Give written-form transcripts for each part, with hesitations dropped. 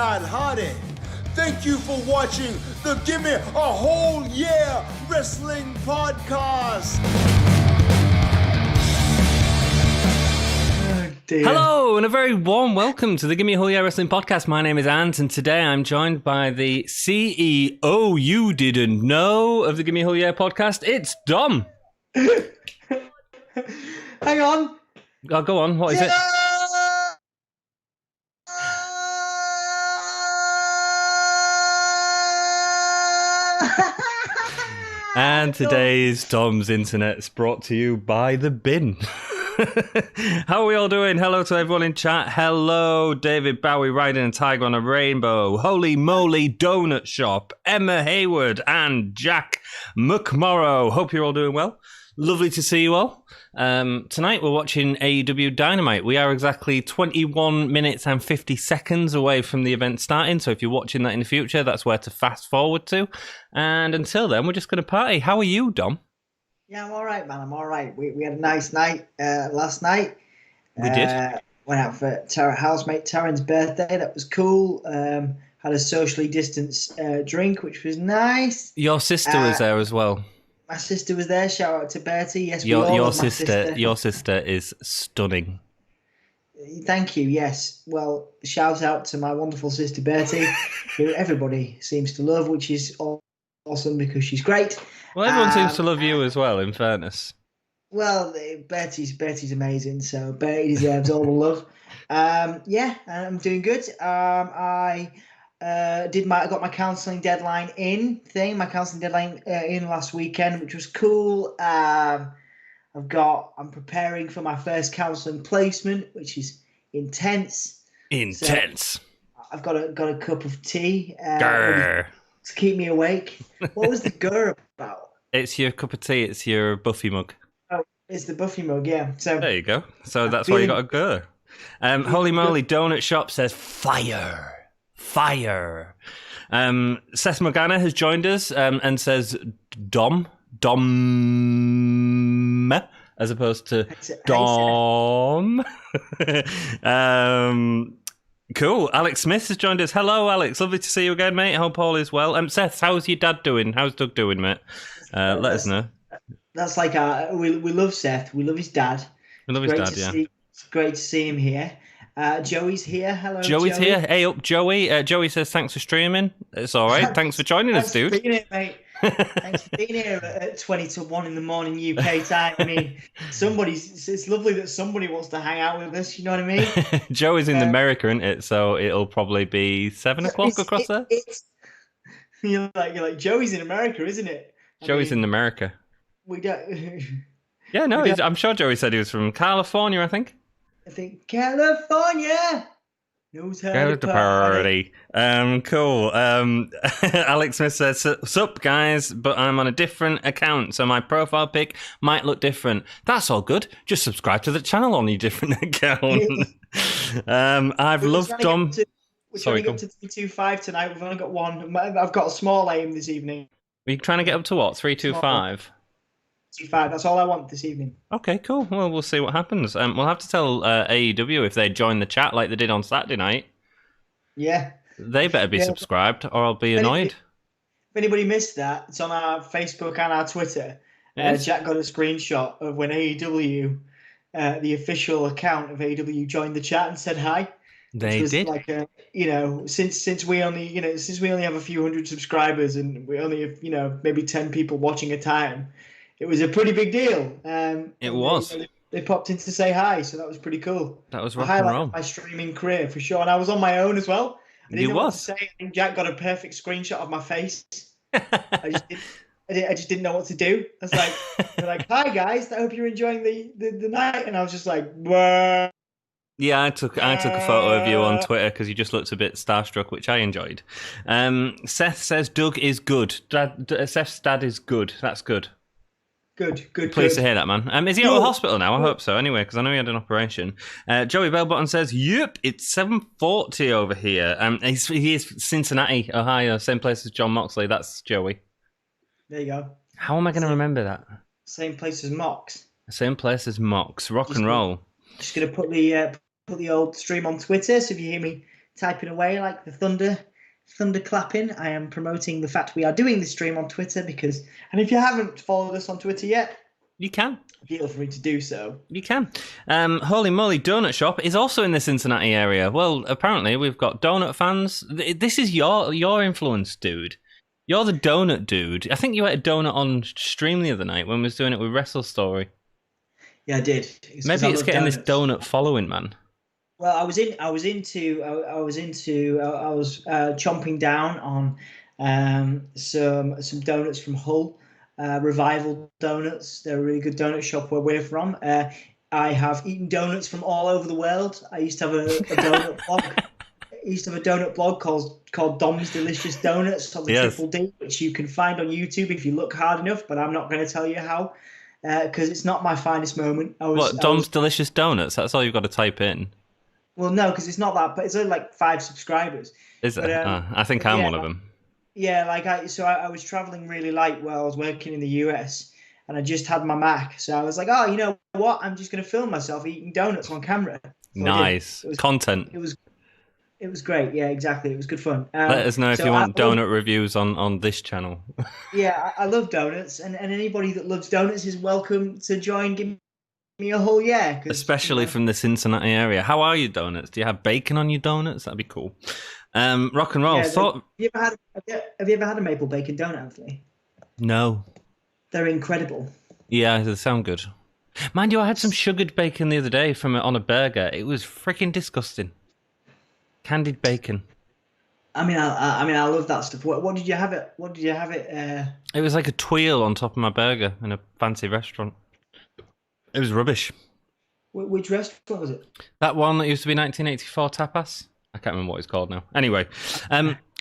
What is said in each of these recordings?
Matt Hardy. Thank you for watching the Gimme a Whole Year Wrestling Podcast. Hello, and a very warm welcome to the Gimme a Whole Year Wrestling Podcast. My name is Ant, and today I'm joined by the CEO you didn't know of the Gimme a Whole Year Podcast. It's Dom. Hang on. Oh, go on. What is it? And today's Dom's Internet's brought to you by The Bin. How are we all doing? Hello to everyone in chat. Hello, David Bowie riding a tiger on a rainbow. Holy Moly Donut Shop. Emma Hayward and Jack McMorrow. Hope you're all doing well. Lovely to see you all. Tonight we're watching AEW Dynamite. We are exactly 21 minutes and 50 seconds away from the event starting. So if you're watching that in the future, that's where to fast forward to. And until then, we're just going to party. How are you, Dom? Yeah, I'm all right, man. I'm all right. We had a nice night last night. We did. Went out for housemate Taryn's birthday. That was cool. Had a socially distanced drink, which was nice. Your sister was there as well. My sister was there. Shout out to Bertie. Yes, your sister is stunning. Thank you. Yes. Well, shout out to my wonderful sister Bertie, who everybody seems to love, which is awesome because she's great. Well, everyone seems to love you as well, in fairness. Well, Bertie's amazing, so Bertie deserves all the love. Yeah, I'm doing good. I got my counselling deadline in last weekend, which was cool. I'm preparing for my first counselling placement, which is intense. So I've got a cup of tea to keep me awake. What was the grr about? It's your cup of tea. It's your Buffy mug. Oh, it's the Buffy mug, yeah. So there you go. So that's why you got a grr. Holy Moly Donut Shop says fire. Seth Morgana has joined us and says Dom, as opposed to Dom. Cool. Alex Smith has joined us. Hello, Alex. Lovely to see you again, mate. Hope all is well. Seth, how's your dad doing? How's Doug doing, mate? Let us know. That's like we love Seth. We love his dad. We love his dad, yeah. It's great to see him here. Joey's here. Hello, Joey's Joey. here. Hey up, Joey. Joey says thanks for streaming. It's all right. Thanks for joining us, dude. Thanks for being here, mate. Thanks for being here at 20 to 1 in the morning UK time. I mean, it's lovely that somebody wants to hang out with us, you know what I mean? Joey's in America, isn't it? So it'll probably be 7 o'clock across there. You're like, Joey's in America, isn't it? Joey's in America. We don't... Yeah, no, I'm sure Joey said he was from California, I think. California knows how to party. Cool. Alex Smith says, sup guys, but I'm on a different account, so my profile pic might look different. That's all good. Just subscribe to the channel on your different account. I've loved Dom. We're trying to get up to 325 tonight. We've only got one. I've got a small aim this evening. Are you trying to get up to what? 325? 325. That's all I want this evening. Okay, cool. Well, we'll see what happens. We'll have to tell AEW if they join the chat like they did on Saturday night. Yeah. They better be subscribed or I'll be annoyed. If anybody missed that, it's on our Facebook and our Twitter. Jack got a screenshot of when AEW, the official account of AEW, joined the chat and said hi. They did. Like since we only have a few hundred subscribers and we only have maybe 10 people watching a time. It was a pretty big deal. It was. They popped in to say hi, so that was pretty cool. That was rock and roll. My streaming career for sure, and I was on my own as well. I didn't know what to say. I think Jack got a perfect screenshot of my face. I just didn't know what to do. I was like, "Hi guys, I hope you're enjoying the night," and I was just like, "Whoa." Yeah, I took a photo of you on Twitter because you just looked a bit starstruck, which I enjoyed. Seth says Doug is good. Seth's dad is good. That's good. Good. Pleased to hear that, man. Is he out of hospital now? I hope so, anyway, because I know he had an operation. Joey Bellbottom says, yep, it's 7:40 over here. He is Cincinnati, Ohio, same place as John Moxley. That's Joey. There you go. How am I going to remember that? Same place as Mox. Same place as Mox. Rock and roll. Just going to put the old stream on Twitter, so if you hear me typing away like the thunder clapping. I am promoting the fact we are doing the stream on Twitter and if you haven't followed us on Twitter yet, you can. Feel free to do so. You can. Holy Moly Donut Shop is also in the Cincinnati area. Well, apparently we've got donut fans. This is your influence, dude. You're the donut dude. I think you ate a donut on stream the other night when we was doing it with Wrestle Story. Yeah, I did. Maybe it's getting this donut following, man. Well, I was chomping down on some donuts from Hull. Revival Donuts. They're a really good donut shop where we're from. I have eaten donuts from all over the world. I used to have a donut blog. I used to have a donut blog called Dom's Delicious Donuts on the Triple D, which you can find on YouTube if you look hard enough. But I'm not going to tell you how because it's not my finest moment. Dom's Delicious Donuts? That's all you've got to type in. Well, no, because it's not that. But it's only like 5 subscribers. Is it? I think I'm one of them. Yeah, I was traveling really light while I was working in the US, and I just had my Mac, so I was like, oh, you know what? I'm just going to film myself eating donuts on camera. So nice content. It was great. Yeah, exactly. It was good fun. Let us know if you want donut reviews on this channel. Yeah, I love donuts, and anybody that loves donuts is welcome to join. Give me a whole yeah. Especially from the Cincinnati area. How are your donuts? Do you have bacon on your donuts? That'd be cool. Rock and roll. Yeah, have you ever had a maple bacon donut, Anthony? No. They're incredible. Yeah, they sound good. Mind you, I had some sugared bacon the other day on a burger. It was freaking disgusting. Candied bacon. I mean, I love that stuff. What did you have it? What did you have it? It was like a twirl on top of my burger in a fancy restaurant. It was rubbish. Which restaurant was it? That one that used to be 1984 Tapas. I can't remember what it's called now. Anyway,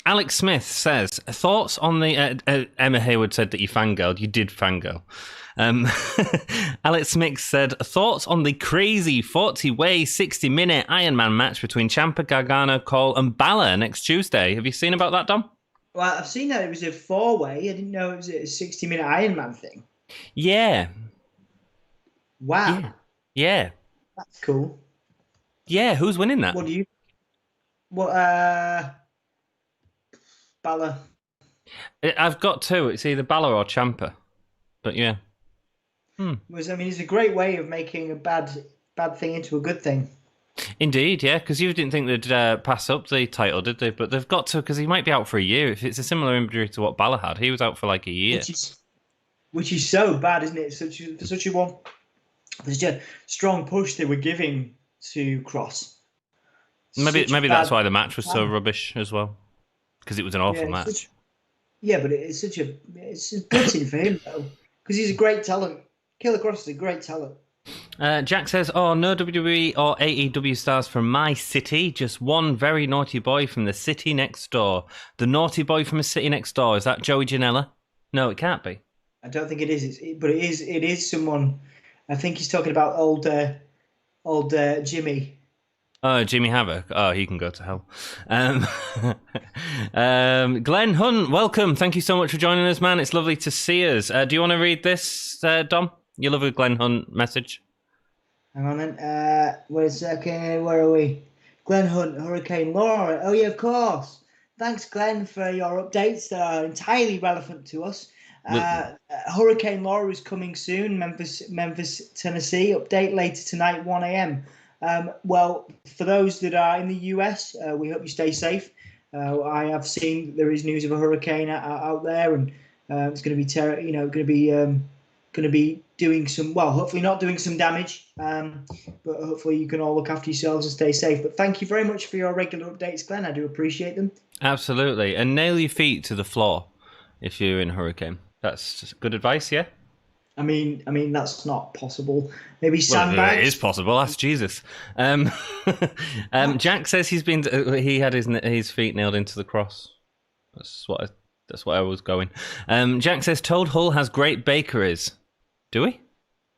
Alex Smith says, thoughts on the... Emma Hayward said that you fangirled. You did fangirl. Alex Smith said, thoughts on the crazy 40-way, 60-minute Iron Man match between Ciampa, Gargano, Cole and Balor next Tuesday. Have you seen about that, Dom? Well, I've seen that it was a 4-way. I didn't know it was a 60-minute Iron Man thing. Yeah. Wow. Yeah. That's cool. Yeah, who's winning that? What do you... Balor. I've got two. It's either Balor or Ciampa. But yeah. It's a great way of making a bad thing into a good thing. Indeed, yeah, because you didn't think they'd pass up the title, did they? But they've got to, because he might be out for a year. If it's a similar injury to what Balor had, he was out for like a year. Which is so bad, isn't it? Such a strong push they were giving to Cross. Maybe that's why the match was so rubbish as well, because it was an awful match. But it's gutting for him though, because he's a great talent. Killer Cross is a great talent. Jack says, no WWE or AEW stars from my city, just one very naughty boy from the city next door. The naughty boy from the city next door, is that Joey Janela? No, it can't be. I don't think it is, but it is someone. I think he's talking about old Jimmy. Oh, Jimmy Havoc. Oh, he can go to hell. Glenn Hunt, welcome. Thank you so much for joining us, man. It's lovely to see us. Do you want to read this, Dom? You love a Glenn Hunt message. Hang on then. Wait a second. Where are we? Glenn Hunt, Hurricane Laura. Oh, yeah, of course. Thanks, Glenn, for your updates that are entirely relevant to us. Hurricane Laura is coming soon. Memphis, Tennessee. Update later tonight, 1 a.m. Well, for those that are in the US, we hope you stay safe. I have seen there is news of a hurricane out there, and it's going to be doing some, well, hopefully not doing some damage, but hopefully you can all look after yourselves and stay safe. But thank you very much for your regular updates, Glenn. I do appreciate them. Absolutely. And nail your feet to the floor if you're in a hurricane. That's just good advice, yeah? I mean, that's not possible. Maybe sandbags. Well, it is possible. Ask Jesus. Jack says he had his feet nailed into the cross. That's what I was going. Jack says Toad Hull has great bakeries. Do we?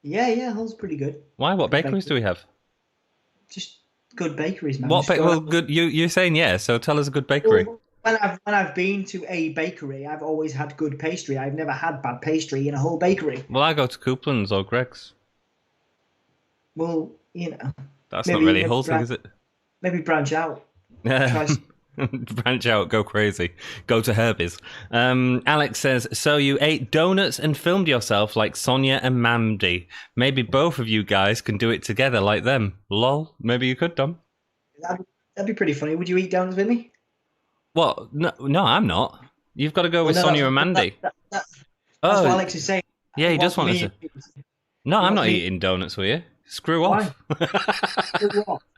Yeah, Hull's pretty good. Why? What bakeries do we have? Just good bakeries, man. Good. You're saying yeah. So tell us a good bakery. Well, when I've been to a bakery, I've always had good pastry. I've never had bad pastry in a Hull bakery. Well, I go to Coupland's or Greg's. Well, that's not really Hull thing, is it? Maybe branch out. Try Branch out, go crazy, go to Herbies. Alex says, so you ate donuts and filmed yourself like Sonia and Mandy. Maybe both of you guys can do it together like them. Lol. Maybe you could, Dom. that'd be pretty funny. Would you eat donuts with me? What? No, I'm not. You've got to go with No, Sonia and Mandy. That's what Alex is saying. Yeah, he does want to. No, I'm not eating donuts with you. Screw off.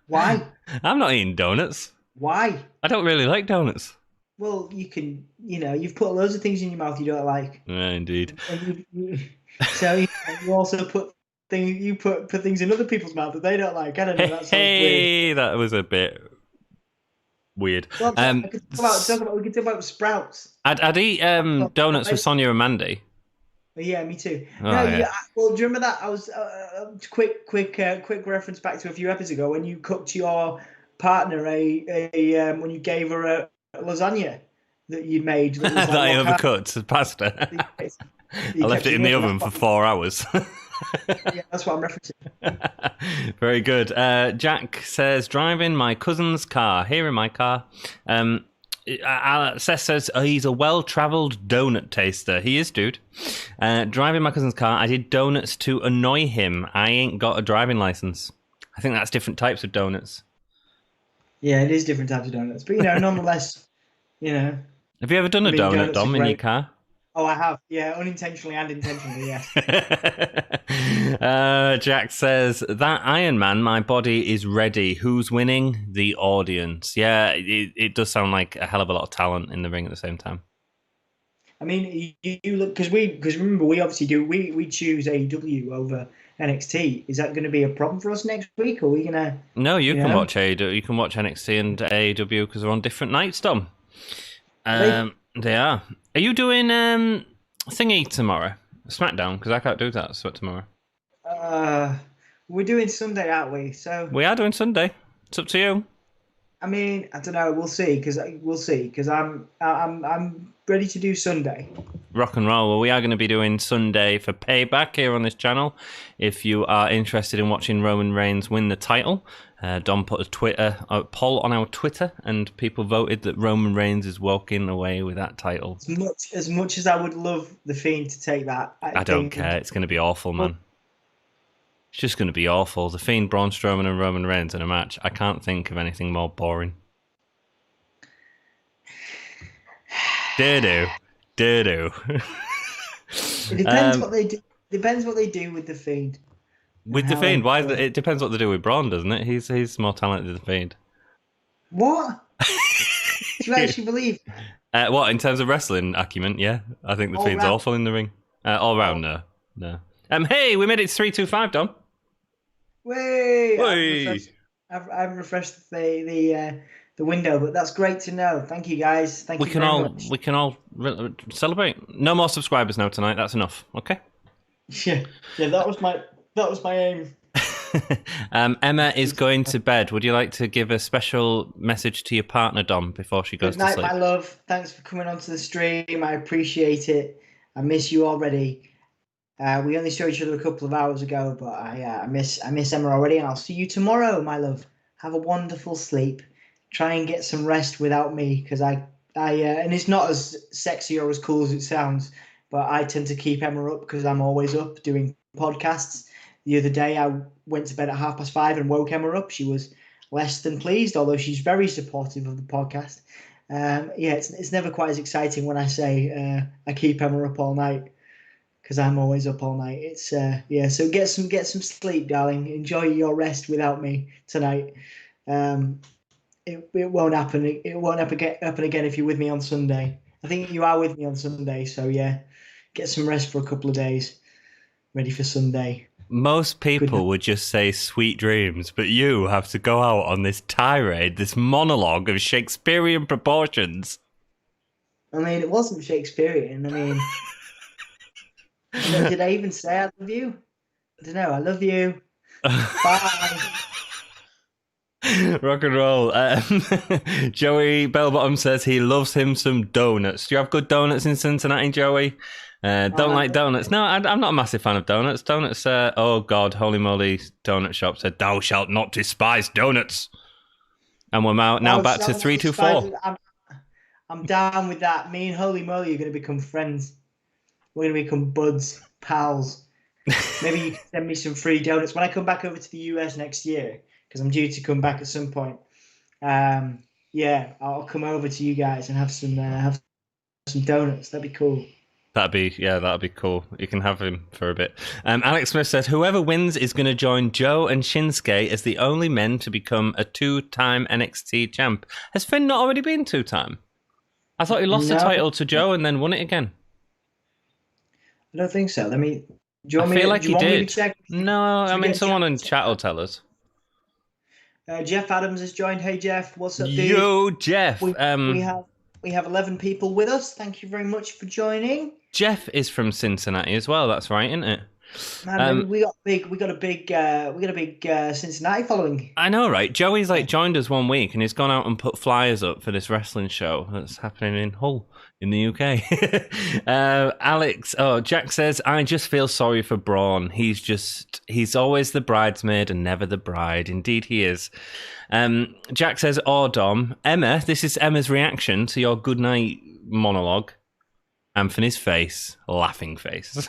Why? I'm not eating donuts. Why? I don't really like donuts. Well, you can, you've put loads of things in your mouth you don't like. Yeah, indeed. And so you also put things in other people's mouth that they don't like. I don't know. That sounds weird. That was a bit weird. Well, we could talk about sprouts. I'd eat donuts with Sonia and Mandy. Yeah, me too. Oh, yeah. Well, do you remember that? I was quick reference back to a few episodes ago when you cooked your partner when you gave her a lasagna that you'd made that, was that I overcooked pasta. I left it in the oven for 4 hours. Yeah, that's what I'm referencing. Very good. Jack says, driving my cousin's car. Here in my car. Seth says he's a well-travelled donut taster. He is, dude. Driving my cousin's car, I did donuts to annoy him. I ain't got a driving license. I think that's different types of donuts. Yeah, it is different types of donuts. But, nonetheless, Have you ever done a donut, Dom, in your car? Oh, I have. Yeah, unintentionally and intentionally, yes. Jack says, that Iron Man, my body is ready. Who's winning? The audience. Yeah, it does sound like a hell of a lot of talent in the ring at the same time. I mean, you look, because remember, we obviously we choose AEW over NXT. Is that going to be a problem for us next week? Or are we going to... No, you can watch AEW. You can watch NXT and AEW because they're on different nights, Dom. They are. Are you doing thingy tomorrow? SmackDown? Because I can't do that tomorrow. We're doing Sunday, aren't we? So we are doing Sunday. It's up to you. I mean, I don't know. We'll see. Because I'm ready to do Sunday. Rock and roll. Well, we are going to be doing Sunday for Payback here on this channel. If you are interested in watching Roman Reigns win the title, Dom put a poll on our Twitter, and people voted that Roman Reigns is walking away with that title. As much as I would love the Fiend to take that, I don't care. It's going to be awful, man. It's just going to be awful. The Fiend, Braun Strowman, and Roman Reigns in a match. I can't think of anything more boring. Doo-doo. It depends what they do. Depends what they do with the Fiend. With the Fiend, why? It depends what they do with Braun, doesn't it? He's more talented than the Fiend. What? Do you actually believe? What, in terms of wrestling acumen? Yeah, I think the Fiend's awful in the ring. All round, no. Hey, we made it 3-2-5, Dom. Wait! I've refreshed the window, but that's great to know. Thank you, guys. Thank you very much. We can all celebrate. No more subscribers now tonight. That's enough. Okay. Yeah. That was my aim. Emma is going to bed. Would you like to give a special message to your partner, Dom, before she goes to sleep? Good night, my love. Thanks for coming onto the stream. I appreciate it. I miss you already. We only saw each other a couple of hours ago, but I miss Emma already, and I'll see you tomorrow, my love. Have a wonderful sleep. Try and get some rest without me, because I and it's not as sexy or as cool as it sounds, but I tend to keep Emma up because I'm always up doing podcasts. The other day I went to bed at 5:30 and woke Emma up. She was less than pleased, although she's very supportive of the podcast. It's never quite as exciting when I say I keep Emma up all night, because I'm always up all night. It's so get some sleep, darling. Enjoy your rest without me tonight. It won't happen. It won't happen again if you're with me on Sunday. I think you are with me on Sunday, so yeah, get some rest for a couple of days. Ready for Sunday. Most people would just say sweet dreams, but you have to go out on this tirade, this monologue of Shakespearean proportions. I mean, it wasn't Shakespearean. I mean, did I even say I love you? I don't know. I love you. Bye. Rock and roll. Joey Bellbottom says he loves him some donuts. Do you have good donuts in Cincinnati, Joey? Don't like donuts. No, I'm not a massive fan of donuts. Donuts, oh God, holy moly, donut shop said, thou shalt not despise donuts. And we're now back to 3-2-4. I'm down with that. Me and Holy Moly are going to become friends. We're going to become buds, pals. Maybe you can send me some free donuts when I come back over to the US next year, because I'm due to come back at some point. Yeah, I'll come over to you guys and have some donuts. That'd be cool. That'd be cool. You can have him for a bit. Alex Smith says, whoever wins is going to join Joe and Shinsuke as the only men to become a 2-time NXT champ. Has Finn not already been 2-time? I thought he lost the title to Joe and then won it again. I don't think so. I feel like he did. No, I mean, someone in chat will tell us. Jeff Adams has joined. Hey, Jeff. What's up, dude? Yo, Jeff. We have 11 people with us. Thank you very much for joining. Jeff is from Cincinnati as well. That's right, isn't it? Man, we got a big Cincinnati following. I know, right? Joey's joined us one week and he's gone out and put flyers up for this wrestling show that's happening in Hull in the UK. Jack says, I just feel sorry for Braun. He's always the bridesmaid and never the bride. Indeed he is. Jack says, Dom. Emma, this is Emma's reaction to your goodnight monologue. Anthony's face, laughing face.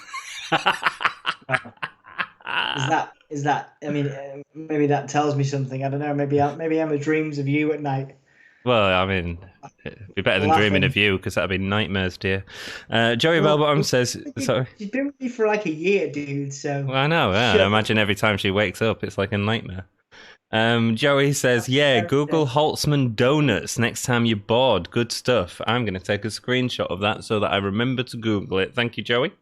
Is that? I mean, maybe that tells me something. I don't know. Maybe Emma dreams of you at night. Well, I mean, it'd be better than dreaming of you, because that'd be nightmares, dear. Joey Bellbottom says, sorry. She's been with me for like a year, dude. So. Well, I know. Yeah. I imagine every time she wakes up, it's like a nightmare. Joey says, Google Holtzman Donuts next time you're bored. Good stuff. I'm going to take a screenshot of that so that I remember to Google it. Thank you, Joey.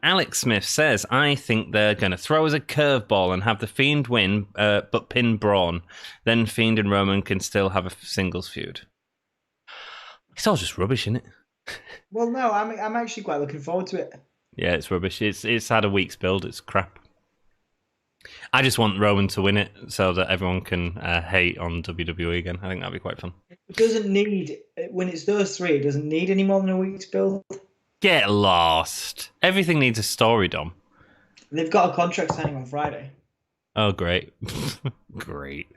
Alex Smith says, I think they're going to throw us a curveball and have the Fiend win, but pin Braun. Then Fiend and Roman can still have a singles feud. It's all just rubbish, isn't it? Well, no, I'm actually quite looking forward to it. Yeah, it's rubbish. It's had a week's build. It's crap. I just want Roman to win it so that everyone can hate on WWE again. I think that'd be quite fun. It doesn't need, when it's those three, it doesn't need any more than a week's build. Get lost. Everything needs a story, Dom. They've got a contract signing on Friday. Oh, great. Great.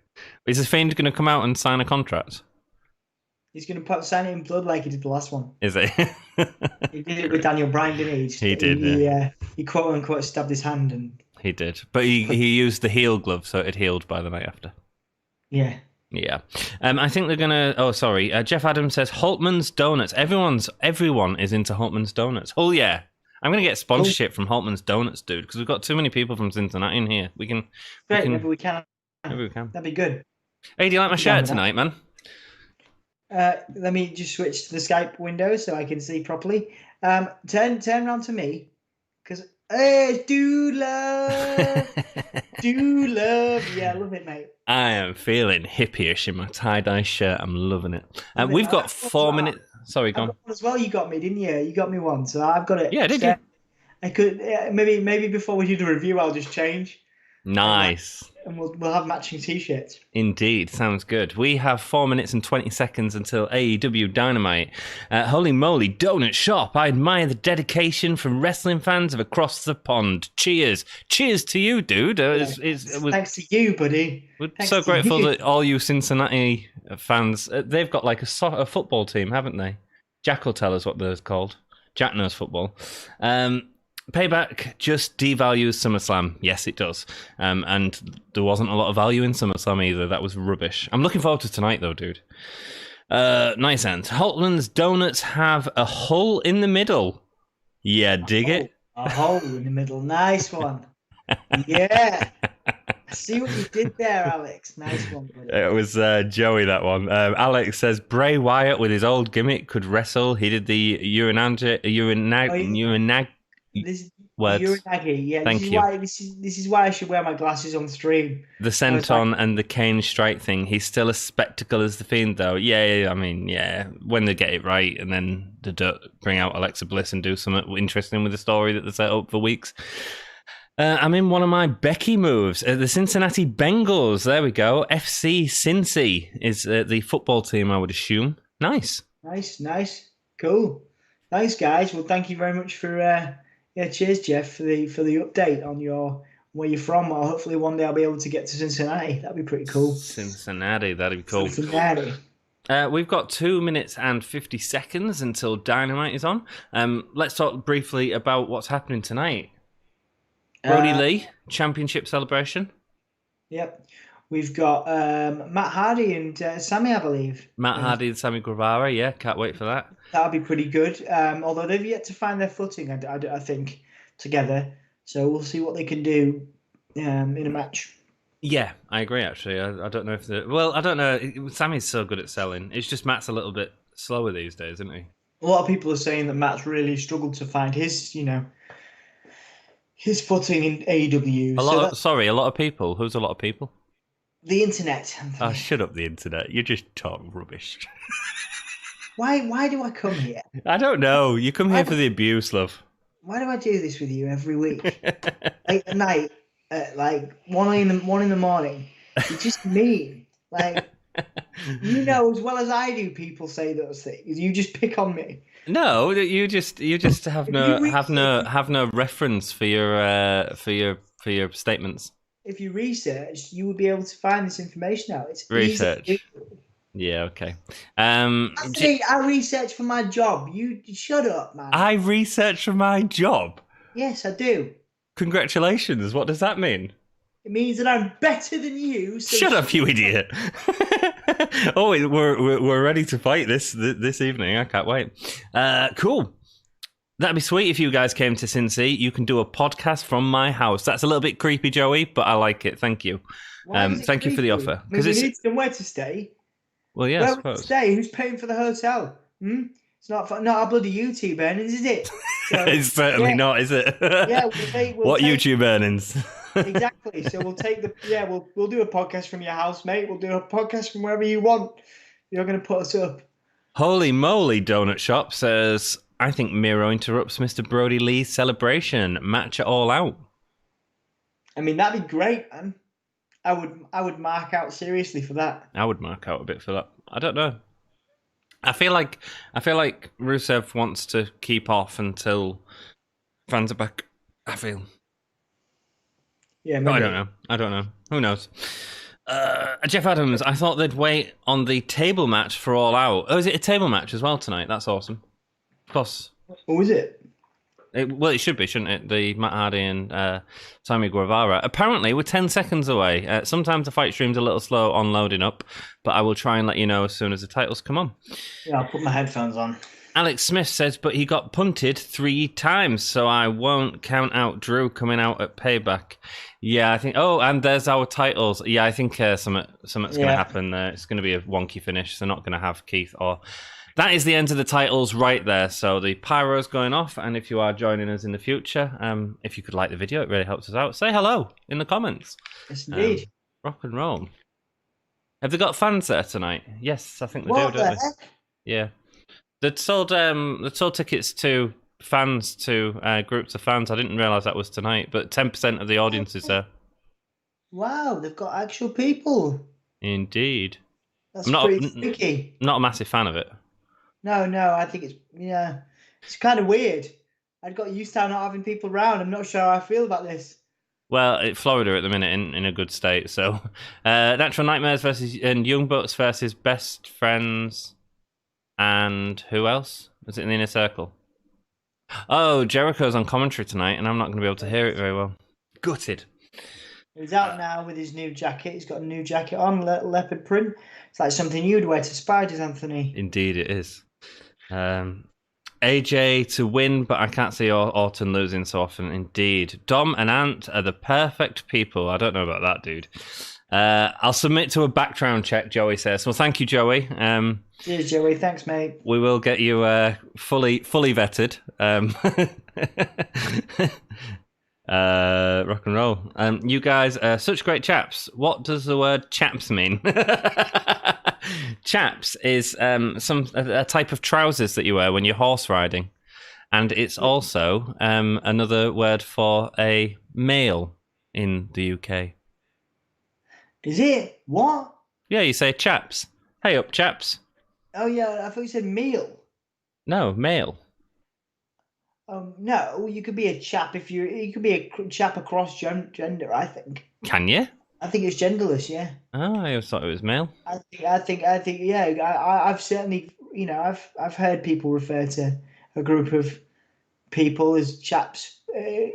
Is the Fiend going to come out and sign a contract? He's going to sign it in blood like he did the last one. Is it? He did it with Daniel Bryan, didn't he? He did, He quote-unquote stabbed his hand. And he did. But he used the heel glove, so it healed by the night after. Yeah. Yeah. I think they're going to... Oh, sorry. Jeff Adams says, Holtman's Donuts. Everyone is into Holtman's Donuts. Oh, yeah. I'm going to get sponsorship from Holtman's Donuts, dude, because we've got too many people from Cincinnati in here. Maybe we can. That'd be good. Hey, do you like my shirt tonight, man? Let me just switch to the Skype window so I can see properly. Turn around to me, because do love, yeah, I love it, mate. I am feeling hippie-ish in my tie-dye shirt. I'm loving it. We've got 4 minutes. Sorry, go on. As well, you got me, didn't you? You got me one, so I've got it. Yeah, did you? I could maybe before we do the review, I'll just change. Nice. And we'll have matching t-shirts. Indeed, sounds good. We have 4 minutes and 20 seconds until AEW Dynamite. Holy moly, donut shop. I admire the dedication from wrestling fans of across the pond. Cheers. Cheers to you, dude. Thanks to you, buddy. We're so grateful that all you Cincinnati fans, they've got like a football team, haven't they? Jack will tell us what they're called. Jack knows football. Payback just devalues SummerSlam. Yes, it does. And there wasn't a lot of value in SummerSlam either. That was rubbish. I'm looking forward to tonight, though, dude. Nice end. Holtman's Donuts have a hole in the middle. Yeah, dig it? A hole in the middle. Nice one. Yeah. I see what you did there, Alex. Nice one, buddy. It was Joey, that one. Alex says, Bray Wyatt with his old gimmick could wrestle. He did the urinag. Uranagi, yeah. Thank you. This is why I should wear my glasses on stream. The senton and the cane strike thing. He's still a spectacle as the Fiend, though. Yeah, I mean, yeah. When they get it right, and then they bring out Alexa Bliss and do something interesting with the story that they set up for weeks. I'm in one of my Becky moves. The Cincinnati Bengals. There we go. FC Cincy is the football team, I would assume. Nice. Nice. Cool. Thanks, guys. Well, thank you very much for. Cheers, Jeff, for the update on your where you're from, or hopefully one day I'll be able to get to Cincinnati. That'd be pretty cool. Cincinnati, that'd be cool. Cincinnati. We've got 2 minutes and 50 seconds until Dynamite is on. Let's talk briefly about what's happening tonight. Brodie Lee, championship celebration. Yep. We've got Matt Hardy and Sammy, I believe. Matt Hardy and Sammy Guevara, yeah, can't wait for that. That'll be pretty good. Although they've yet to find their footing, I think, together. So we'll see what they can do in a match. Yeah, I agree, actually. I don't know if I don't know. Sammy's so good at selling. It's just Matt's a little bit slower these days, isn't he? A lot of people are saying that Matt's really struggled to find his footing in AEW. A lot of people. Who's a lot of people? The internet. Oh, shut up, the internet. You just talk rubbish. Why do I come here? I don't know. You come here for the abuse, love. Why do I do this with you every week? Late at night, at like 1 in the morning. You're just mean. Like, you know as well as I do, people say those things. You just pick on me. No, you just have no reference for your statements. If you research, you would be able to find this information out. It's research. Easy. Yeah, okay. I research for my job. You shut up, man. I research for my job? Yes, I do. Congratulations. What does that mean? It means that I'm better than you. So shut up, you idiot. Oh, we're ready to fight this evening. I can't wait. Cool. That'd be sweet if you guys came to Cincy. You can do a podcast from my house. That's a little bit creepy, Joey, but I like it. Thank you. Thank you for the offer. Because we need somewhere to stay. Well, yeah, I suppose. Stay? Who's paying for the hotel? It's not our bloody YouTube earnings, is it? So, it's certainly not, is it? Yeah. What YouTube earnings? Exactly. So we'll take we'll do a podcast from your house, mate. We'll do a podcast from wherever you want. You're going to put us up. Holy moly, Donut Shop says, I think Miro interrupts Mr. Brodie Lee's celebration. Match it all out. I mean, that'd be great, man. I would mark out seriously for that. I would mark out a bit for that. I don't know. I feel like Rusev wants to keep off until fans are back. I feel. Yeah, maybe. I don't know. Who knows? Jeff Adams, I thought they'd wait on the table match for All Out. Oh, is it a table match as well tonight? That's awesome. Of course. Oh, is it? It should be, shouldn't it? The Matt Hardy and Sammy Guevara. Apparently, we're 10 seconds away. Sometimes the fight stream's a little slow on loading up, but I will try and let you know as soon as the titles come on. Yeah, I'll put my headphones on. Alex Smith says, but he got punted 3 times, so I won't count out Drew coming out at Payback. Yeah, I think... Oh, and there's our titles. Yeah, I think something's going to happen there. It's going to be a wonky finish. They're not going to have Keith or... That is the end of the titles right there. So the pyro's going off, and if you are joining us in the future, if you could like the video, it really helps us out. Say hello in the comments. Yes, indeed. Rock and roll. Have they got fans there tonight? Yes, I think they do, don't they? Yeah. They sold tickets to fans, to groups of fans. I didn't realise that was tonight, but 10% of the audience is there. Wow, they've got actual people. Indeed. That's pretty freaky. Not a massive fan of it. No, I think it's kind of weird. I'd got used to not having people around. I'm not sure how I feel about this. Well, Florida at the minute in a good state. So, Natural Nightmares and Young Bucks versus Best Friends, and who else? Was it in the Inner Circle? Oh, Jericho's on commentary tonight, and I'm not going to be able to hear it very well. Gutted. He's out now with his new jacket. He's got a new jacket on, leopard print. It's like something you'd wear to Spiders, Anthony. Indeed, it is. AJ to win, but I can't see Orton losing so often. Indeed. Dom and Ant are the perfect people. I don't know about that, dude. I'll submit to a background check, Joey says. Well, thank you, Joey. Cheers, Joey. Thanks, mate. We will get you fully vetted. Rock and roll. You guys are such great chaps. What does the word chaps mean? Chaps is a type of trousers that you wear when you're horse riding, and it's also another word for a male in the UK. Is it? What? Yeah, you say chaps. Hey up, chaps. Oh yeah, I thought you said meal. No, male. No, you could be a chap if you could be a chap across gender. I think. Can you? I think it's genderless. Yeah. Oh, I always thought it was male. I think. Yeah. I've certainly, I've heard people refer to a group of people as chaps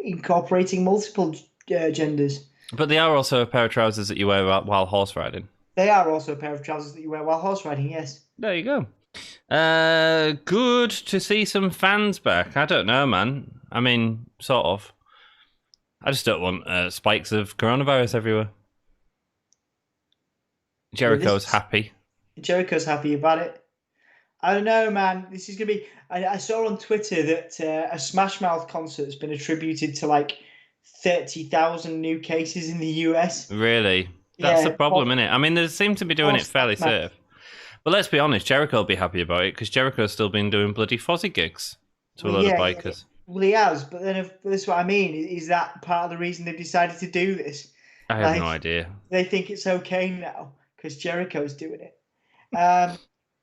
incorporating multiple genders. But they are also a pair of trousers that you wear while horse riding. They are also a pair of trousers that you wear while horse riding. Yes. There you go. Good to see some fans back. I don't know, man. I mean, sort of. I just don't want spikes of coronavirus everywhere. Jericho's happy. Jericho's happy about it. I don't know, man. This is gonna be. I saw on Twitter that a Smash Mouth concert has been attributed to like 30,000 new cases in the US. Really? That's Yeah, the problem, isn't it? I mean, they seem to be doing it fairly Smash Mouth. safe. But let's be honest, Jericho will be happy about it because Jericho's still been doing bloody Fozzy gigs to a load of bikers. Well, he has, but then if that's what I mean. Is that part of the reason they've decided to do this? I have no idea. They think it's okay now because Jericho's doing it.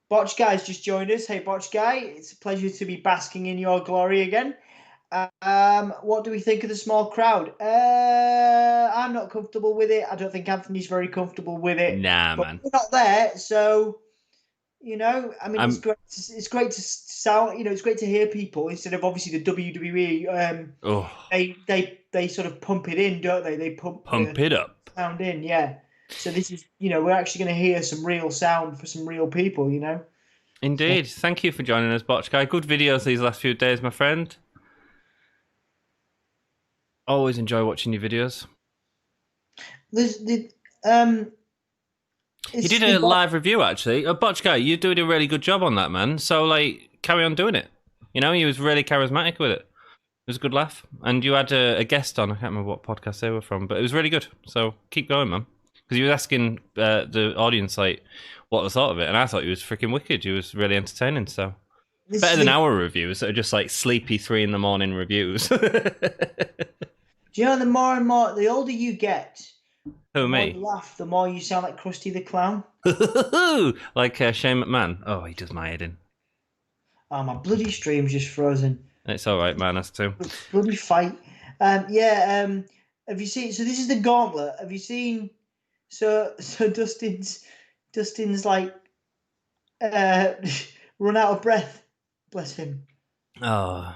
Botch Guy's just joined us. Hey, Botch Guy, it's a pleasure to be basking in your glory again. What do we think of the small crowd? I'm not comfortable with it. I don't think Anthony's very comfortable with it. Nah, but man. we're not there, so I mean, it's great. It's great to sound. It's great to hear people instead of obviously the WWE. They sort of pump it in, don't they? They pump it up. Sound in, yeah. So this is, we're actually going to hear some real sound for some real people, Indeed. So. Thank you for joining us, Botch Guy. Good videos these last few days, my friend. Always enjoy watching your videos. You did a live review, actually. Botch Guy, you're doing a really good job on that, man. So, carry on doing it. He was really charismatic with it. It was a good laugh. And you had a guest on. I can't remember what podcast they were from, but it was really good. So, keep going, man. Because you were asking the audience, what they thought of it. And I thought he was freaking wicked. He was really entertaining, so... Better than our reviews that are just, sleepy 3 a.m. reviews. Do you know, the more and more... The older you get... Who, the me? more you laugh, the more you sound like Krusty the Clown. Like Shane McMahon. Oh, he does my head in. Oh, my bloody stream's just frozen. It's all right, man. Us too. Bloody fight. Have you seen... So this is the gauntlet. Have you seen... So Dustin's run out of breath. Bless him. Oh,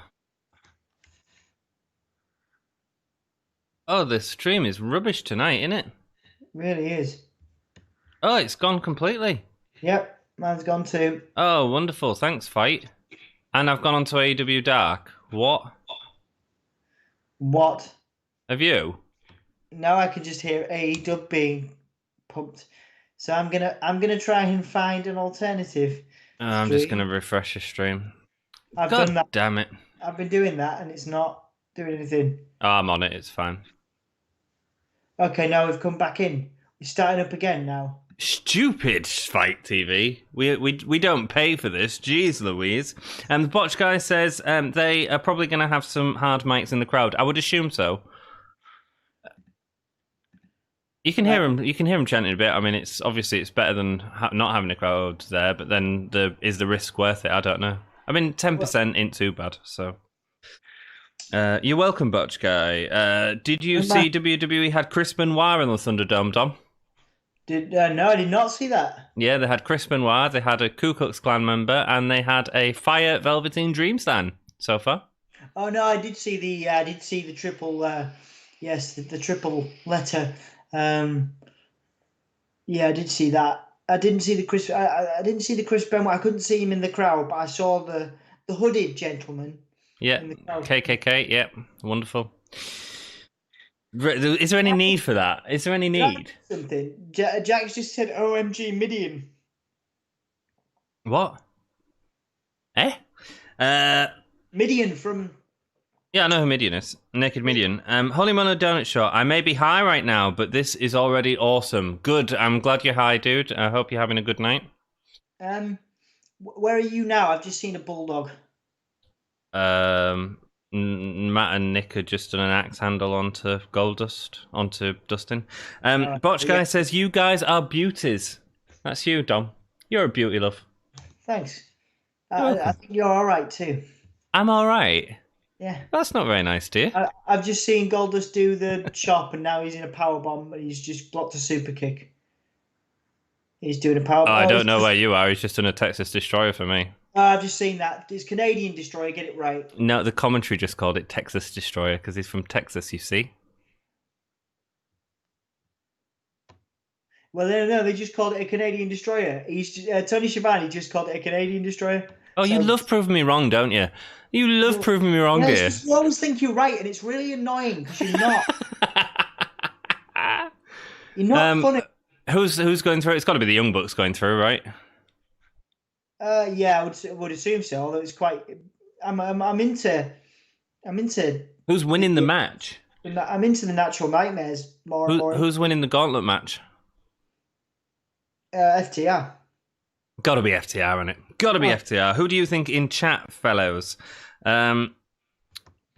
the stream is rubbish tonight, isn't it? Really is. Oh, it's gone completely. Yep, mine's gone too. Oh, wonderful. Thanks, Fight. And I've gone on to AEW Dark. What? What? Have you? Now I can just hear AEW being pumped. So I'm gonna try and find an alternative. I'm just gonna refresh the stream. I've done that. Damn it! I've been doing that and it's not doing anything. Oh, I'm on it. It's fine. Okay, now we've come back in. We're starting up again now. Stupid Fight TV. We don't pay for this. Jeez Louise. And the Botch Guy says they are probably going to have some hard mics in the crowd. I would assume so. You can hear him. You can hear him chanting a bit. I mean, it's better than not having a crowd there. But then is the risk worth it? I don't know. I mean, 10% ain't too bad. So, you're welcome, Butch Guy. Did you see WWE had Chris Benoit in the Thunderdome, Dom? No, I did not see that. Yeah, they had Chris Benoit. They had a Ku Klux Klan member, and they had a Fire Velveteen Dream Stan so far. Oh no, I did see the triple. Yes, the triple letter. Yeah, I did see that. I didn't see the Chris. I didn't see the Chris Benoit. I couldn't see him in the crowd, but I saw the hooded gentleman. Yeah, KKK. Yeah, wonderful. Is there any need for that? Is there any need? Something. Jack's just said, "OMG, Midian." What? Midian from. Yeah, I know who Midian is. Naked Midian. Holy Mono Donut Show. I may be high right now, but this is already awesome. Good. I'm glad you're high, dude. I hope you're having a good night. Where are you now? I've just seen a bulldog. Matt and Nick had just done an axe handle onto Dustin. Botch Guy says, you guys are beauties. That's you, Dom. You're a beauty, love. Thanks. I think you're all right, too. I'm all right. Yeah. That's not very nice, dear. I've just seen Goldust do the chop, and now he's in a power bomb, and he's just blocked a super kick. He's doing a power. Oh, I don't know where you are. He's just done a Texas Destroyer for me. I've just seen that. It's Canadian Destroyer. Get it right. No, the commentary just called it Texas Destroyer because he's from Texas, you see. Well, no, they just called it a Canadian Destroyer. Tony Schiavone just called it a Canadian Destroyer. Oh, you love proving me wrong, don't you? You love proving me wrong, dear. You always think you're right, and it's really annoying because you're not. You're not funny. Who's going through? It's got to be the Young Bucks going through, right? Yeah, I would assume so. Although it's quite, I'm into. Who's winning the match? I'm into the Natural Nightmares more and more. Who's winning the Gauntlet match? FTR. Got to be FTR, isn't it? Got to be FTR. Who do you think in chat, fellows? Do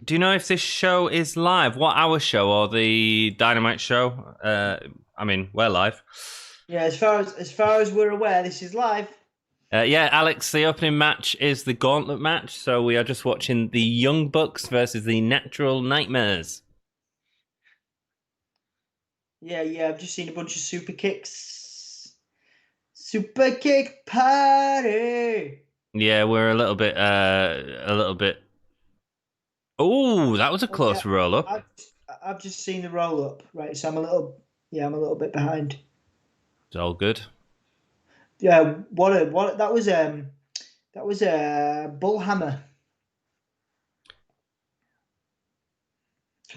you know if this show is live? What our show or the Dynamite show? I mean, we're live. Yeah, as far as we're aware, this is live. Yeah, Alex, the opening match is the Gauntlet match, so we are just watching the Young Bucks versus the Natural Nightmares. Yeah, I've just seen a bunch of super kicks. Super kick party. Yeah, we're a little bit. Oh, that was a close roll up. I've just seen the roll up, right? So I'm a little bit behind. It's all good. Yeah, that was a bullhammer.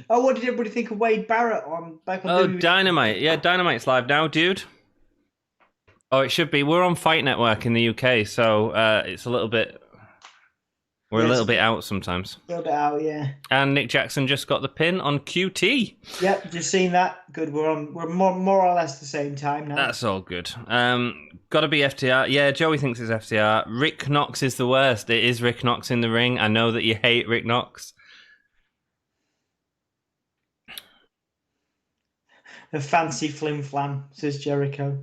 Oh, what did everybody think of Wade Barrett back on? Dynamite. Yeah, Dynamite's live now, dude. Oh, it should be. We're on Fight Network in the UK, so it's a little bit. We're a little bit out sometimes. A little bit out, yeah. And Nick Jackson just got the pin on QT. Yep, just seen that. Good. We're more or less the same time now. That's all good. Got to be FTR. Yeah, Joey thinks it's FTR. Rick Knox is the worst. It is Rick Knox in the ring. I know that you hate Rick Knox. A fancy flim flam, says Jericho.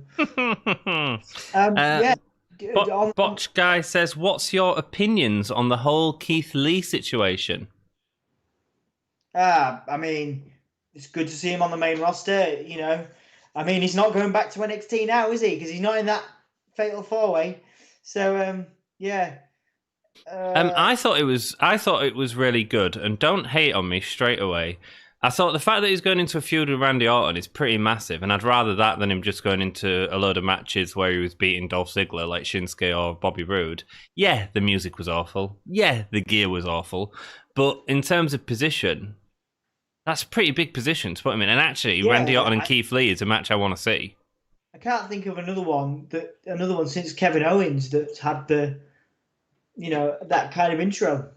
Botch Guy says, what's your opinions on the whole Keith Lee situation? I mean, it's good to see him on the main roster, you know. I mean, he's not going back to NXT now, is he? Because he's not in that fatal four-way. So, yeah. I thought it was really good, and don't hate on me straight away. I thought the fact that he's going into a feud with Randy Orton is pretty massive, and I'd rather that than him just going into a load of matches where he was beating Dolph Ziggler like Shinsuke or Bobby Roode. Yeah, the music was awful. Yeah, the gear was awful. But in terms of position, that's a pretty big position to put him in. And actually, Randy Orton and Keith Lee is a match I want to see. I can't think of another one since Kevin Owens that's had that kind of intro.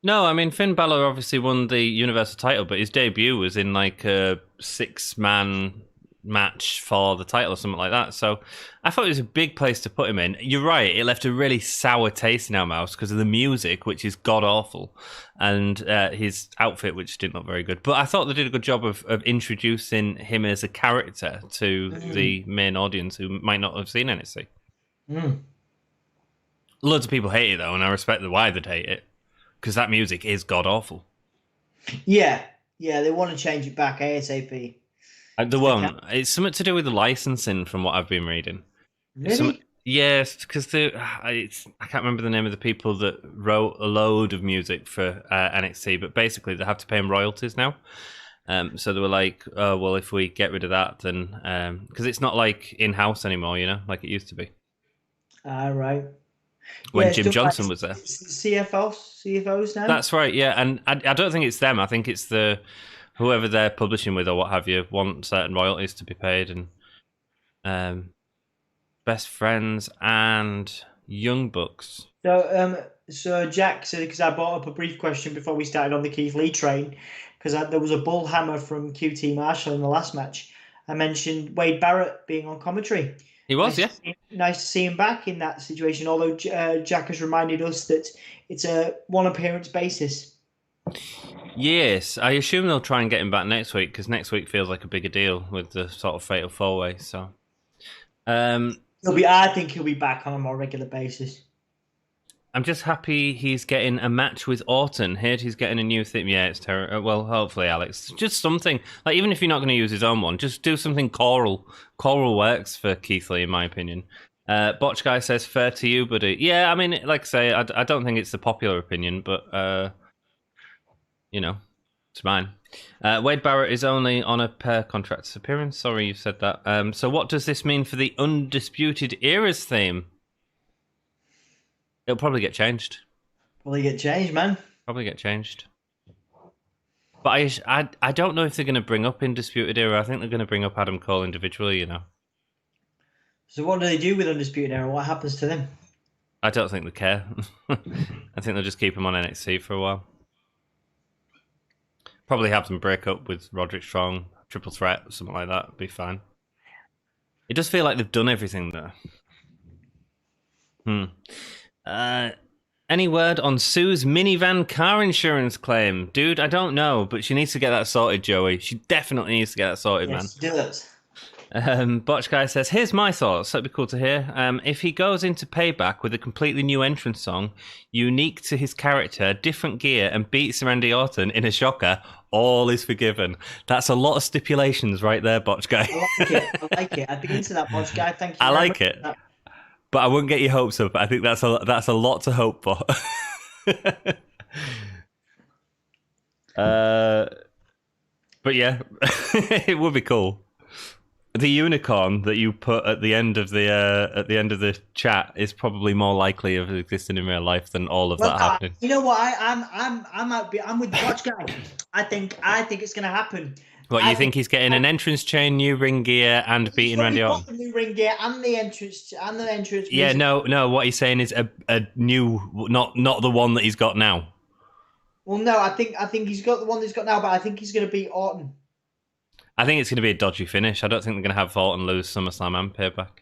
No, I mean, Finn Balor obviously won the Universal title, but his debut was in like a 6-man match for the title or something like that. So I thought it was a big place to put him in. You're right, it left a really sour taste in our mouths because of the music, which is god-awful, and his outfit, which didn't look very good. But I thought they did a good job of introducing him as a character to the main audience who might not have seen NXT. Loads of people hate it, though, and I respect why they'd hate it. Because that music is god-awful. Yeah, they want to change it back ASAP. They won't. It's something to do with the licensing, from what I've been reading. Really? Yes, because I can't remember the name of the people that wrote a load of music for NXT, but basically they have to pay them royalties now. So they were like, oh, well, if we get rid of that, then... Because it's not like in-house anymore, you know, like it used to be. Right. When Jim Johnson was there. CFOs now? That's right, yeah. And I don't think it's them. I think it's whoever they're publishing with or what have you want certain royalties to be paid. And Best Friends and Young Bucks. So Jack said, because I brought up a brief question before we started on the Keith Lee train, because there was a bull hammer from QT Marshall in the last match. I mentioned Wade Barrett being on commentary. He was, Nice to see him back in that situation, although Jack has reminded us that it's a one-appearance basis. Yes, I assume they'll try and get him back next week, because next week feels like a bigger deal with the sort of fatal four-way. So, I think he'll be back on a more regular basis. I'm just happy he's getting a match with Orton. Heard he's getting a new theme. Yeah, it's terrible. Well, hopefully, Alex. Just something. Like, even if you're not going to use his own one, just do something choral. Choral works for Keith Lee, in my opinion. Botch Guy says, fair to you, buddy. Yeah, I mean, like I say, I don't think it's the popular opinion, but, you know, it's mine. Wade Barrett is only on a per contract appearance. Sorry you said that. So what does this mean for the Undisputed Era's theme? It'll probably get changed. Probably get changed, man. Probably get changed. But I don't know if they're going to bring up Undisputed Era. I think they're going to bring up Adam Cole individually, you know. So what do they do with Undisputed Era? What happens to them? I don't think they care. I think they'll just keep him on NXT for a while. Probably have them break up with Roderick Strong, Triple Threat, something like that. It'd be fine. It does feel like they've done everything there. Any word on Sue's minivan car insurance claim? Dude, I don't know, but she needs to get that sorted, Joey. She definitely needs to get that sorted, man. Yes, do it. Botch Guy says, here's my thoughts. That'd be cool to hear. If he goes into Payback with a completely new entrance song, unique to his character, different gear, and beats Randy Orton in a shocker, all is forgiven. That's a lot of stipulations right there, Botch Guy. I like it. I'd be into that, Botch Guy. Thank you. I like it. But I wouldn't get your hopes up. I think that's a lot to hope for. But yeah, it would be cool. The unicorn that you put at the end of the chat is probably more likely of existing in real life than all of that happening. You know what? I'm with the Watch Guy. I think it's going to happen. What, you think he's getting an entrance chain, new ring gear, and beating Randy Orton? The new ring gear and the entrance Yeah, music. No. What he's saying is a new, not the one that he's got now. Well, no, I think he's got the one that he's got now, but I think he's going to beat Orton. I think it's going to be a dodgy finish. I don't think they're going to have Orton lose SummerSlam and Payback.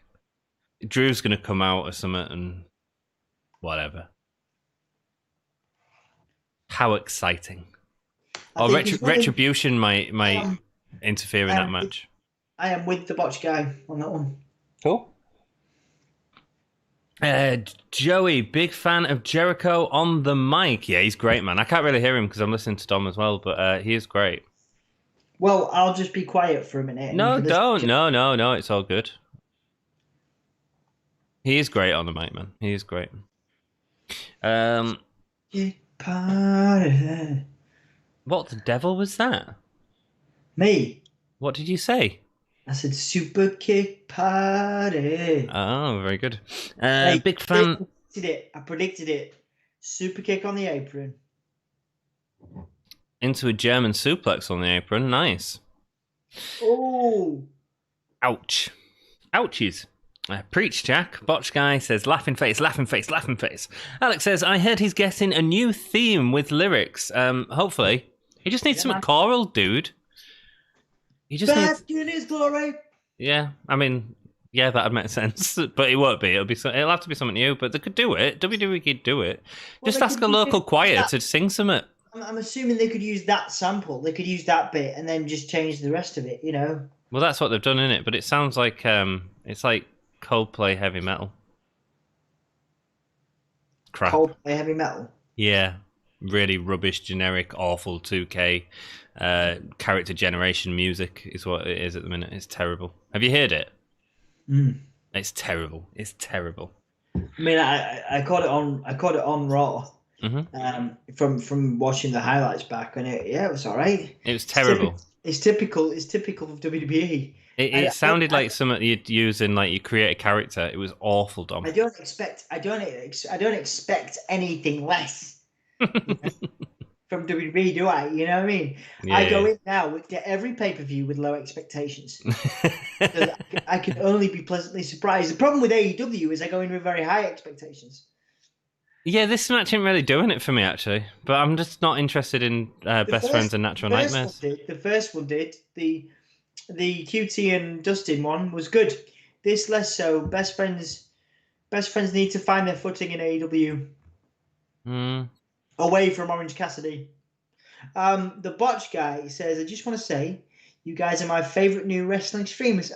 Drew's going to come out or something and whatever. How exciting. Or Retribution might interfere in that match. I am with the Botch Guy on that one. Cool. Joey, big fan of Jericho on the mic. Yeah, he's great, man. I can't really hear him because I'm listening to Dom as well, but he is great. Well, I'll just be quiet for a minute. No, don't. No. It's all good. He is great on the mic, man. He is great. Party. What the devil was that? Me. What did you say? I said super kick party. Oh, very good. Big fan. I predicted it. Super kick on the apron. Into a German suplex on the apron. Nice. Oh. Ouch. Ouchies. Preach, Jack. Botch Guy says, laughing face, laughing face, laughing face. Alex says, I heard he's getting a new theme with lyrics. Hopefully. He just needs some choral, dude. He just needs in his glory. Yeah, I mean, yeah, that'd make sense. But it won't be. It'll have to be something new. But they could do it. WWE could do it. Just ask a local choir to sing something. I'm assuming they could use that sample. They could use that bit and then just change the rest of it, you know? Well, that's what they've done, in it. But it sounds like it's like Coldplay heavy metal. Crap. Coldplay heavy metal? Yeah. Really rubbish, generic, awful 2K character generation music is what it is at the minute. It's terrible. Have you heard it? It's terrible. It's terrible. I mean, I caught it on Raw. From watching the highlights back, and it was all right. It was terrible. It's typical of WWE. It sounded like something you'd use in, like, you create a character. It was awful, Dom. I don't expect anything less from WWE, do I? You know what I mean? Yeah, I go in now to every pay-per-view with low expectations. So I can only be pleasantly surprised. The problem with AEW is I go in with very high expectations. Yeah, this match isn't really doing it for me, actually. But I'm just not interested in Best Friends and Natural Nightmares. The first one did. The QT and Dustin one was good. This less so. Best Friends need to find their footing in AEW. Away from Orange Cassidy. The Botch Guy says, I just want to say, you guys are my favourite new wrestling streamers.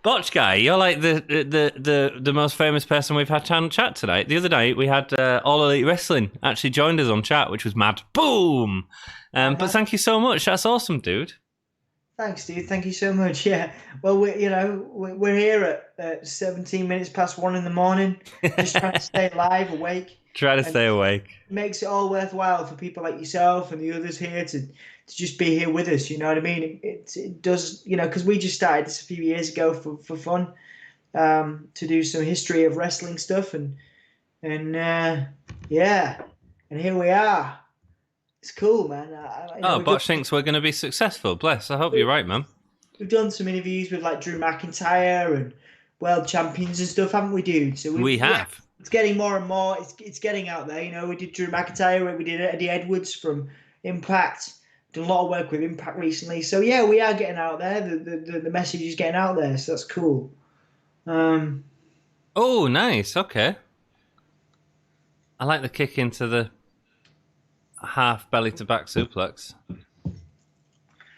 Botch guy, you're like the most famous person we've had on chat tonight. The other night we had All Elite Wrestling actually joined us on chat, which was mad. Boom! But thank you so much. That's awesome, dude. Thanks, dude. Thank you so much. Yeah. Well, we're here at 17 minutes past 1 in the morning, just trying to stay live, awake. Try to stay awake. Makes it all worthwhile for people like yourself and the others here to just be here with us. You know what I mean? It does, because we just started this a few years ago for fun, to do some history of wrestling stuff, and yeah, and here we are. It's cool, man. Botch thinks we're going to be successful. Bless. I hope you're right, man. We've done some interviews with like Drew McIntyre and world champions and stuff, haven't we, dude? So we have. Yeah, it's getting more and more. It's getting out there. We did Drew McIntyre. We did Eddie Edwards from Impact. Done a lot of work with Impact recently. So yeah, we are getting out there. The message is getting out there. So that's cool. Oh, nice. Okay. I like the kick into the half belly to back suplex.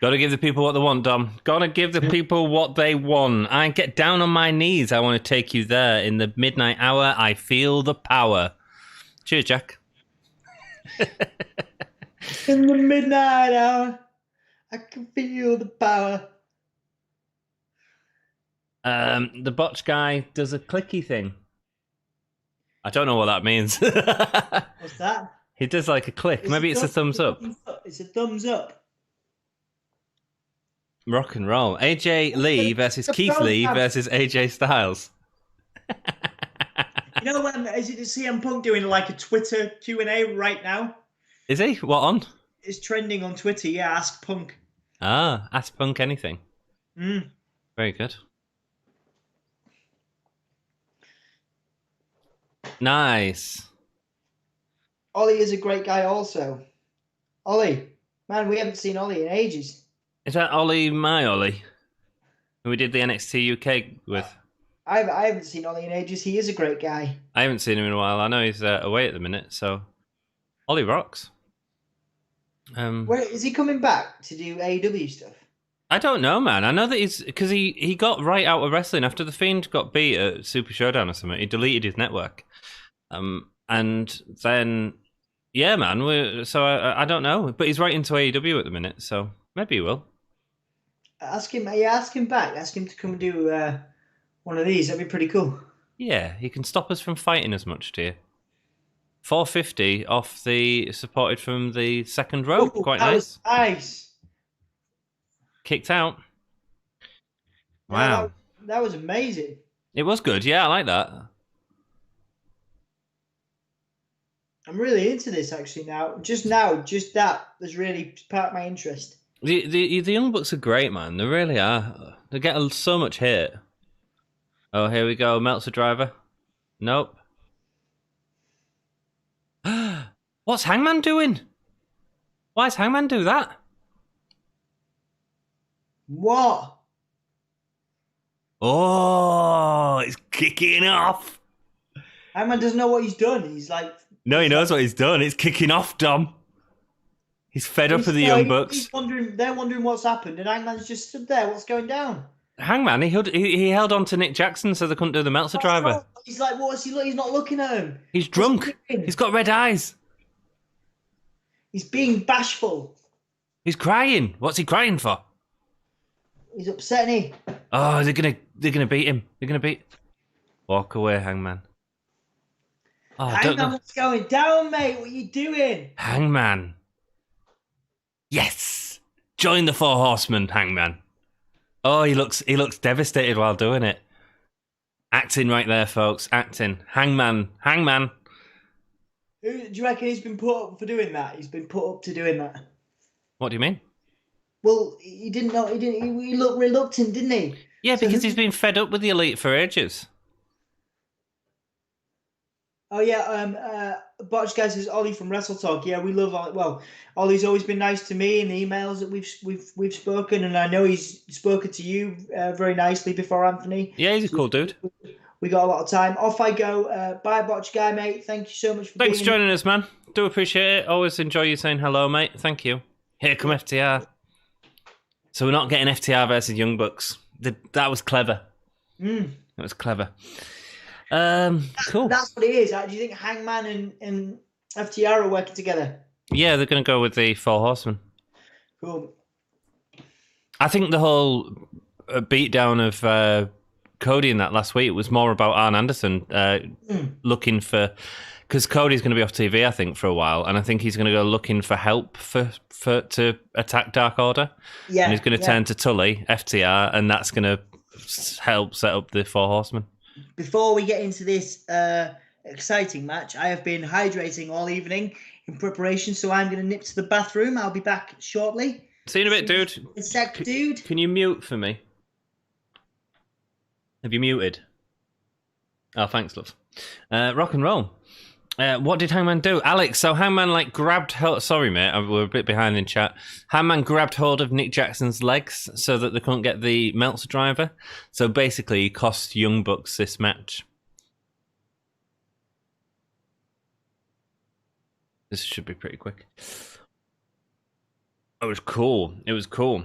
Gotta give the people what they want, Dom. Gotta give the people what they want. I get down on my knees. I want to take you there. In the midnight hour, I feel the power. Cheers, Jack. In the midnight hour, I can feel the power. The Botch guy does a clicky thing. I don't know what that means. What's that? He does like a click. Maybe it's a thumbs up. It's a thumbs up. Rock and roll. AJ Lee versus Keith Lee versus AJ Styles. Is it CM Punk doing like a Twitter Q&A right now? Is he? What on? It's trending on Twitter. Yeah, Ask Punk. Ask Punk anything. Mm. Very good. Nice. Ollie is a great guy also. Ollie. Man, we haven't seen Ollie in ages. Is that Ollie, my Ollie? Who we did the NXT UK with? I haven't seen Ollie in ages. He is a great guy. I haven't seen him in a while. I know he's away at the minute, so Ollie rocks. Where is he coming back to do AEW stuff? I don't know, man. I know that because he got right out of wrestling after the Fiend got beat at Super Showdown or something. He deleted his network, and then yeah, man. So I don't know, but he's right into AEW at the minute, so maybe he will. Ask him. Yeah, ask him back. Ask him to come and do one of these. That'd be pretty cool. Yeah, he can stop us from fighting as much, dear. 450 off the supported from the second row. Ooh, quite nice. Nice. Kicked out. Wow. That was amazing. It was good. Yeah, I like that. I'm really into this actually now. Just that was really sparked my interest. The Young Bucks are great, man. They really are. They get so much hit. Oh, here we go. Meltzer driver. Nope. What's Hangman doing? Why does Hangman do that? What? Oh, it's kicking off. Hangman doesn't know what he's done. He's like... No, he knows what he's done. It's kicking off, Dom. He's fed up with the Young Bucks. They're wondering what's happened, and Hangman's just stood there. What's going down? Hangman, he held on to Nick Jackson so they couldn't do the Meltzer driver. He's like, what's he? He's not looking at him. He's drunk. He's got red eyes. He's being bashful. He's crying. What's he crying for? He's upset, isn't he? Oh, they're gonna beat him. They're gonna beat. Walk away, Hangman. Oh, Hangman, what's going down, mate? What are you doing? Hangman. Yes. Join the Four Horsemen, Hangman. Oh, he looks devastated while doing it. Acting right there, folks. Acting. Hangman. Do you reckon he's been put up for doing that? He's been put up to doing that. What do you mean? Well, he didn't know. He looked reluctant, didn't he? Yeah, because he's been fed up with the Elite for ages. Oh yeah, Botch guy says Ollie from Wrestle Talk. Yeah, we love Ollie. Well, Ollie's always been nice to me in the emails that we've spoken, and I know he's spoken to you very nicely before, Anthony. Yeah, he's a cool dude. We got a lot of time. Off I go. Bye, Botch guy, mate. Thank you so much for Thanks for joining us, man. Do appreciate it. Always enjoy you saying hello, mate. Thank you. Here come FTR. So we're not getting FTR versus Young Bucks. That was clever. Mm. That was clever. Cool. That's what it is. Do you think Hangman and FTR are working together? Yeah, they're going to go with the Four Horsemen. Cool. I think the whole beatdown of Cody in that last week was more about Arn Anderson looking for... Because Cody's going to be off TV, I think, for a while, and I think he's going to go looking for help to attack Dark Order. Yeah, and he's going to turn to Tully, FTR, and that's going to help set up the Four Horsemen. Before we get into this exciting match, I have been hydrating all evening in preparation, so I'm going to nip to the bathroom. I'll be back shortly. See you in a bit, dude. A sec, dude. Can you mute for me? Have you muted? Oh, thanks, love. Rock and roll. What did Hangman do? Alex, so Hangman grabbed hold... Sorry, mate, we're a bit behind in chat. Hangman grabbed hold of Nick Jackson's legs so that they couldn't get the Meltzer driver. So basically, he cost Young Bucks this match. This should be pretty quick. It was cool. It was cool.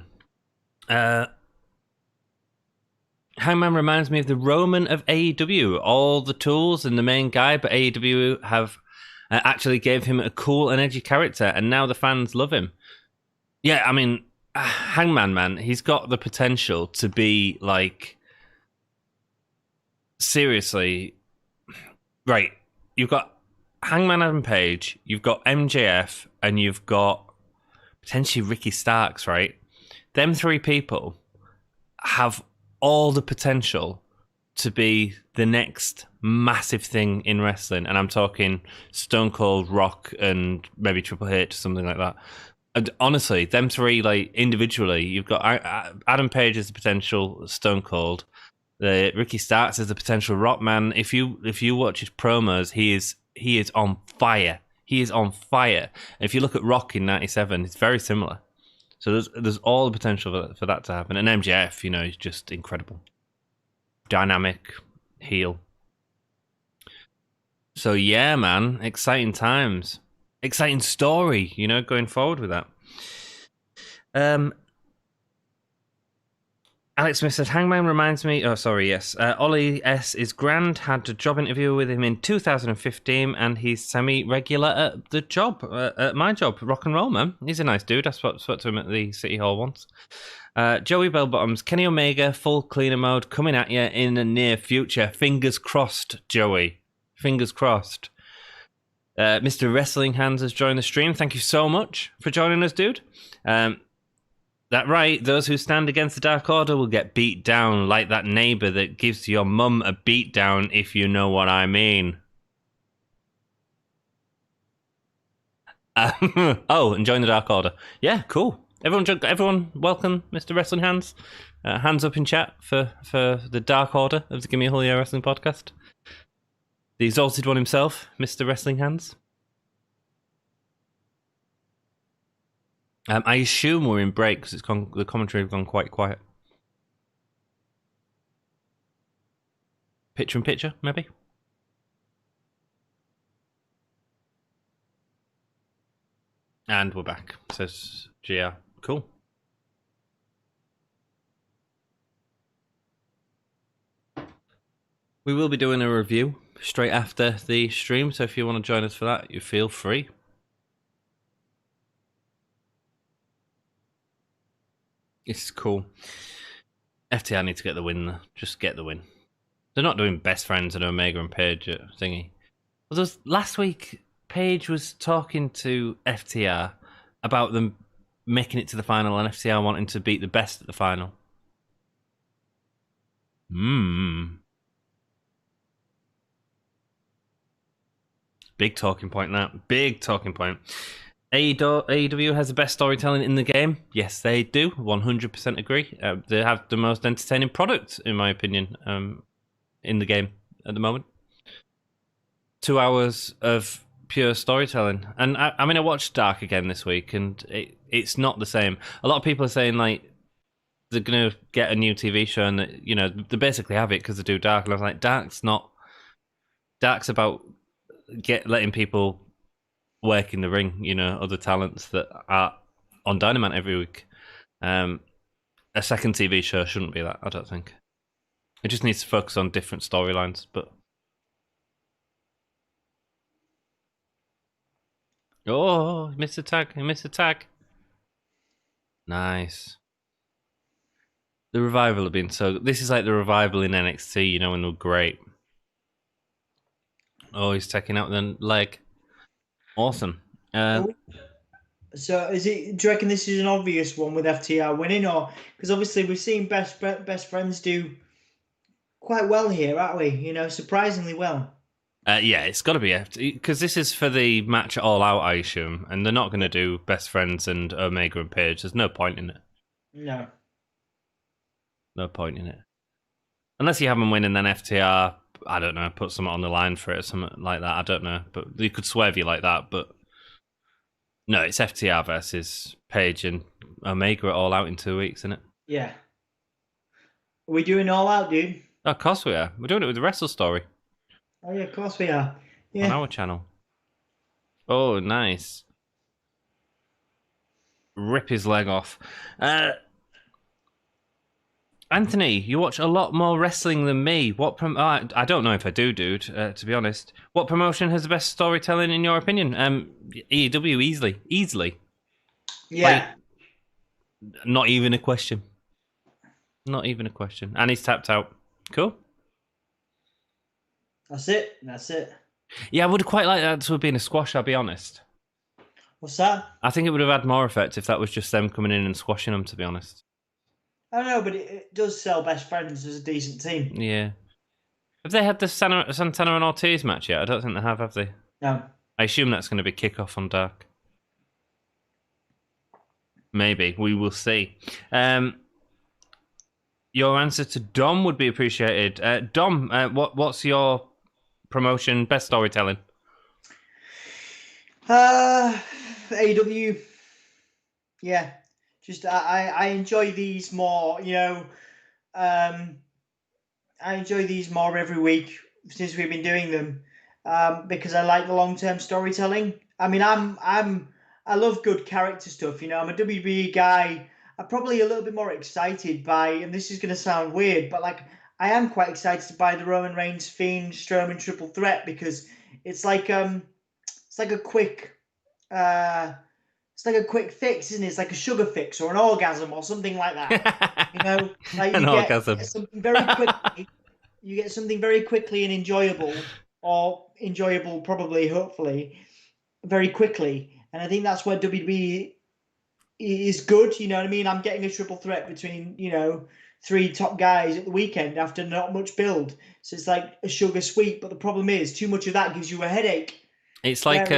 Hangman reminds me of the Roman of AEW. All the tools and the main guy, but AEW have actually gave him a cool and edgy character, and now the fans love him. Yeah, I mean, Hangman, man, he's got the potential to be seriously, right, you've got Hangman Adam Page, you've got MJF, and you've got potentially Ricky Starks, right? Them three people have all the potential to be the next massive thing in wrestling. And I'm talking Stone Cold, Rock, and maybe Triple H, something like that. And honestly, them three, individually, you've got Adam Page as the potential Stone Cold. Ricky Starks as the potential Rock man. If you watch his promos, he is on fire. He is on fire. And if you look at Rock in '97, it's very similar. So there's all the potential for that to happen. And MJF, is just incredible. Dynamic heel. So yeah, man, exciting times. Exciting story, going forward with that. Alex Smith said, Hangman reminds me... Oh, sorry, yes. Ollie S. is grand. Had a job interview with him in 2015, and he's semi-regular at the job, at my job, Rock and Roll, man. He's a nice dude. I spoke to him at the City Hall once. Joey Bellbottoms, Kenny Omega, full cleaner mode, coming at you in the near future. Fingers crossed, Joey. Fingers crossed. Mr. Wrestling Hands has joined the stream. Thank you so much for joining us, dude. That right, those who stand against the Dark Order will get beat down like that neighbour that gives your mum a beat down, if you know what I mean. And join the Dark Order. Yeah, cool. Everyone welcome Mr. Wrestling Hands. Hands up in chat for the Dark Order of the Gimme a Whole Year Wrestling podcast. The exalted one himself, Mr. Wrestling Hands. I assume we're in break because the commentary has gone quite quiet. Picture in picture, maybe? And we're back, says GR. Cool. We will be doing a review straight after the stream, so if you want to join us for that, you feel free. It's cool. FTR need to get the win, though. Just get the win. They're not doing best friends and Omega and Page at thingy. Although last week, Page was talking to FTR about them making it to the final and FTR wanting to beat the best at the final. Big talking point, that. Big talking point. AEW has the best storytelling in the game. Yes, they do. 100% agree. They have the most entertaining product, in my opinion, in the game at the moment. 2 hours of pure storytelling. And I mean, I watched Dark again this week, and it's not the same. A lot of people are saying, they're going to get a new TV show, and, they basically have it because they do Dark. And I was like, Dark's about letting people work in the ring, other talents that are on Dynamite every week. A second TV show shouldn't be that, I don't think. It just needs to focus on different storylines, but... Oh, he missed a tag. Nice. The Revival have been so... This is like the Revival in NXT, you know, and they're great. Oh, he's taking out the leg. Awesome. So do you reckon this is an obvious one with FTR winning, or because obviously we've seen best friends do quite well here, aren't we? You know, surprisingly well. Yeah, it's got to be because this is for the match All Out, I assume, and they're not going to do Best Friends and Omega and Page. There's no point in it. No. No point in it. Unless you have them win and then FTR, I don't know, put something on the line for it or something like that. I don't know, but you could swerve you like that. But no, it's FTR versus Page and Omega at All Out in 2 weeks, isn't it? Yeah. Are we doing All Out, dude? Oh, of course we are. We're doing it with the Wrestle Story. Oh yeah, of course we are. Yeah. On our channel. Oh, nice. Rip his leg off. Anthony, you watch a lot more wrestling than me. I don't know if I do, dude, to be honest. What promotion has the best storytelling in your opinion? AEW, easily. Yeah. Like, not even a question. And he's tapped out. Cool. That's it. Yeah, I would quite like that to have been a squash, I'll be honest. What's that? I think it would have had more effect if that was just them coming in and squashing them, to be honest. I don't know, but it does sell Best Friends as a decent team. Yeah. Have they had the Santana and Ortiz match yet? I don't think they have they? No. I assume that's going to be kickoff on Dark. Maybe. We will see. Your answer to Dom would be appreciated. Dom, what's your promotion, best storytelling? AEW. Yeah. Just I enjoy these more, you know. I enjoy these more every week since we've been doing them, because I like the long-term storytelling. I mean, I love good character stuff. You know, I'm a WWE guy. I'm probably a little bit more excited by, and this is going to sound weird, but like I am quite excited by the Roman Reigns Fiend Strowman triple threat because it's like a quick. It's like a quick fix, isn't it? It's like a sugar fix or an orgasm or something like that. You know, like An orgasm. Get something very quickly. You get something very quickly and enjoyable, or enjoyable probably, hopefully, very quickly. And I think that's where WWE is good. You know what I mean? I'm getting a triple threat between, you know, 3 top guys at the weekend after not much build. So it's like a sugar sweet. But the problem is, too much of that gives you a headache. It's like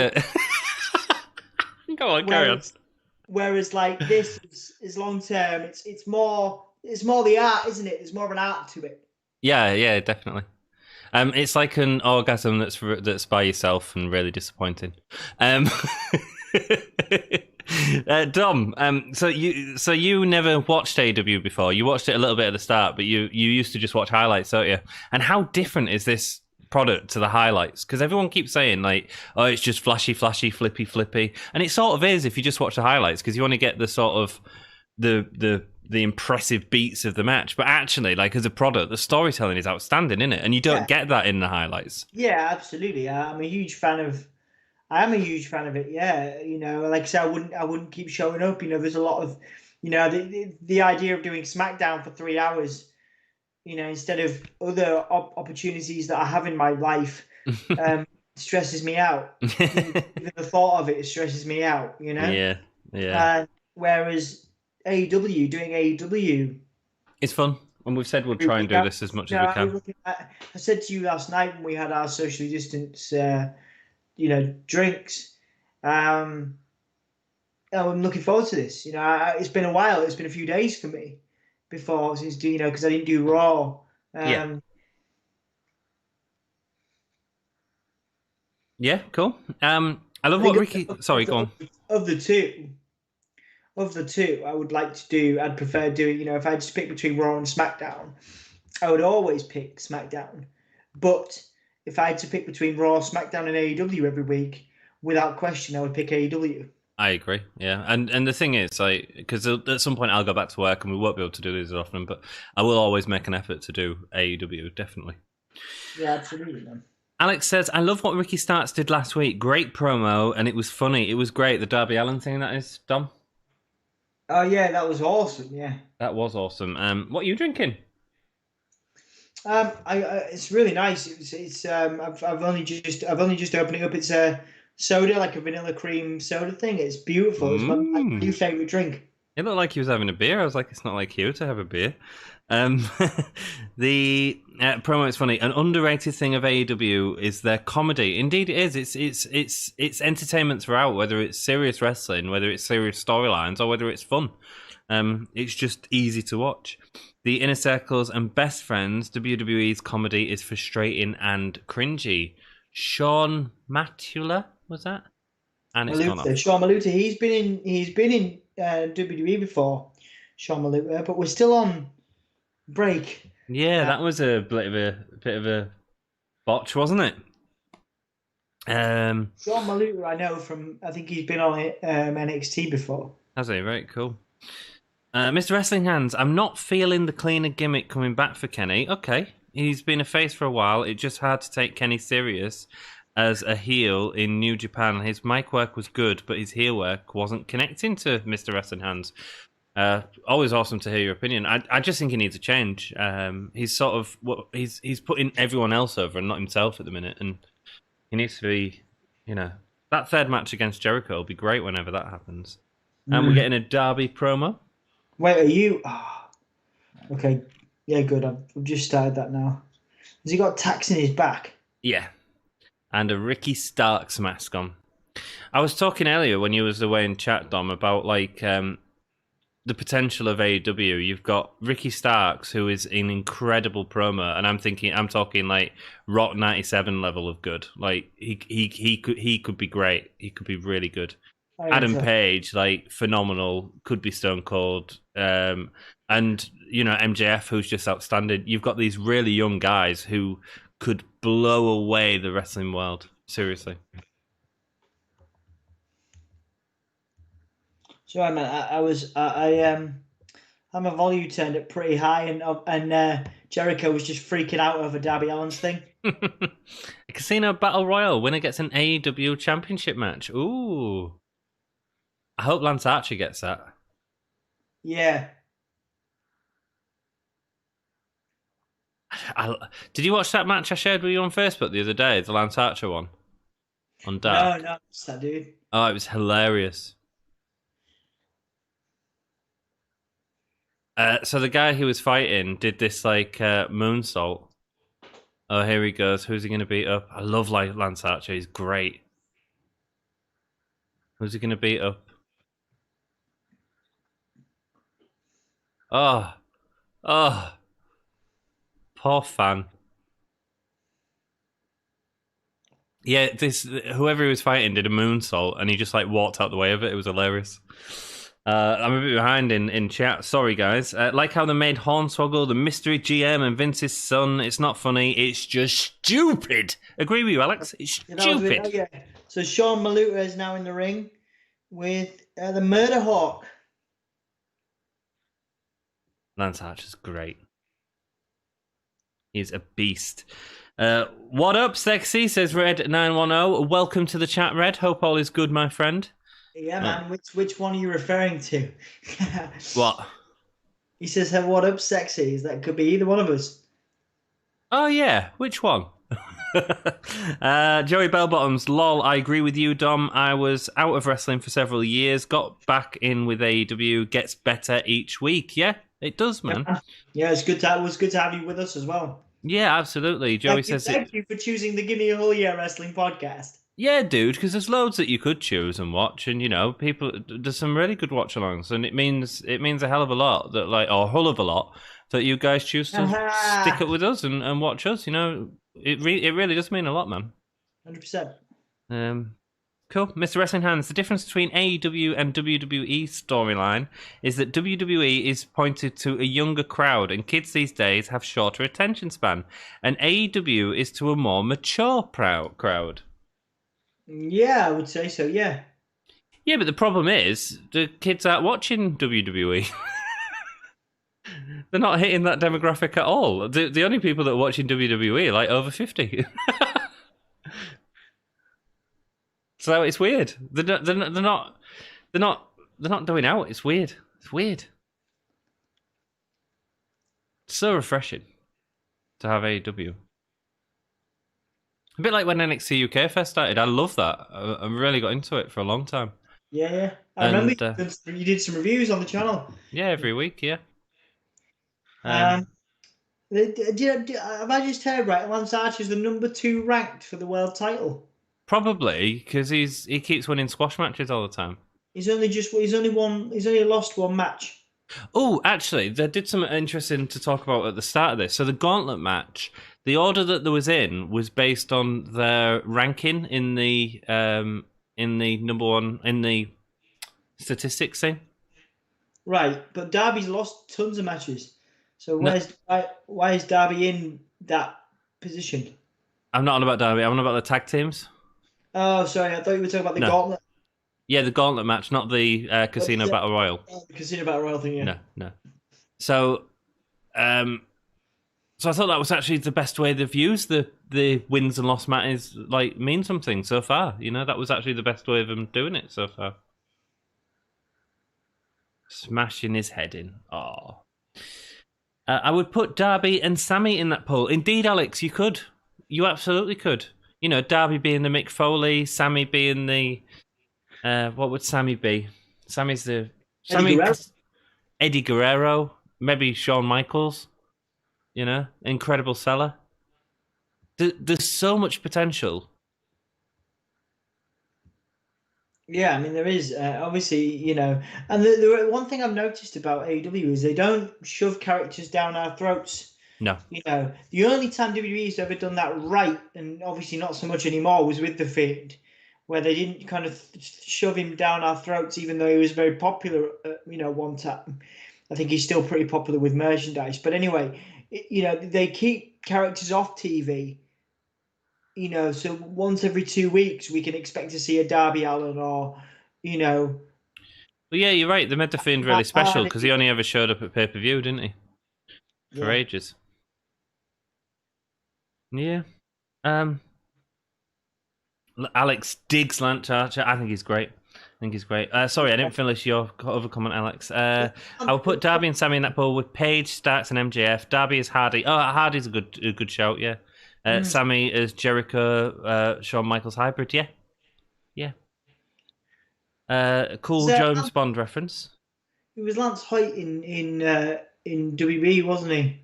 Go on, carry on. Whereas like this is long term. It's more the art, isn't it? There's more of an art to it. Yeah, definitely. It's like an orgasm that's by yourself and really disappointing. Dom, so you never watched AEW before. You watched it a little bit at the start, but you used to just watch highlights, don't you? And how different is this product to the highlights? Because everyone keeps saying like, oh, it's just flashy, flippy, and it sort of is if you just watch the highlights, because you want to get the sort of the impressive beats of the match. But actually, like as a product, the storytelling is outstanding, isn't it? And you don't get that in the highlights. Yeah, absolutely. I'm a huge fan of it. Yeah, you know, like I said, I wouldn't keep showing up. You know, there's a lot of, you know, the idea of doing SmackDown for 3 hours, you know, instead of other opportunities that I have in my life, stresses me out. Even the thought of it stresses me out, you know? Yeah. Whereas doing AEW... It's fun. And we've said we'll try and do this as much as we can. I said to you last night when we had our socially distance, you know, drinks, I'm looking forward to this. You know, it's been a while. It's been a few days for me since, you know, because I didn't do Raw. Yeah, cool. I love what Ricky... Sorry, go on. Of the two, I would like to do... I'd prefer doing... You know, if I had to pick between Raw and SmackDown, I would always pick SmackDown. But if I had to pick between Raw, SmackDown, and AEW every week, without question, I would pick AEW. I agree. Yeah, and the thing is, like, because at some point I'll go back to work and we won't be able to do these as often, but I will always make an effort to do AEW. Definitely. Yeah, absolutely, man. Alex says, I love what Ricky Starks did last week. Great promo, and it was funny. It was great. The Darby Allin thing, that is, Dom? Oh yeah, that was awesome. Yeah. That was awesome. What are you drinking? It's really nice. I've only just opened it up. It's a soda, like a vanilla cream soda thing. It's beautiful. It's my new favorite drink. It looked like he was having a beer. I was like, it's not like you to have a beer. The promo is funny. An underrated thing of AEW is their comedy. Indeed, it is. It's entertainment throughout, whether it's serious wrestling, whether it's serious storylines, or whether it's fun. It's just easy to watch. The Inner Circles and Best Friends, WWE's comedy is frustrating and cringy. Sean Matula, was that? And it's gone off. Sean Maluta. He's been in WWE before, Sean Maluta, but we're still on break. Yeah, that was a bit of a botch, wasn't it? Sean Maluta, I know from, I think he's been on NXT before. Has he? Very cool. Mr. Wrestling Hands, I'm not feeling the cleaner gimmick coming back for Kenny. Okay, he's been a face for a while. It's just hard to take Kenny serious as a heel in New Japan. His mic work was good, but his heel work wasn't connecting to Mr. Wrestling Hands. Always awesome to hear your opinion. I just think he needs a change. He's sort of he's putting everyone else over and not himself at the minute, and he needs to be, that third match against Jericho will be great whenever that happens. And we're getting a Derby promo. Wait, are you? Oh, okay, yeah, good. I've just started that now. Has he got tacks in his back? Yeah, and a Ricky Starks mask on. I was talking earlier when you was away in chat, Dom, about the potential of AEW. You've got Ricky Starks, who is an incredible promo, and I'm talking like Rock 97 level of good. Like he could be great. He could be really good. Adam Page, like phenomenal, could be Stone Cold, and MJF, who's just outstanding. You've got these really young guys who could blow away the wrestling world. Seriously. Sorry, man. My volume turned it pretty high, and Jericho was just freaking out over Darby Allin's thing. A Casino Battle Royal. Winner gets an AEW Championship match. Ooh. I hope Lance Archer gets that. Yeah. Did you watch that match I shared with you on Facebook the other day, the Lance Archer one? On Dark? No, it's that dude. Oh, it was hilarious. So the guy who was fighting did this like moonsault. Oh, here he goes. Who's he going to beat up? I love Lance Archer. He's great. Who's he going to beat up? Oh, poor fan. Yeah, whoever he was fighting did a moonsault, and he just like walked out the way of it. It was hilarious. I'm a bit behind in chat. Sorry, guys. Like how they made Hornswoggle the mystery GM and Vince's son. It's not funny. It's just stupid. Agree with you, Alex? It's stupid. Yeah. So Sean Maluta is now in the ring with the Murder Hawk. Lance Archer's great. He's a beast. What up, sexy? Says Red910. Welcome to the chat, Red. Hope all is good, my friend. Yeah, man. Which one are you referring to? What? He says, "Hey, what up, sexy?" That could be either one of us. Oh yeah, which one? Joey Bellbottoms, lol, I agree with you, Dom. I was out of wrestling for several years, got back in with AEW, gets better each week. Yeah, it does, man. Yeah, it was good to have you with us as well. Yeah, absolutely. Joey says thank you for choosing the Gimme a Whole Year Wrestling podcast. Yeah, dude, because there's loads that you could choose and watch, and there's some really good watch-alongs, and it means a hell of a lot that or a hull of a lot that you guys choose to stick it with us and watch us. It really does mean a lot, man. 100%. Cool. Mr. Wrestling Hands, the difference between AEW and WWE storyline is that WWE is pointed to a younger crowd and kids these days have shorter attention span, and AEW is to a more mature crowd. Yeah, I would say so, yeah. Yeah, but the problem is the kids aren't watching WWE. They're not hitting that demographic at all. The only people that are watching WWE are like over 50. So it's weird. They're not doing out. It's weird. It's weird. It's so refreshing to have AEW. A bit like when NXT UK Fest started. I love that. I really got into it for a long time. Yeah. I remember you did some reviews on the channel. Yeah, every week, yeah. Have I just heard right? Lance Archer's the number 2 ranked for the world title. Probably because he keeps winning squash matches all the time. He's only lost one match. Oh, actually, they did something interesting to talk about at the start of this. So the gauntlet match, the order that there was in was based on their ranking in the number one in the statistics thing. Right, but Darby's lost tons of matches. So why is Darby in that position? I'm not on about Darby. I'm on about the tag teams. Oh, sorry. I thought you were talking about the gauntlet. Yeah, the gauntlet match, not the Casino Battle Royal. The Casino Battle Royal thing, yeah. No. So I thought that was actually the best way they've used the wins and loss matches, like, mean something so far. You know, that was actually the best way of them doing it so far. Smashing his head in. Oh. I would put Darby and Sammy in that poll. Indeed, Alex, you could. You absolutely could. You know, Darby being the Mick Foley, Sammy being the... what would Sammy be? Sammy's the... Eddie Guerrero. Maybe Shawn Michaels. You know? Incredible seller. There's so much potential. Yeah, I mean, there is, obviously, you know, and the one thing I've noticed about AEW is they don't shove characters down our throats. No. You know, the only time WWE's ever done that right, and obviously not so much anymore, was with The Fiend, where they didn't kind of shove him down our throats, even though he was very popular, one time. I think he's still pretty popular with merchandise. But anyway, you know, they keep characters off TV. You know, so once every 2 weeks, we can expect to see a Darby Allin or, you know. Well, yeah, you're right. They made The Fiend really special because he only ever showed up at pay-per-view, didn't he? For ages. Yeah. Alex digs Lance Archer. I think he's great. Sorry, I didn't finish your other comment, Alex. I will put Darby and Sammy in that pool with Paige, Starks, and MJF. Darby is Hardy. Oh, Hardy's a good shout, yeah. Sammy is Jericho, Shawn Michaels hybrid, yeah. Cool James Bond reference. It was Lance Hoyt in WB, wasn't he?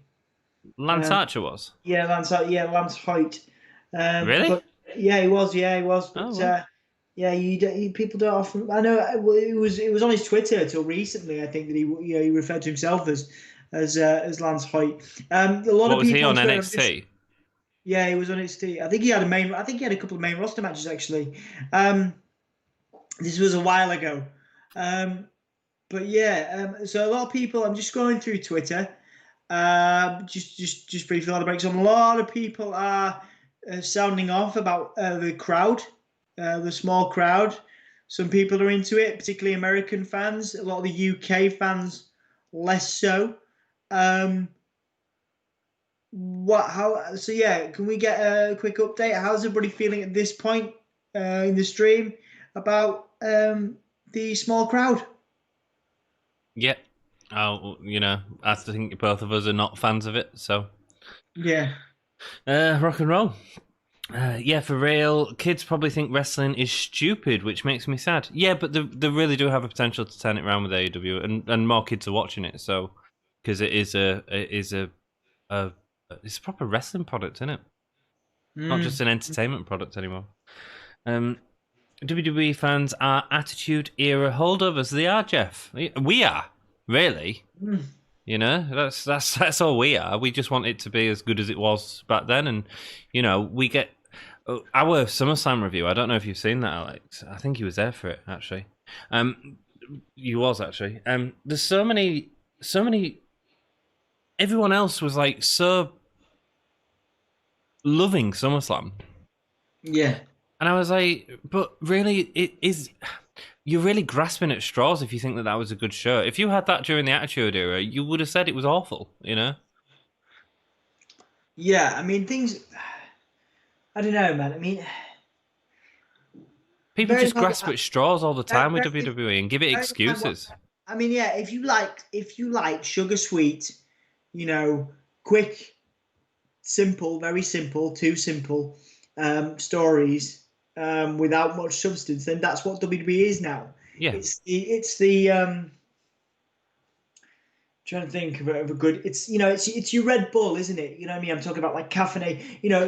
Lance Archer was. Yeah, Lance Hoyt. Really? But, yeah, he was. But well. people don't often. I know it was on his Twitter until recently. I think that he referred to himself as Lance Hoyt. A lot of people. Was he on NXT? Yeah, he was on NXT. I think he had a couple of main roster matches actually. This was a while ago. But yeah, so a lot of people. I'm just scrolling through Twitter. Just briefly on the break. So a lot of people are sounding off about the crowd, the small crowd. Some people are into it, particularly American fans. A lot of the UK fans, less so. Can we get a quick update? How's everybody feeling at this point in the stream about the small crowd? Yeah. Oh, you know, I think both of us are not fans of it, so. Yeah. Rock and roll. Yeah, for real. Kids probably think wrestling is stupid, which makes me sad. Yeah, but they really do have a potential to turn it around with AEW, and more kids are watching it. So, because it's a proper wrestling product, isn't it? Not just an entertainment product anymore. WWE fans are Attitude Era holdovers. They are, Jeff. We are, really. You know, that's all we are. We just want it to be as good as it was back then, and you know, we get our SummerSlam review. I don't know if you've seen that, Alex. I think he was there for it, actually. You was actually. There's so many. Everyone else was like so loving SummerSlam. Yeah. And I was like, but really, it is. You're really grasping at straws if you think that that was a good show. If you had that during the Attitude Era, you would have said it was awful, you know? Yeah, I mean, things. I don't know, man. I mean, People bearing just in mind, grasp at straws all the time with bearing WWE and give it bearing in mind excuses. I mean, yeah, if you like sugar sweet, quick, simple, very simple, too simple stories without much substance, then that's what WWE is now. Yeah. It's the trying to think of a good. It's your Red Bull, isn't it? You know what I mean? I'm talking about like caffeine.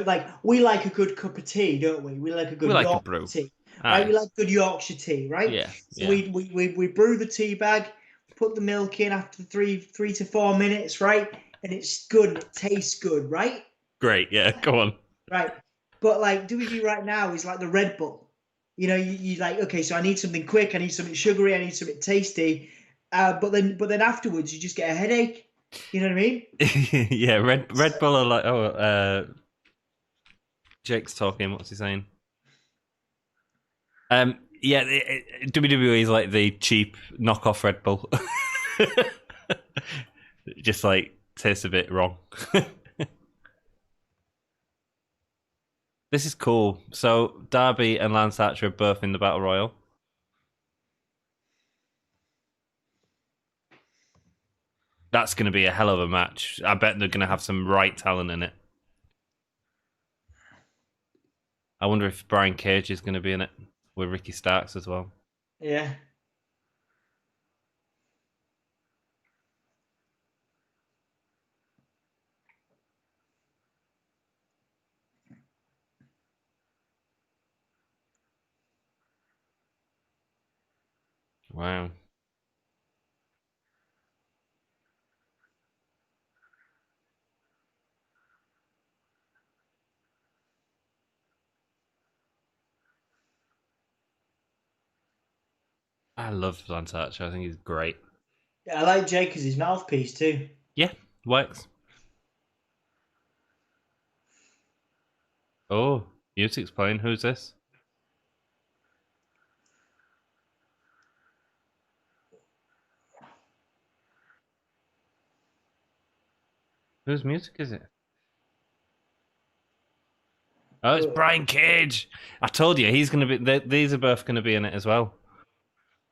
Like we like a good cup of tea, don't we? We like a We good like a Yorkshire brew. tea, right? Aye. We like good Yorkshire tea, right? Yeah. So Yeah. we brew the tea bag, put the milk in after three to 4 minutes, right? And it's good and it tastes good, right? Great. Yeah. Go on. Right. But like WB right now is like the Red Bull. You like, okay, so I need something quick, I need something sugary, I need something tasty. But then afterwards you just get a headache. You know what I mean? Yeah. Red Bull are like, Jake's talking. What's he saying? Yeah, WWE is like the cheap knockoff Red Bull. Just like tastes a bit wrong. This is cool. So Darby and Lance Archer are both in the Battle Royal. That's going to be a hell of a match. I bet they're going to have some right talent in it. I wonder if Brian Cage is going to be in it with Ricky Starks as well. Yeah. Wow. I love Lance Archer. I think he's great. Yeah, I like Jake as his mouthpiece too. Yeah, works. Oh, music's playing. Who's this? Whose music is it? Oh, it's Brian Cage. I told you he's going to be. These are both going to be in it as well.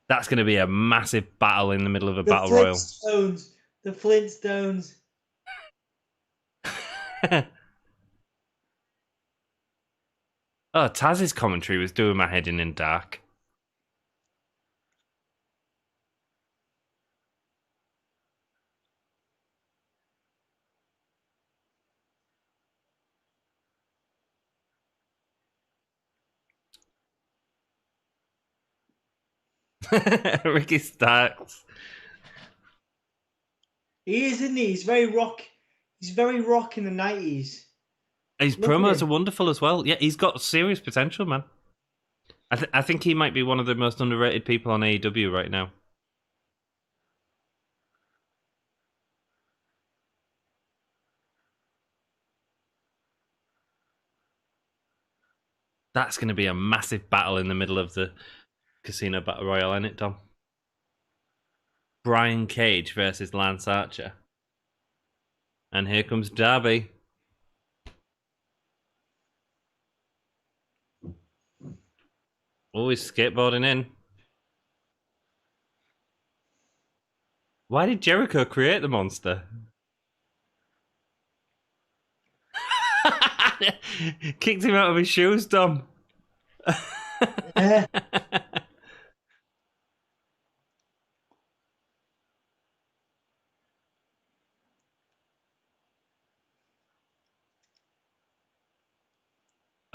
That's going to be a massive battle in the middle of a battle royal. The Flintstones. Oh, Taz's commentary was doing my head in dark. Ricky Starks. He is, isn't he? He's very rock. He's very rock in the 90s. His promos are wonderful as well. Yeah, he's got serious potential, man. I think he might be one of the most underrated people on AEW right now. That's going to be a massive battle in the middle of the Casino Battle Royale, isn't it, Dom? Brian Cage versus Lance Archer. And here comes Darby. Oh, he's skateboarding in. Why did Jericho create the monster? Kicked him out of his shoes, Dom.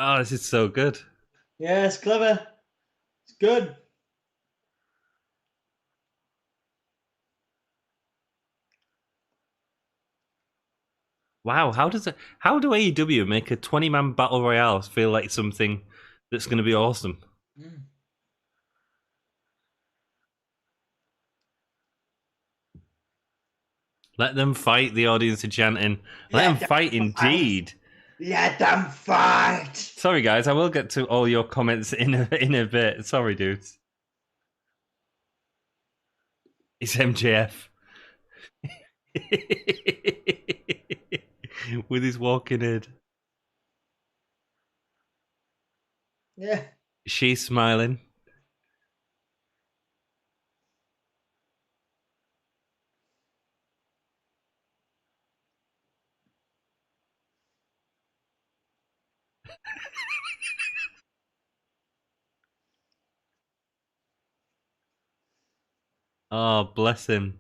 Oh, this is so good. Yeah, it's clever. It's good. Wow, how do AEW make a 20-man battle royale feel like something that's going to be awesome? Let them fight, the audience are chanting. Let them fight indeed. Let them fight. Sorry, guys, I will get to all your comments in a bit. Sorry, dudes. It's MJF. With his walking head. Yeah. She's smiling. Oh, bless him.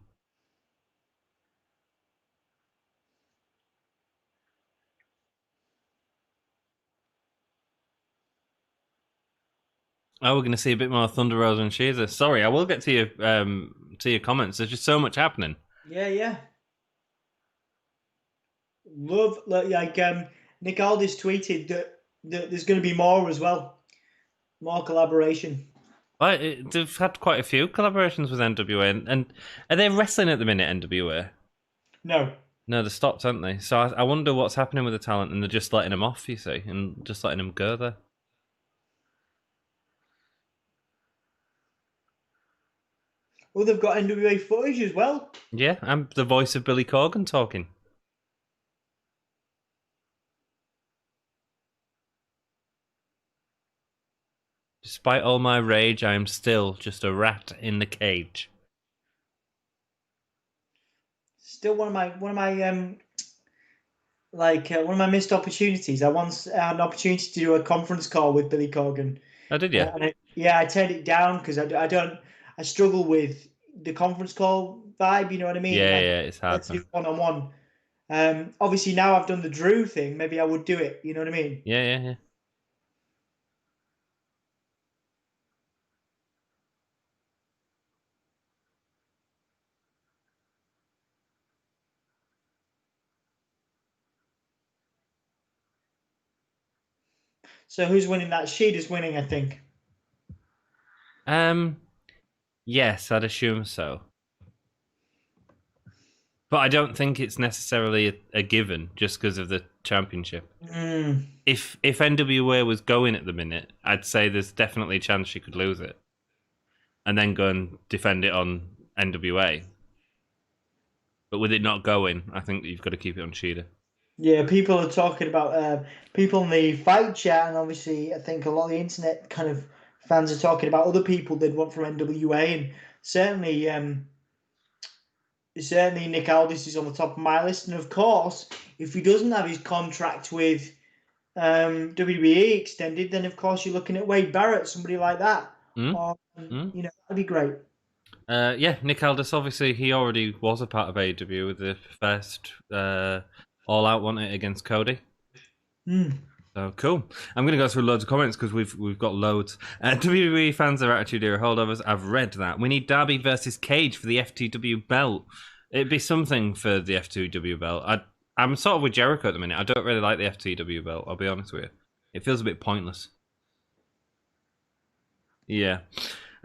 Oh, we're going to see a bit more Thunder Rosa and Shearer. Sorry, I will get to your comments. There's just so much happening. Yeah. Love, Nick Aldis tweeted that there's going to be more as well. More collaboration. Well, they've had quite a few collaborations with NWA. And are they wrestling at the minute, NWA? No, they stopped, haven't they? So I wonder what's happening with the talent, and they're just letting them off, you see, and just letting them go there. Well, they've got NWA footage as well. Yeah, I'm the voice of Billy Corgan talking. Despite all my rage, I am still just a rat in the cage. Still one of my missed opportunities. I once had an opportunity to do a conference call with Billy Corgan. Oh, did you? I turned it down because I struggle with the conference call vibe. You know what I mean? Yeah, it's hard. Let's do one-on-one. Obviously now I've done the Drew thing. Maybe I would do it. You know what I mean? Yeah. So who's winning that? Sheeta's winning, I think. Yes, I'd assume so. But I don't think it's necessarily a given just because of the championship. If NWA was going at the minute, I'd say there's definitely a chance she could lose it. And then go and defend it on NWA. But with it not going, I think you've got to keep it on Sheeta. Yeah, people are talking about people in the fight chat, and obviously I think a lot of the internet kind of fans are talking about other people they'd want from NWA, and certainly Nick Aldis is on the top of my list. And of course, if he doesn't have his contract with WWE extended, then of course you're looking at Wade Barrett, somebody like that. That'd be great. Nick Aldis, obviously, he already was a part of AEW with the first All Out, wasn't it, against Cody? So cool. I'm going to go through loads of comments because we've got loads. WWE fans are Attitude Era holdovers. I've read that. We need Darby versus Cage for the FTW belt. It'd be something for the FTW belt. I'm sort of with Jericho at the minute. I don't really like the FTW belt, I'll be honest with you. It feels a bit pointless. Yeah.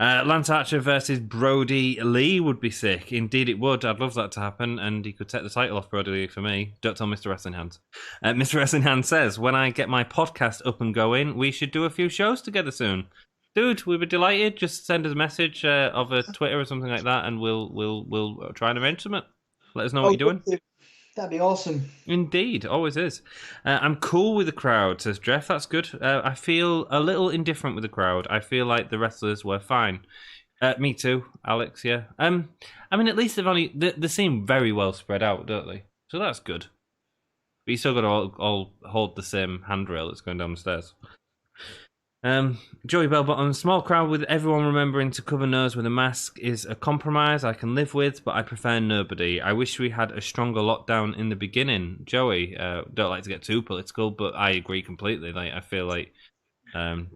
Lance Archer versus Brodie Lee would be sick. Indeed it would. I'd love that to happen, and he could take the title off Brodie Lee for me. Don't tell Mr. Wrestling Hands. Mr. Wrestling Hands says, when I get my podcast up and going, we should do a few shows together soon. Dude, we'd be delighted. Just send us a message of a Twitter or something like that, and we'll try and arrange something. Let us know what you're doing. That'd be awesome. Indeed, always is. I'm cool with the crowd, says Jeff. That's good. I feel a little indifferent with the crowd. I feel like the wrestlers were fine. Me too, Alex, yeah. I mean, at least they seem very well spread out, don't they? So that's good. But you still got to all hold the same handrail that's going down the stairs. Joey Bellbottom, small crowd with everyone remembering to cover nose with a mask is a compromise I can live with, but I prefer nobody. I wish we had a stronger lockdown in the beginning. Joey, don't like to get too political, but I agree completely. Like, I feel like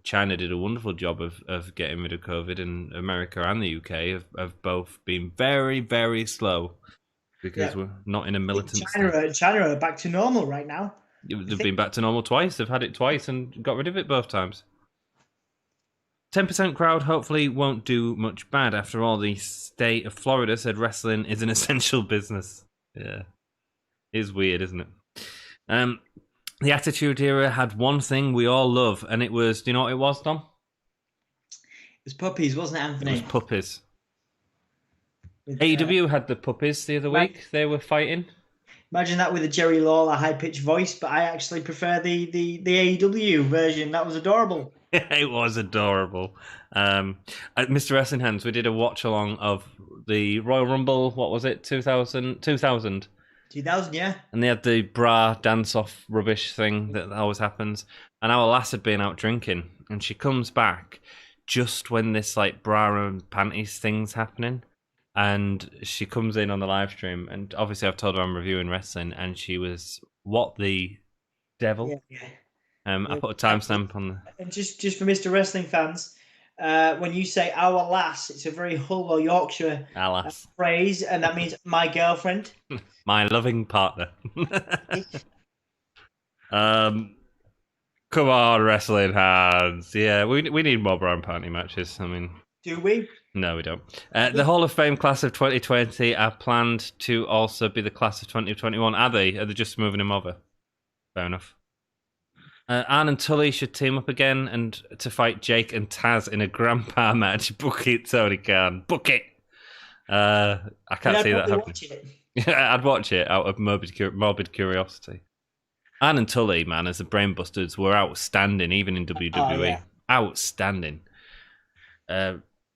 China did a wonderful job of getting rid of COVID, and America and the UK have both been very, very slow because we're not in a militant China are back to normal right now. They've been back to normal twice. They've had it twice and got rid of it both times. 10% crowd hopefully won't do much bad. After all, the state of Florida said wrestling is an essential business. Yeah. It is weird, isn't it? The Attitude Era had one thing we all love, and it was, do you know what it was, Tom? It was puppies, wasn't it, Anthony? It was puppies. With, AEW had the puppies the other week. They were fighting. imagine that with a Jerry Lawler high-pitched voice, but I actually prefer the AEW version. That was adorable. It was adorable. At Mr. Wrestling Hands, we did a watch along of the Royal Rumble. What was it? 2000? 2000. 2000, yeah. And they had the bra dance off rubbish thing that always happens. And our lass had been out drinking, and she comes back just when this like bra and panties thing's happening. And she comes in on the live stream, and obviously I've told her I'm reviewing wrestling, and she was, what the devil? Yeah. I put a timestamp on the... And just for Mr. Wrestling fans, when you say our lass, it's a very Hull or Yorkshire phrase, and that means my girlfriend. My loving partner. Come on, Wrestling Hands. Yeah, we need more bra and panty matches. I mean... Do we? No, we don't. The Hall of Fame class of 2020 are planned to also be the class of 2021. Are they? Are they just moving them over? Fair enough. Arn and Tully should team up again and to fight Jake and Taz in a grandpa match. Book it, Tony Khan. Book it. I can't see that happening. Yeah, I'd watch it out of morbid curiosity. Arn and Tully, man, as the Brainbusters, were outstanding, even in WWE. Oh, yeah. Outstanding.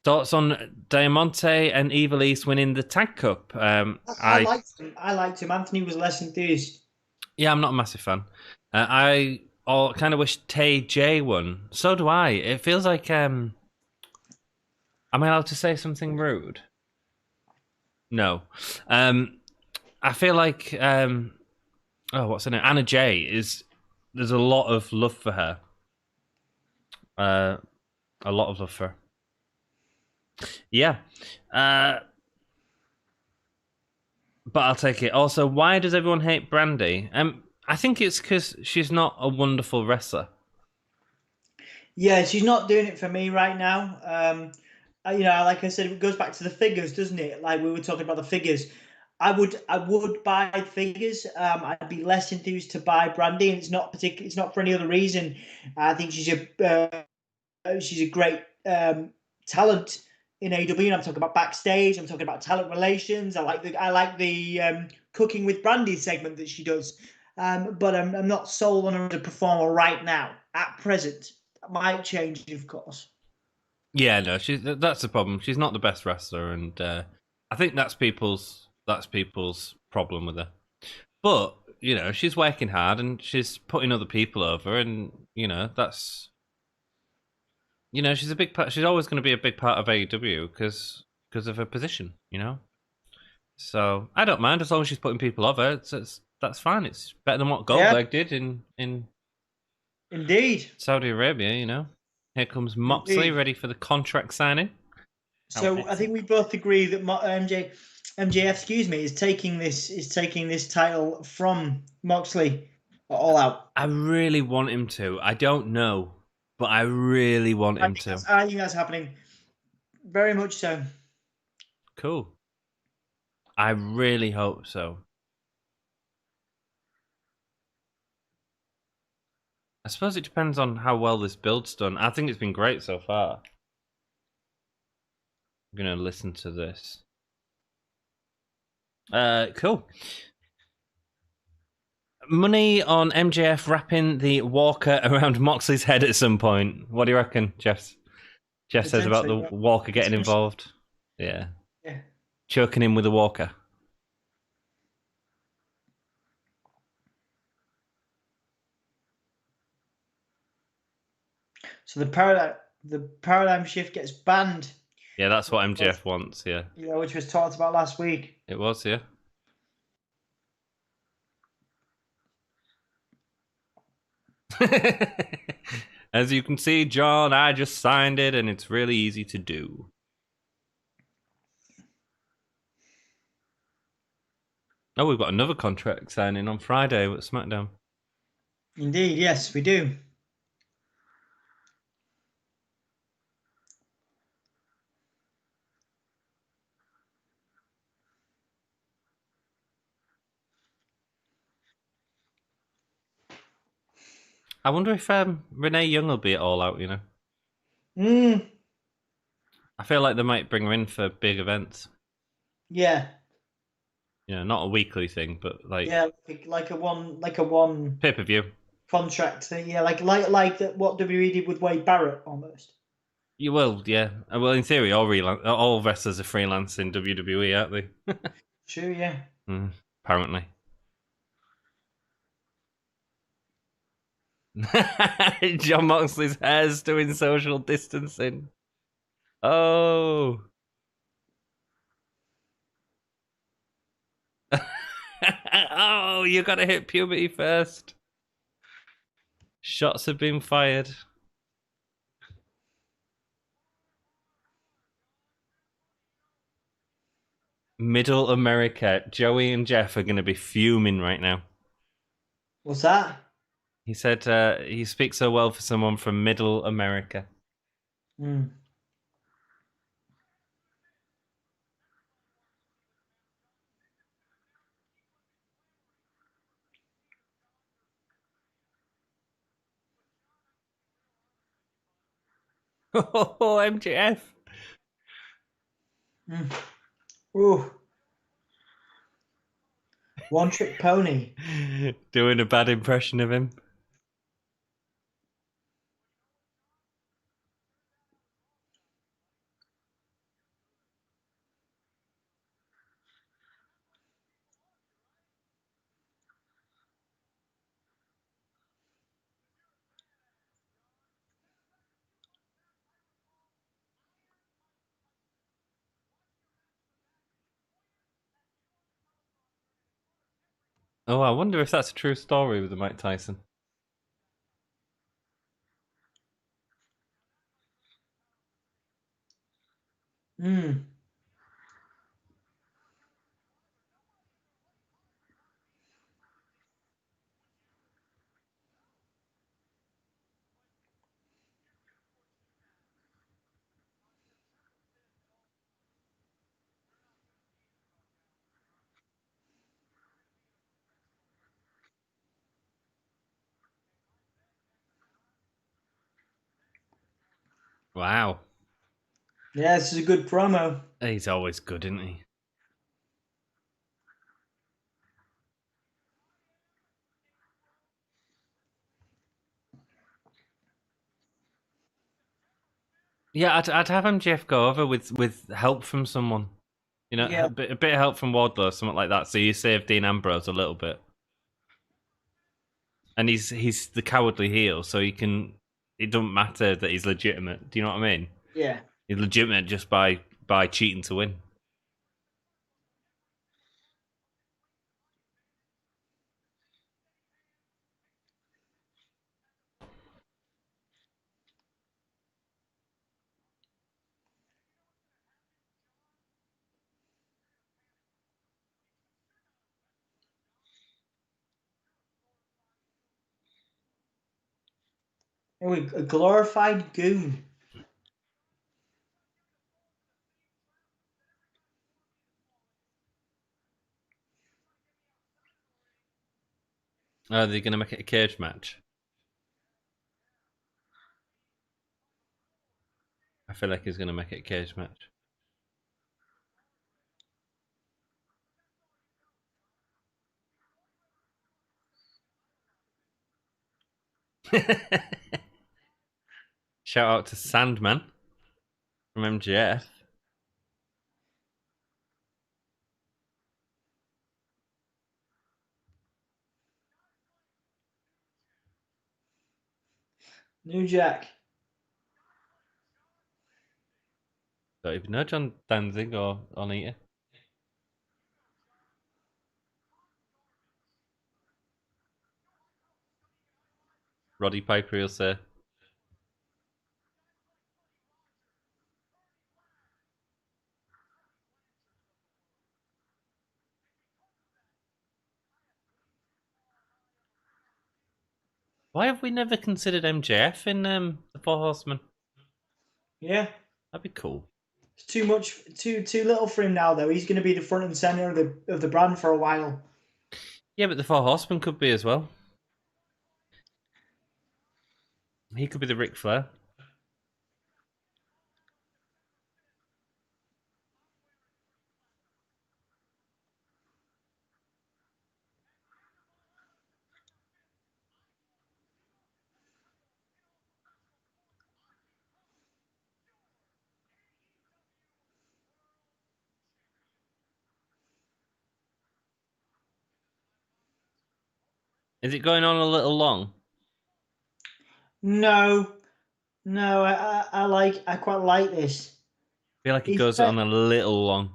Thoughts on Diamante and Evil East winning the Tag Cup? I liked him. Anthony was less enthused. Yeah, I'm not a massive fan. I kind of wish Tay J won. So do I. It feels like... am I allowed to say something rude? No. I feel like... what's her name? Anna J is... There's a lot of love for her. A lot of love for her. Yeah. But I'll take it. Also, why does everyone hate Brandy? I think it's because she's not a wonderful wrestler. Yeah, she's not doing it for me right now. Like I said, it goes back to the figures, doesn't it? Like we were talking about the figures. I would buy figures. I'd be less enthused to buy Brandy, and it's not for any other reason. I think she's a great talent in AEW. And I'm talking about backstage. I'm talking about talent relations. I like the cooking with Brandy segment that she does. But I'm not sold on her as a performer right now. At present, that might change, of course. Yeah, no, that's the problem. She's not the best wrestler, and I think that's people's problem with her. But she's working hard and she's putting other people over, and that's she's a big part. She's always going to be a big part of AEW because of her position. So I don't mind as long as she's putting people over. That's fine. It's better than what Goldberg did in Indeed Saudi Arabia. Here comes Moxley, ready for the contract signing. So I think we both agree that MJF, is taking this title from Moxley all out. I really want him to. I don't know, but I really want him to. I think that's happening. Very much so. Cool. I really hope so. I suppose it depends on how well this build's done. I think it's been great so far. I'm going to listen to this. Cool. Money on MJF wrapping the walker around Moxley's head at some point. What do you reckon, Jeff? Jeff says about the walker getting involved. Yeah. Choking him with a walker. So the paradigm shift gets banned. Yeah, that's what MJF wants, yeah. Which was talked about last week. It was, yeah. As you can see, John, I just signed it and it's really easy to do. Oh, we've got another contract signing on Friday with SmackDown. Indeed, yes, we do. I wonder if Renee Young will be at All Out, I feel like they might bring her in for big events. Yeah, Not a weekly thing, but like yeah, like a one pay-per-view. contract thing. Yeah, like that. What WWE did with Wade Barrett almost. You will, yeah. Well, in theory, all wrestlers are freelance in WWE, aren't they? True. Yeah. Apparently. John Moxley's hair's doing social distancing. Oh. Oh, you gotta hit puberty first. Shots have been fired. Middle America. Joey and Jeff are going to be fuming right now. What's that? He said he speaks so well for someone from Middle America. Mm. Oh, MJF. Mm. Ooh. One trick pony. Doing a bad impression of him. Oh, I wonder if that's a true story with the Mike Tyson. Mm. Wow. Yeah, this is a good promo. He's always good, isn't he? Yeah, I'd have MJF go over with help from someone. Yeah. A bit of help from Wardlow, something like that. So you save Dean Ambrose a little bit. And he's the cowardly heel, so he can. It doesn't matter that he's legitimate. Do you know what I mean? Yeah. He's legitimate just by cheating to win. Oh, a glorified goon. Are they going to make it a cage match? I feel like he's going to make it a cage match. Shout out to Sandman from MJF. New Jack. Don't even know John Danzig or Onita. Roddy Piper will say. Why have we never considered MJF in the Four Horsemen? Yeah. That'd be cool. It's too much, too little for him now. Though he's going to be the front and center of the brand for a while. Yeah, but the Four Horsemen could be as well. He could be the Ric Flair. Is it going on a little long? No, no, I quite like this. I feel like it He's goes on a little long.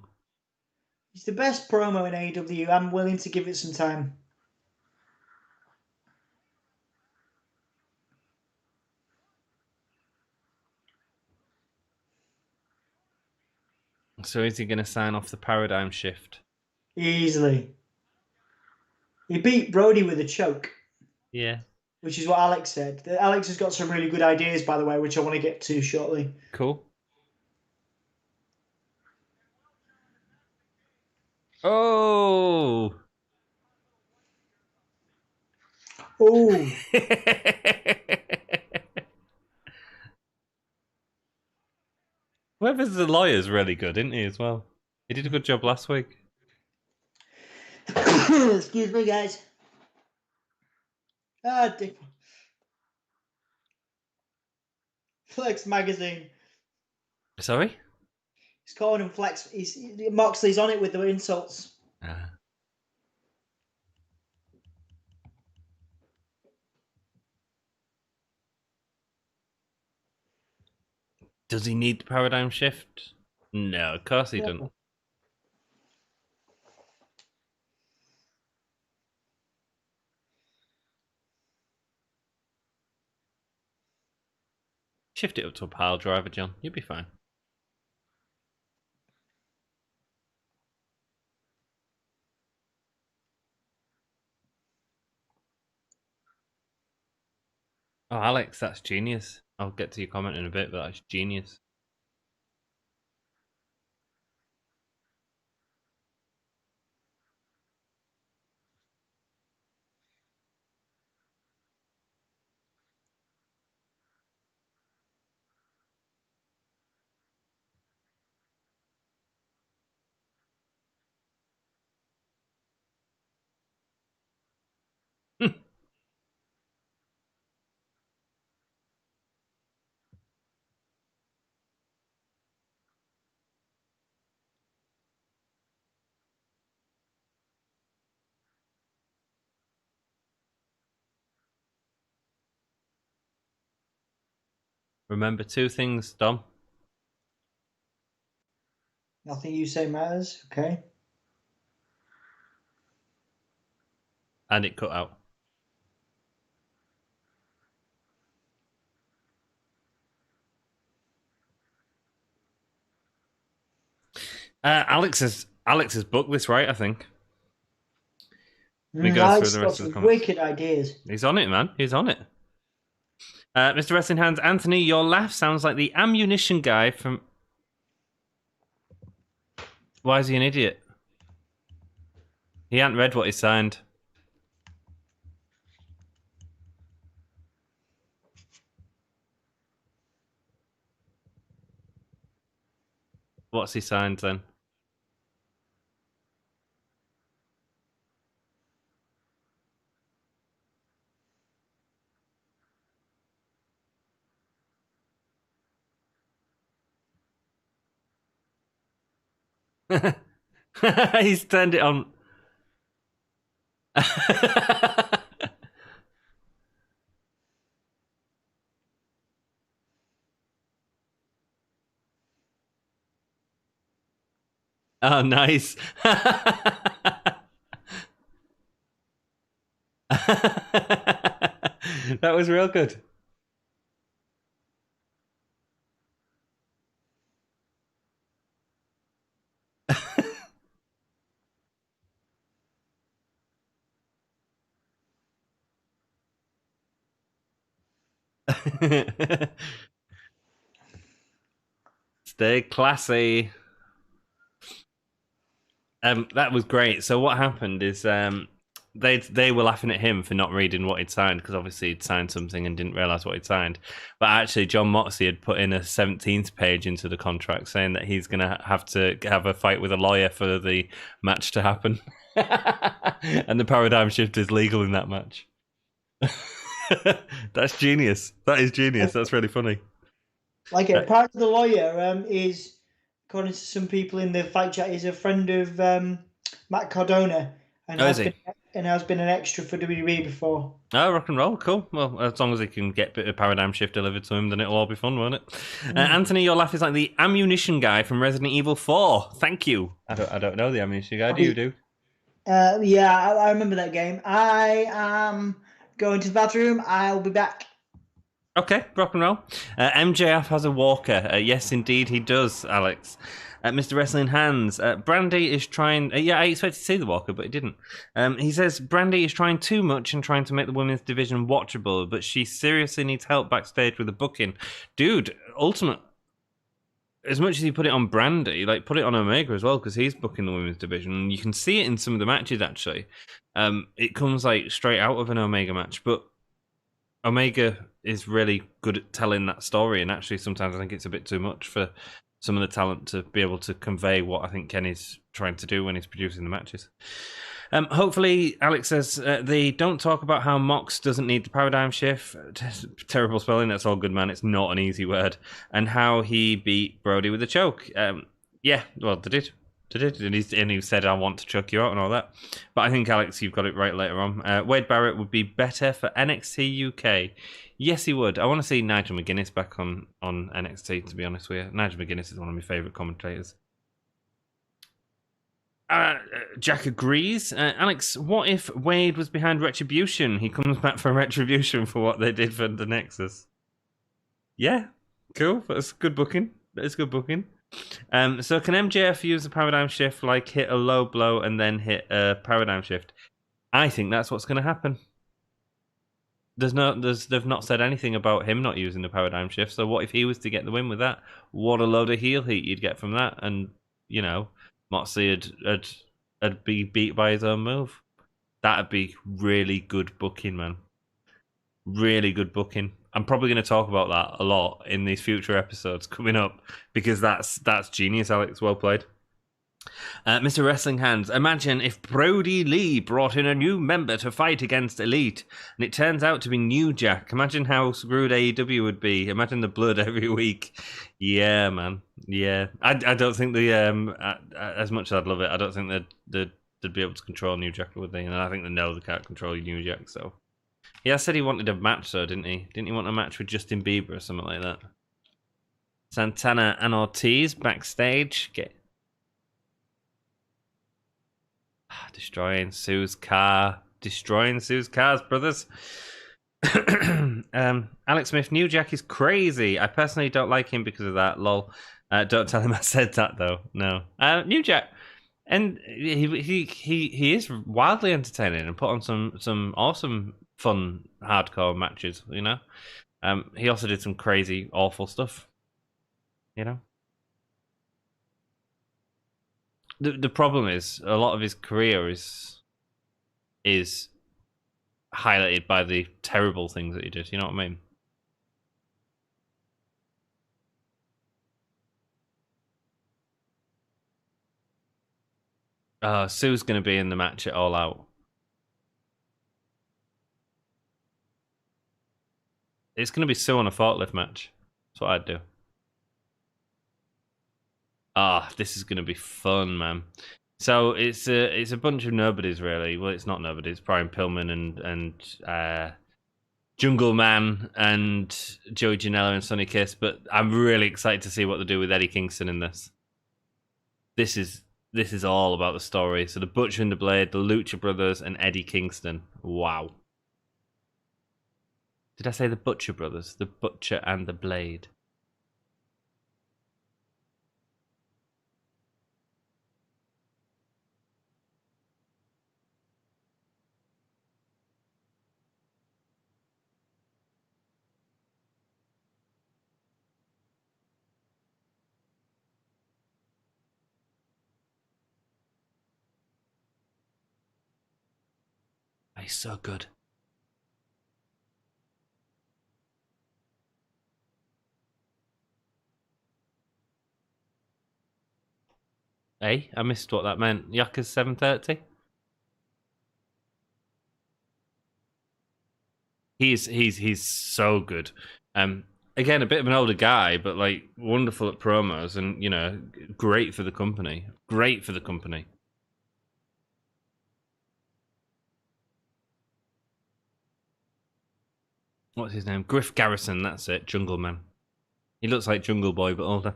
It's the best promo in AEW. I'm willing to give it some time. So is he going to sign off the paradigm shift? Easily. He beat Brodie with a choke. Yeah. Which is what Alex said. Alex has got some really good ideas, by the way, which I want to get to shortly. Cool. Oh! Oh! Whoever's the lawyer's really good, isn't he, as well? He did a good job last week. Excuse me, guys. Dick. Flex magazine. Sorry? He's calling him Flex. Moxley's on it with the insults. Does he need the paradigm shift? No, of course he doesn't. Shift it up to a pile driver, John. You'll be fine. Oh, Alex, that's genius. I'll get to your comment in a bit, but that's genius. Remember two things, Dom. Nothing you say matters, okay? And it cut out. Alex has booked this right, I think. We go Alex through the rest got of the some comments. wicked ideas. He's on it, man. He's on it. Mr. Wrestling Hands, Anthony, your laugh sounds like the ammunition guy from... Why is he an idiot? He hadn't read what he signed. What's he signed then? He's turned it on. Oh, nice. That was real good. Stay classy. That was great. So what happened is they were laughing at him for not reading what he'd signed, because obviously he'd signed something and didn't realize what he'd signed. But actually, John Moxley had put in a 17th page into the contract saying that he's going to have a fight with a lawyer for the match to happen, and the paradigm shift is legal in that match. That's genius. That is genius. That's really funny. Like part of the lawyer is, according to some people in the fight chat, is a friend of Matt Cardona, and Oh, is he? and has been an extra for WWE before. Oh, rock and roll, cool. Well, as long as he can get a bit of paradigm shift delivered to him, then it'll all be fun, won't it? Anthony, your laugh is like the ammunition guy from Resident Evil 4. Thank you. I don't know the ammunition guy. Do you do? Yeah, I remember that game. I am going to the bathroom. I'll be back. Okay, rock and roll. MJF has a walker. Yes, indeed, he does, Alex. Mr. Wrestling Hands. Brandy is trying... yeah, I expected to see the walker, but he didn't. He says, Brandy is trying too much and trying to make the women's division watchable, but she seriously needs help backstage with the booking. Dude, Ultimate... As much as you put it on Brandy, like, put it on Omega as well, because he's booking the women's division. And you can see it in some of the matches, actually. It comes, like, straight out of an Omega match, but Omega is really good at telling that story, and actually sometimes I think it's a bit too much for some of the talent to be able to convey what I think Kenny's trying to do when he's producing the matches. Hopefully, Alex says, they don't talk about how Mox doesn't need the paradigm shift. Terrible spelling, that's all good, man. It's not an easy word. And how he beat Brodie with a choke. Yeah, well, they did. And he said, I want to choke you out and all that. But I think, Alex, you've got it right later on. Wade Barrett would be better for NXT UK. Yes, he would. I want to see Nigel McGuinness back on NXT, to be honest with you. Nigel McGuinness is one of my favourite commentators. Jack agrees. Alex, what if Wade was behind Retribution? He comes back for Retribution for what they did for the Nexus. Yeah, cool. That's good booking. So can MJF use the paradigm shift, like hit a low blow and then hit a paradigm shift? I think that's what's going to happen. They've not said anything about him not using the paradigm shift. So what if he was to get the win with that? What a load of heel heat you'd get from that, and you know, Moxley would be beat by his own move. That'd be really good booking, man. Really good booking. I'm probably going to talk about that a lot in these future episodes coming up, because that's genius, Alex. Well played. Mr. Wrestling Hands, imagine if Brodie Lee brought in a new member to fight against Elite, and it turns out to be New Jack. Imagine how screwed AEW would be. Imagine the blood every week. Yeah, man. Yeah. I don't think as much as I'd love it, I don't think they'd be able to control New Jack, would they? And I think they know they can't control New Jack, so... Yeah, I said he wanted a match, though, didn't he? Didn't he want a match with Justin Bieber or something like that? Santana and Ortiz backstage. Destroying Sue's car. Destroying Sue's cars, brothers. Alex Smith, New Jack is crazy. I personally don't like him because of that. Lol. Don't tell him I said that, though. No. New Jack. And he is wildly entertaining and put on some awesome, fun, hardcore matches, you know? He also did some crazy, awful stuff, you know? The problem is, a lot of his career is highlighted by the terrible things that he did, you know what I mean? Sue's going to be in the match at All Out. It's going to be Sue on a forklift match. That's what I'd do. This is going to be fun, man. So it's a bunch of nobodies, really. Well, it's not nobodies. Brian Pillman and Jungle Man and Joey Janela and Sonny Kiss. But I'm really excited to see what they do with Eddie Kingston in this. This is all about the story. So the Butcher and the Blade, the Lucha Brothers, and Eddie Kingston. Wow. Did I say the Butcher Brothers? The Butcher and the Blade. He's so good. Hey, I missed what that meant. Yaka's 7:30. He's so good. Again, a bit of an older guy, but like wonderful at promos, and you know, great for the company. Great for the company. What's his name? Griff Garrison, that's it, Jungle Man. He looks like Jungle Boy, but older.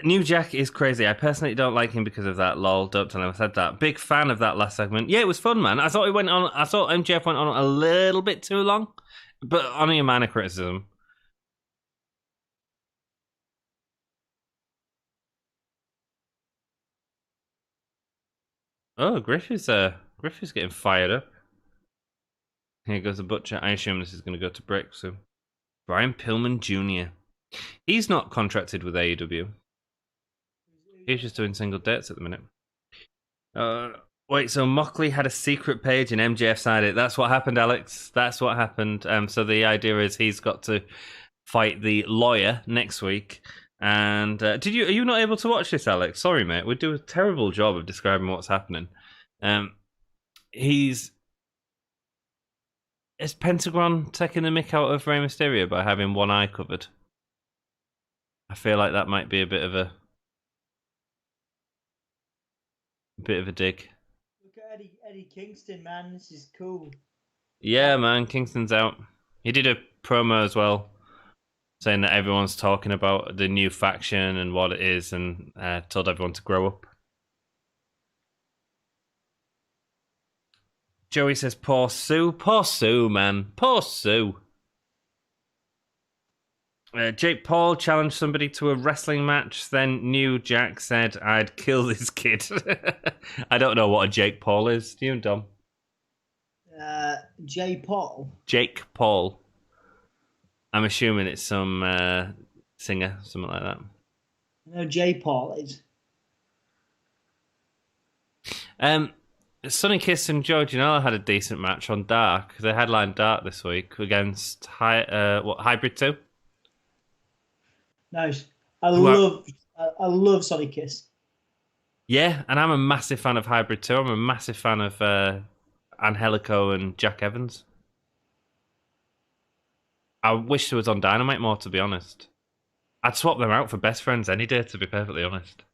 New Jack is crazy. I personally don't like him because of that. Lol, don't tell him I said that. Big fan of that last segment. Yeah, it was fun, man. I thought MJF went on a little bit too long, but only a minor criticism. Oh, Griff is getting fired up. Here goes the butcher. I assume this is going to go to Brick soon. Brian Pillman Jr. He's not contracted with AEW. He's just doing single dates at the minute. Wait, so Moxley had a secret page and MJF signed it. That's what happened, Alex. That's what happened. So the idea is he's got to fight the lawyer next week. And are you not able to watch this, Alex? Sorry, mate. We do a terrible job of describing what's happening. Is Pentagon taking the mick out of Rey Mysterio by having one eye covered? I feel like that might be a bit of a dig. Look at Eddie Kingston, man. This is cool. Yeah, man. Kingston's out. He did a promo as well, saying that everyone's talking about the new faction and what it is, and told everyone to grow up. Joey says, poor Sue. Poor Sue, man. Poor Sue. Jake Paul challenged somebody to a wrestling match. Then New Jack said, I'd kill this kid. I don't know what a Jake Paul is. Do you, Dom? Jake Paul? Jake Paul. I'm assuming it's some singer, something like that. No, Jay Paul is. Sonny Kiss and Joe Janela had a decent match on Dark. They headlined Dark this week against Hybrid 2. Nice. I love Sonny Kiss. Yeah, and I'm a massive fan of Hybrid 2. I'm a massive fan of Angelico and Jack Evans. I wish they was on Dynamite more, to be honest. I'd swap them out for best friends any day, to be perfectly honest.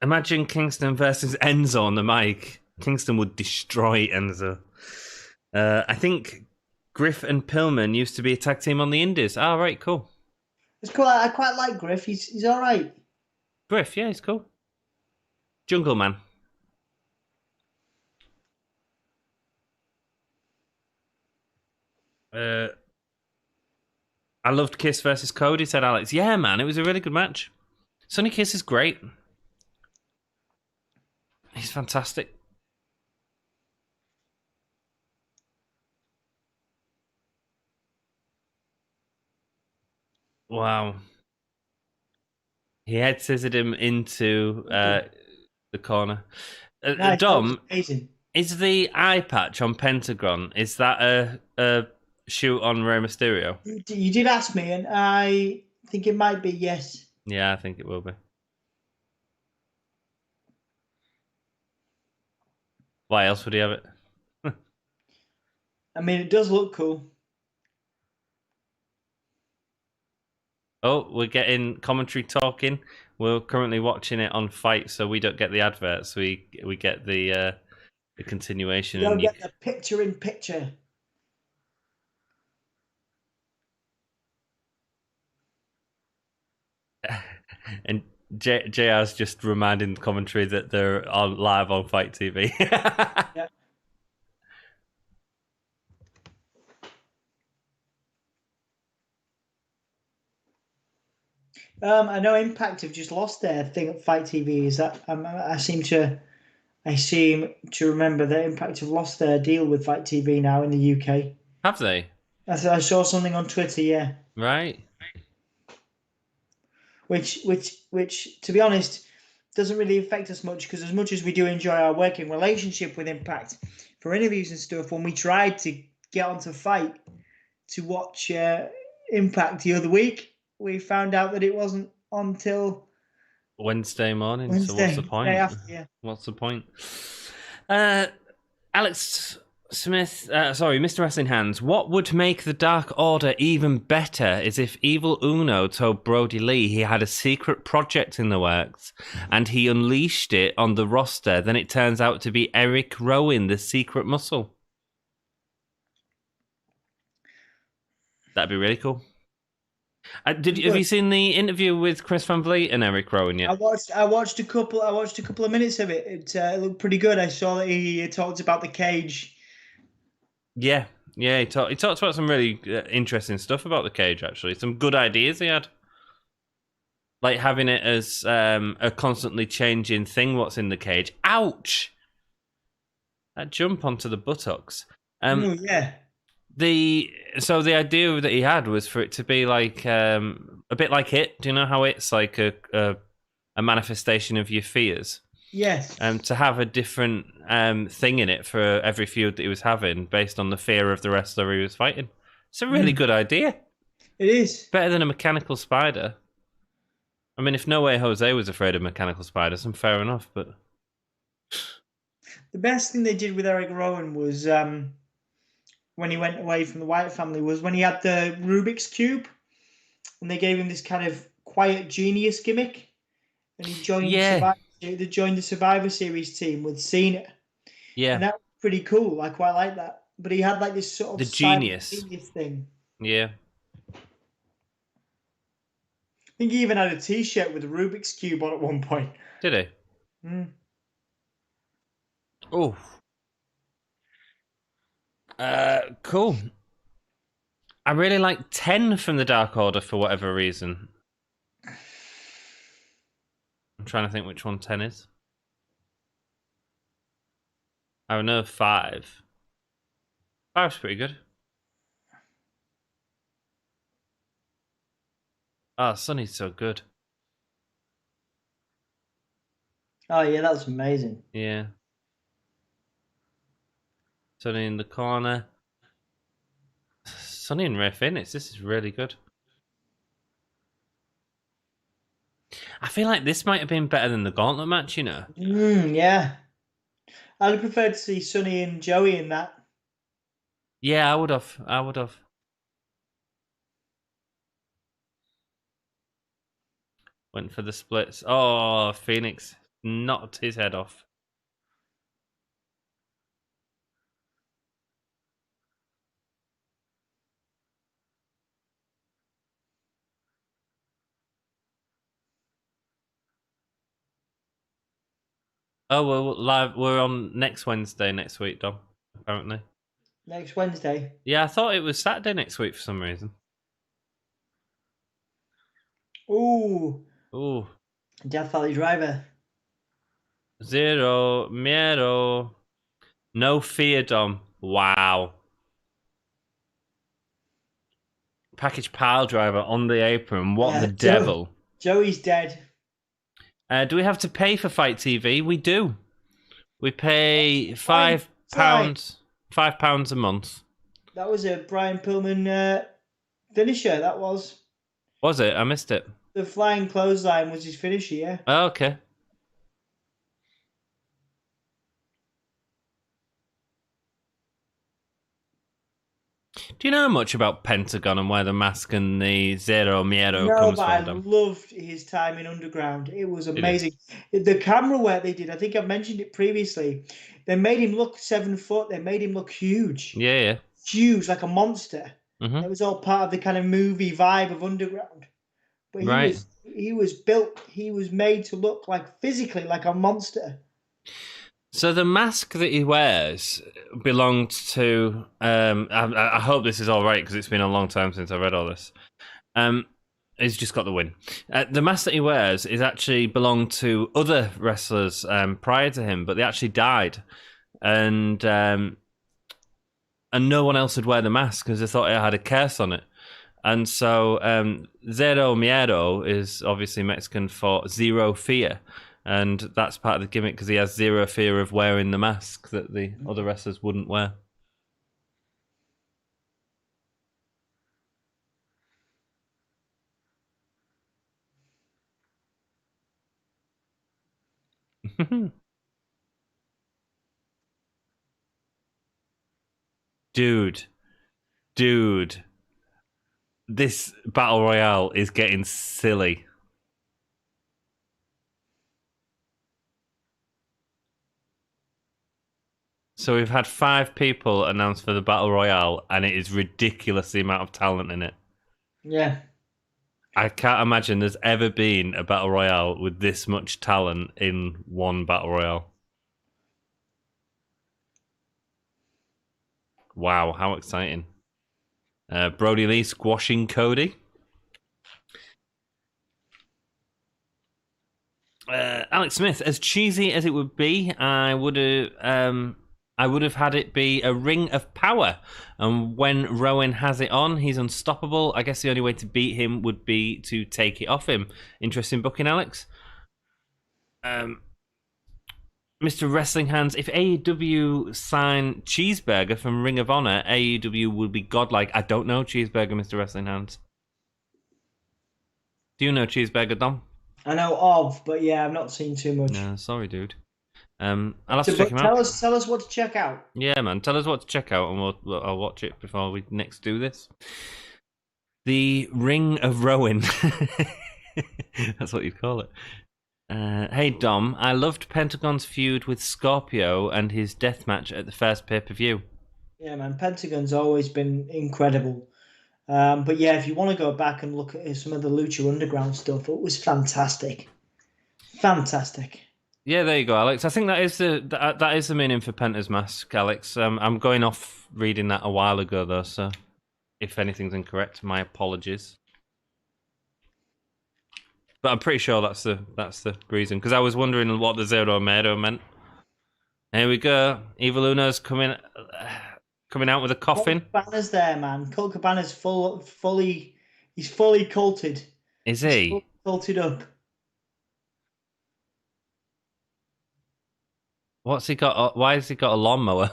Imagine Kingston versus Enzo on the mic. Kingston would destroy Enzo. I think Griff and Pillman used to be a tag team on the Indies. Oh, right, cool. It's cool. I quite like Griff. He's all right. Griff, yeah, he's cool. Jungle Man. I loved Kiss versus Cody, said Alex. Yeah, man, it was a really good match. Sonny Kiss is great. He's fantastic. Wow. He head scissored him into the corner. Dom, is the eye patch on Pentagon, is that a shoot on Rey Mysterio? You did ask me, and I think it might be, yes. Yeah, I think it will be. Why else would he have it? I mean, it does look cool. Oh, we're getting commentary talking. We're currently watching it on Fight, so we don't get the adverts. We get the continuation. You don't get the picture-in-picture. And JR's just reminding the commentary that they're on live on Fight TV. Yeah. I know Impact have just lost their thing at Fight TV. Is that I seem to remember that Impact have lost their deal with Fight TV now in the UK. Have they? I saw something on Twitter. Yeah. Right. Which, to be honest, doesn't really affect us much, because as much as we do enjoy our working relationship with Impact for interviews and stuff, when we tried to get onto Fight to watch Impact the other week, we found out that it wasn't until Wednesday morning. So what's the point? Day after, yeah. What's the point? Alex, Mr. Wrestling Hands, what would make the Dark Order even better is if Evil Uno told Brodie Lee he had a secret project in the works and he unleashed it on the roster, then it turns out to be Eric Rowan, the secret muscle. That'd be really cool. Have you seen the interview with Chris Van Vliet and Eric Rowan yet? I watched a couple of minutes of it. It looked pretty good. I saw that he talked about the cage. Yeah, he talked about some really interesting stuff about the cage. Actually, some good ideas he had, like having it as a constantly changing thing. What's in the cage? Ouch! That jump onto the buttocks. Yeah. The idea that he had was for it to be like a bit like It. Do you know how it's like a manifestation of your fears? Yes. To have a different thing in it for every feud that he was having based on the fear of the wrestler he was fighting. It's a really good idea. It is. Better than a mechanical spider. I mean, if No Way Jose was afraid of mechanical spiders, then fair enough, but... The best thing they did with Eric Rowan was when he went away from the Wyatt family was when he had the Rubik's Cube and they gave him this kind of quiet genius gimmick and he joined the Survivor Series team with Cena. Yeah. And that was pretty cool. I quite like that. But he had like this sort of the genius thing. Yeah. I think he even had a T-shirt with a Rubik's Cube on at one point. Did he? Oh. Cool. I really like 10 from the Dark Order for whatever reason. I'm trying to think which one 10 is. I know 5. 5's pretty good. Oh, Sonny's so good. Oh yeah, that was amazing. Yeah. Sonny in the corner. Sonny and Ray Phoenix. This is really good. I feel like this might have been better than the Gauntlet match, you know? Yeah. I'd have preferred to see Sonny and Joey in that. Yeah, I would have. Went for the splits. Oh, Phoenix knocked his head off. Oh, well, live. We're on next Wednesday next week, Dom. Apparently. Next Wednesday. Yeah, I thought it was Saturday next week for some reason. Ooh. Ooh. Death Valley Driver. Zero miedo. No fear, Dom. Wow. Package pile driver on the apron. What the devil? Joey's dead. Do we have to pay for Fight TV? We do. We pay £5. £5 a month. That was a Brian Pillman finisher. That was. Was it? I missed it. The flying clothesline was his finisher. Yeah. Oh, okay. Do you know much about Pentagon and where the mask and the Zero Miedo comes from? I loved his time in Underground. It was amazing. The camera work they did, I think I've mentioned it previously. They made him look 7 foot. They made him look huge. Yeah. Huge, like a monster. Mm-hmm. It was all part of the kind of movie vibe of Underground. But he was built. He was made to look like physically like a monster. So the mask that he wears belonged to. I hope this is all right because it's been a long time since I read all this. He's just got the win. The mask that he wears is actually belonged to other wrestlers prior to him, but they actually died, and no one else would wear the mask because they thought it had a curse on it. And so Zero Miedo is obviously Mexican for zero fear. And that's part of the gimmick because he has zero fear of wearing the mask that the other wrestlers wouldn't wear. Dude. This battle royale is getting silly. So we've had 5 people announced for the battle royale, and it is ridiculous the amount of talent in it. Yeah. I can't imagine there's ever been a battle royale with this much talent in one battle royale. Wow, how exciting. Brodie Lee squashing Cody. Alex Smith, as cheesy as it would be, I would have had it be a ring of power. And when Rowan has it on, he's unstoppable. I guess the only way to beat him would be to take it off him. Interesting booking, Alex. Mr. Wrestling Hands, if AEW sign Cheeseburger from Ring of Honor, AEW would be godlike. I don't know Cheeseburger, Mr. Wrestling Hands. Do you know Cheeseburger, Dom? I know of, but yeah, I've not seen too much. No, sorry, dude. I'll have to check him tell out. Tell us what to check out. Yeah, man. Tell us what to check out, and I'll watch it before we next do this. The Ring of Rowan. That's what you'd call it. Hey, Dom. I loved Pentagon's feud with Scorpio and his death match at the first pay-per-view. Yeah, man. Pentagon's always been incredible. But yeah, if you want to go back and look at some of the Lucha Underground stuff, it was fantastic. Fantastic. Yeah, there you go, Alex. I think that is the meaning for Penta's mask, Alex. I'm going off reading that a while ago, though, so if anything's incorrect, my apologies. But I'm pretty sure that's the reason, because I was wondering what the Zero Miedo meant. Here we go. Evil Uno's coming out with a coffin. Colt Cabana's there, man. Colt Cabana's fully culted. Is he? He's fully culted up. What's he got? Why has he got a lawnmower?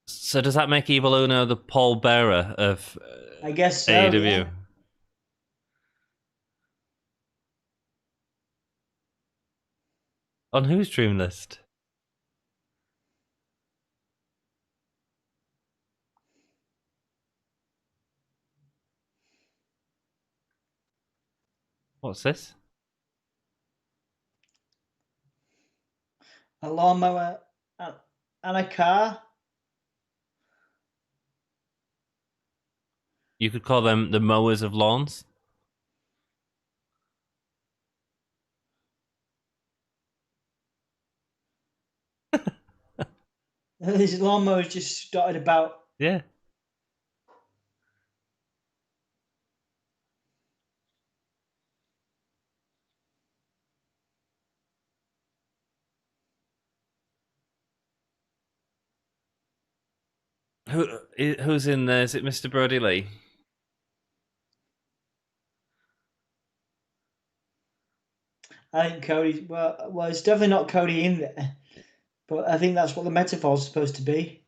So does that make Evil Uno the pallbearer of I guess so, AEW? yeah. On whose dream list? What's this? A lawnmower and a car. You could call them the mowers of lawns. His lawnmower's just started about. Yeah. Who's in there? Is it Mr. Brodie Lee? I think Cody. Well, it's definitely not Cody in there, but I think that's what the metaphor's supposed to be.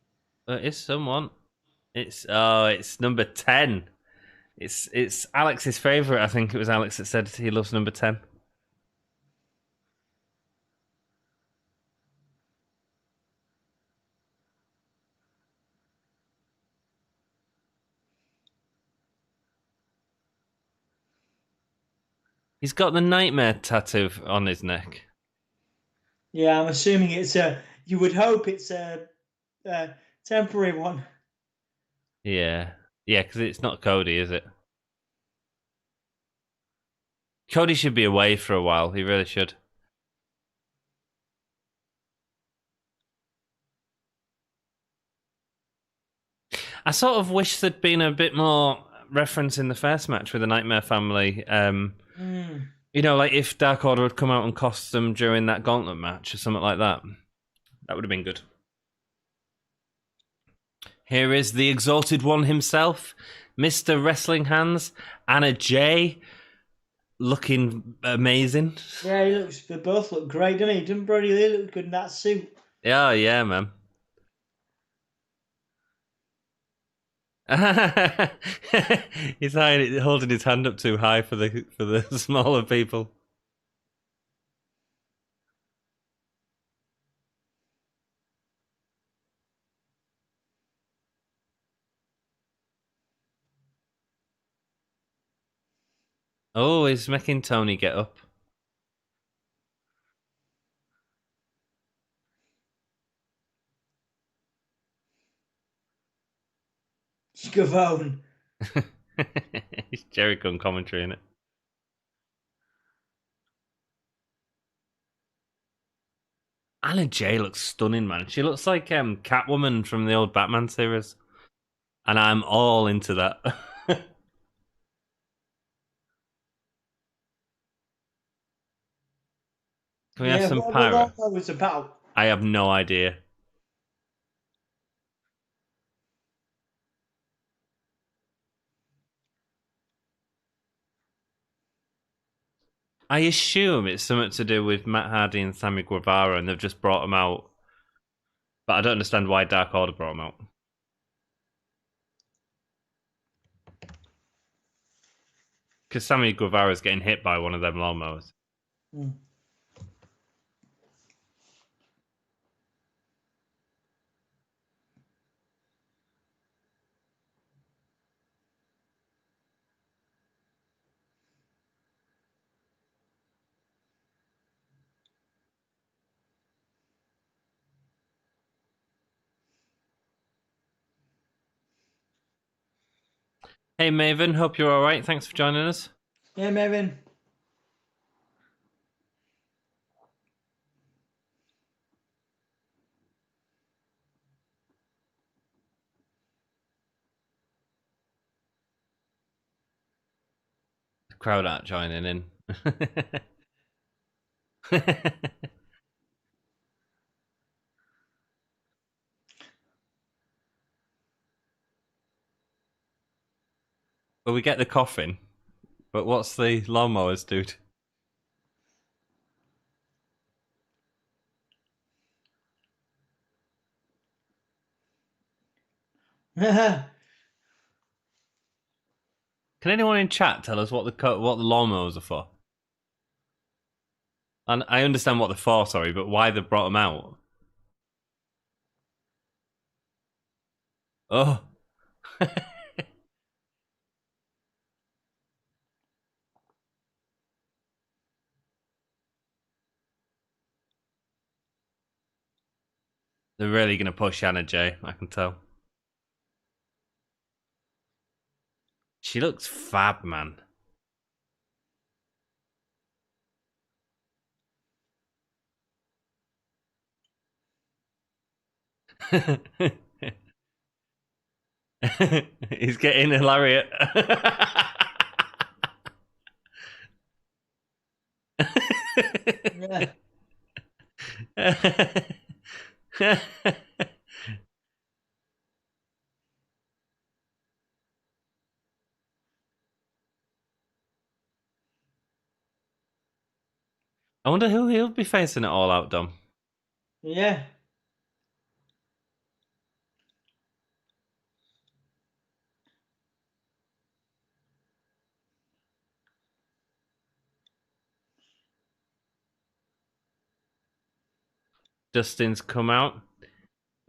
It is someone. It's number 10. It's Alex's favourite. I think it was Alex that said he loves number 10. He's got the nightmare tattoo on his neck. Yeah, I'm assuming it's a. You would hope it's a temporary one. Yeah, because it's not Cody, is it? Cody should be away for a while. He really should. I sort of wish there'd been a bit more reference in the first match with the Nightmare family. You know, like if Dark Order had come out and cost them during that gauntlet match or something like that. That would have been good. Here is the Exalted One himself, Mr. Wrestling Hands, Anna Jay, looking amazing. Yeah, they both look great, don't he? Doesn't Brodie Lee look good in that suit? Yeah, man. He's holding his hand up too high for the smaller people. Oh, he's making Tony get up. Scavone. It's Jericho commentary in it. Anna Jay looks stunning, man. She looks like Catwoman from the old Batman series, and I'm all into that. Can we have some what pyro? that was about. I have no idea. I assume it's something to do with Matt Hardy and Sammy Guevara, and they've just brought them out. But I don't understand why Dark Order brought them out. Because Sammy Guevara's getting hit by one of them lawnmowers. Mm. Hey Maven, hope you're alright. Thanks for joining us. Yeah, Maven. The crowd aren't joining in. Well, we get the coffin, but what's the lawnmowers, dude? Can anyone in chat tell us what the lawnmowers are for? And I understand what they're for, sorry, but why they brought them out? Oh. They're really going to push Anna Jay, I can tell. She looks fab, man. He's getting a lariat. I wonder who he'll be facing it all out, Dom. Yeah. Dustin's come out,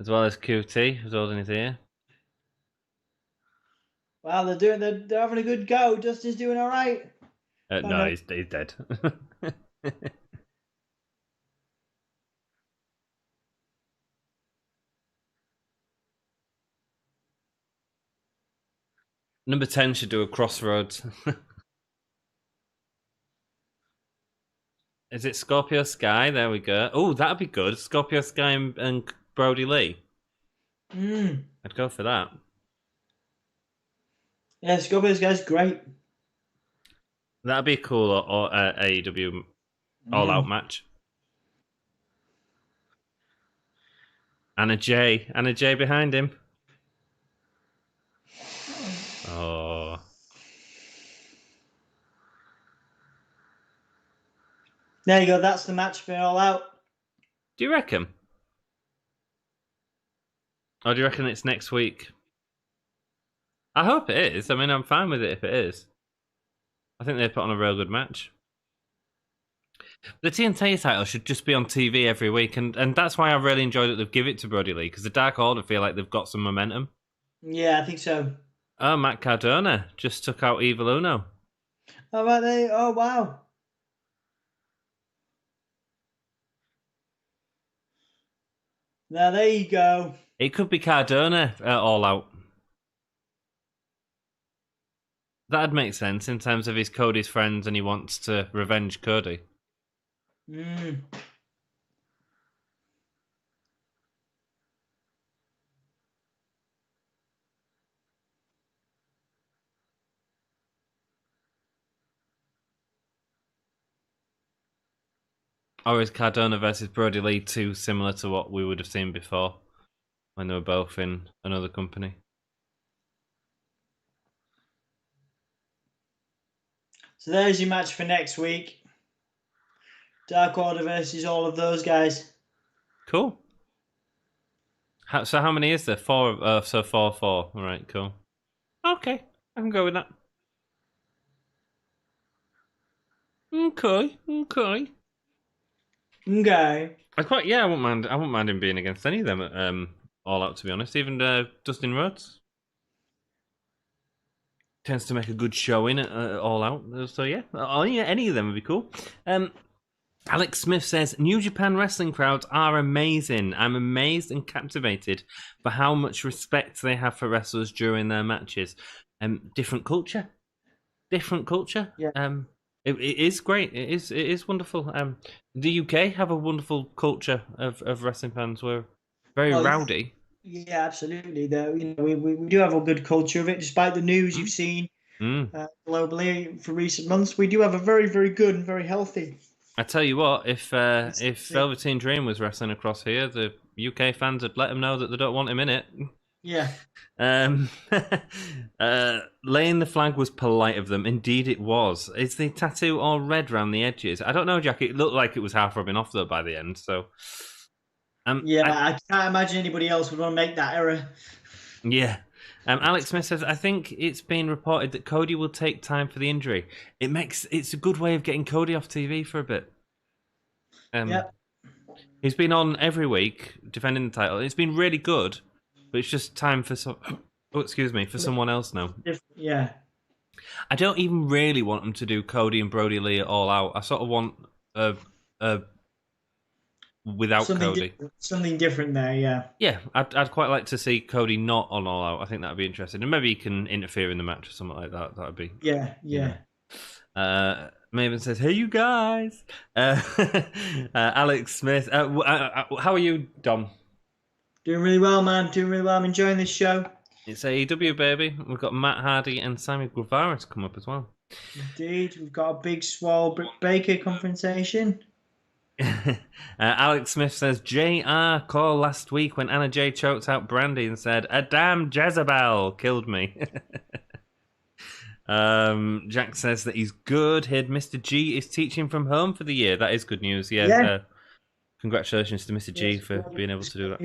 as well as QT, who's holding his ear. Wow, they're having a good go. Dustin's doing all right. No, he's dead. Number 10 should do a crossroads. Is it Scorpio Sky? There we go. Oh, that'd be good. Scorpio Sky and Brodie Lee. I'd go for that. Yeah, Scorpio's guy's great. That'd be a cool AEW all-out match. Anna Jay behind him. Oh. There you go. That's the match for All Out. Do you reckon? Or do you reckon it's next week? I hope it is. I mean, I'm fine with it if it is. I think they put on a real good match. The TNT title should just be on TV every week, and that's why I really enjoyed that they've given it to Brodie Lee, because the Dark Order feel like they've got some momentum. Yeah, I think so. Oh, Matt Cardona just took out Evil Uno. How about they? Oh, wow. Now, there you go. It could be Cardona all out. That'd make sense in terms of he's Cody's friends and he wants to revenge Cody. Mm. Or is Cardona versus Brodie Lee too similar to what we would have seen before when they were both in another company? So there's your match for next week. Dark Order versus all of those guys. Cool. So how many is there? 4. So 4-4. All right, cool. Okay, I can go with that. Okay. Okay. I won't mind. I won't mind him being against any of them. All out, to be honest. Even Dustin Rhodes tends to make a good showing at All Out. So yeah, any of them would be cool. Alex Smith says, New Japan wrestling crowds are amazing. I'm amazed and captivated by how much respect they have for wrestlers during their matches. Different culture. Yeah. It is great. It is wonderful. The UK have a wonderful culture of wrestling fans. We're very Well, rowdy. yeah, absolutely. Though we do have a good culture of it, despite the news you've seen Mm. globally for recent months. We do have a very, very good and very healthy. I tell you what, if Yeah. Velveteen Dream was wrestling across here, the UK fans would let him know that they don't want him in it. Yeah. Laying the flag was polite of them. Indeed, it was. Is the tattoo all red around the edges? I don't know, Jack. It looked like it was half rubbing off though by the end. So, Yeah, I can't imagine anybody else would want to make that error. yeah. Alex Smith says, I think it's been reported that Cody will take time for the injury. It's a good way of getting Cody off TV for a bit. Yep. He's been on every week defending the title. It's been really good, but it's just time for for someone else now. Yeah. I don't even really want them to do Cody and Brodie Lee all out. I sort of want without Cody. Something different there, yeah. Yeah, I'd quite like to see Cody not on all out. I think that'd be interesting, and maybe he can interfere in the match or something like that. That'd be Yeah. Maven says, "Hey, you guys." Alex Smith, how are you, Dom? Doing really well, man. Doing really well. I'm enjoying this show. It's AEW, baby. We've got Matt Hardy and Sammy Guevara to come up as well. Indeed, we've got a big swole Britt Baker confrontation. Alex Smith says, JR called last week when Anna Jay choked out Brandy and said, a damn Jezebel killed me. Jack says that he's good. Heard Mr. G is teaching from home for the year. That is good news. Yeah. Congratulations to Mr. G for being able to do that.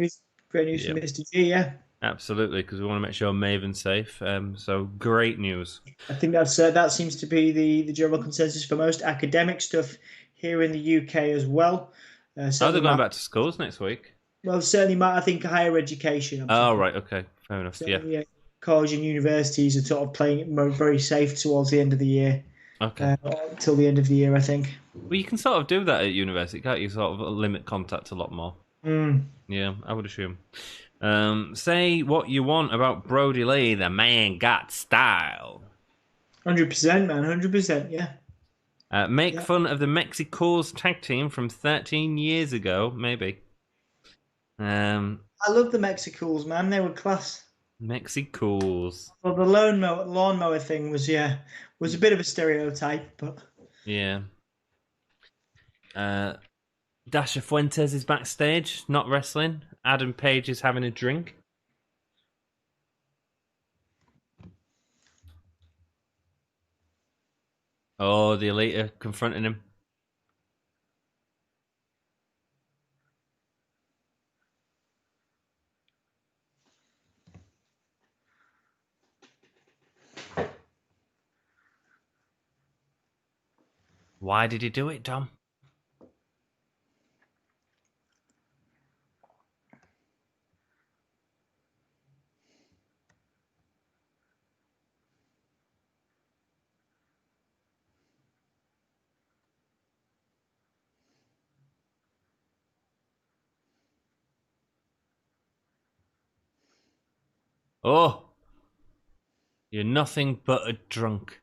Great news for Mr. G, yeah. Absolutely, because we want to make sure Maven's safe. So great news. I think that seems to be the general consensus for most academic stuff here in the UK as well. They're going back to schools next week. Well, certainly, I think higher education. Right, okay, fair enough. Yeah. College and universities are sort of playing it very safe towards the end of the year. Okay. Till the end of the year, I think. Well, you can sort of do that at university, can't you? Sort of limit contact a lot more. Yeah, I would assume. Say what you want about Brodie Lee. The man got style. 100%, man. 100%, yeah. Make fun of the Mexicals tag team from 13 years ago, maybe. I love the Mexicals, man. They were class. Mexicals. Well, the lawnmower thing was a bit of a stereotype, but yeah. Dasha Fuentes is backstage, not wrestling. Adam Page is having a drink. Oh, the Elite are confronting him. Why did he do it, Dom? Oh, you're nothing but a drunk.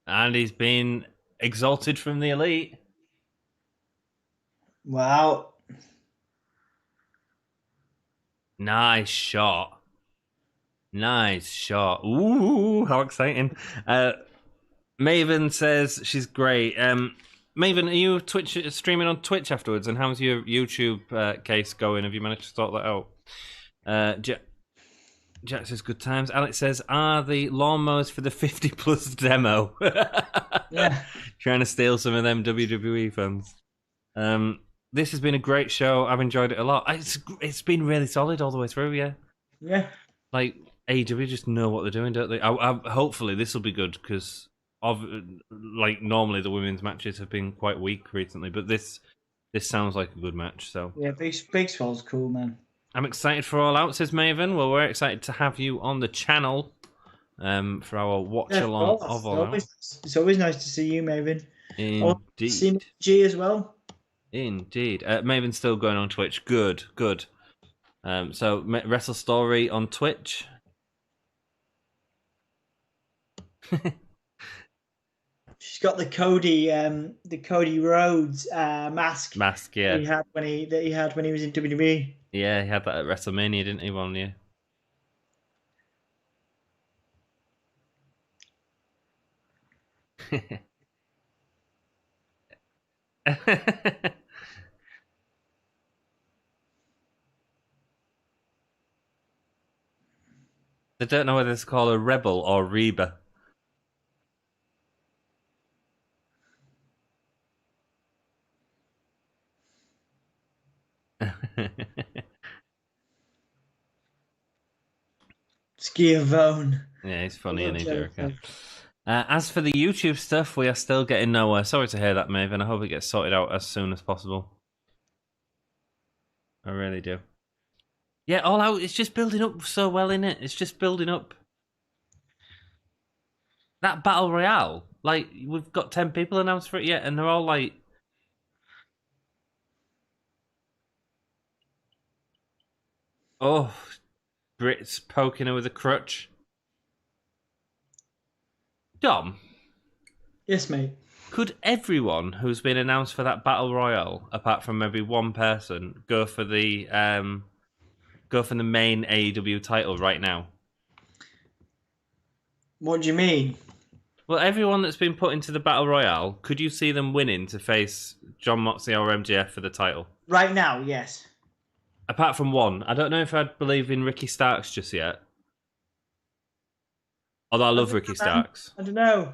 And he's been exalted from the elite. Wow. Nice shot. Nice shot. Ooh, how exciting. Maven says she's great. Maven, are you streaming on Twitch afterwards? And how's your YouTube case going? Have you managed to sort that out? Jack says good times. Alex says, are the lawnmowers for the 50 plus demo? Yeah. Trying to steal some of them WWE fans. This has been a great show. I've enjoyed it a lot. It's been really solid all the way through, yeah. Yeah. Like, AEW just know what they're doing, don't they? Hopefully this will be good, because normally the women's matches have been quite weak recently, but this sounds like a good match. So Yeah, Big Swell's cool, man. I'm excited for All Out, says Maven. Well, we're excited to have you on the channel for our watch along of All Out. It's always nice to see you, Maven. Indeed. See G as well. Indeed. Maven's still going on Twitch. Good. So Wrestle Story on Twitch. She's got the Cody Rhodes mask. Yeah. That he had when he was in WWE. Yeah, he had that at WrestleMania, didn't he, one year? I don't know whether it's called a Rebel or Reba. Schiavone. Yeah, he's funny, isn't he, Jericho? As for the YouTube stuff, we are still getting nowhere. Sorry to hear that, Maven. I hope it gets sorted out as soon as possible. I really do. Yeah, All Out, it's just building up so well, innit? It's just building up. That Battle Royale, like, we've got 10 people announced for it yet, and they're all like... Oh, Brit's poking her with a crutch. Dom? Yes, mate. Could everyone who's been announced for that Battle Royale, apart from maybe one person, go for the main AEW title right now? What do you mean? Well, everyone that's been put into the Battle Royale, could you see them winning to face John Moxley or MJF for the title? Right now, yes. Apart from one. I don't know if I'd believe in Ricky Starks just yet. Although I love Ricky Starks. I don't know.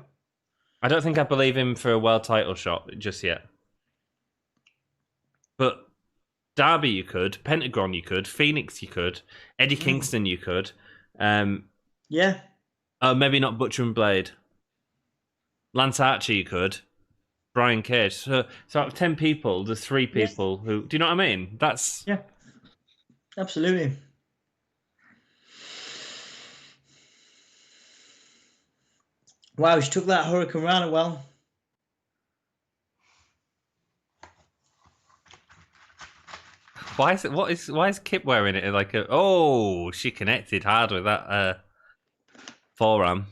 I don't think I believe him for a world title shot just yet. But Darby you could, Pentagon you could, Phoenix you could, Eddie Kingston you could. Yeah. Oh, maybe not Butcher and Blade. Lance Archer you could. Brian Cage. So out of 10 people, there's 3 people who... Do you know what I mean? That's... Yeah. Absolutely. Wow, she took that Hurricane Rana well. Why is Kip wearing it like a... Oh, she connected hard with that forearm.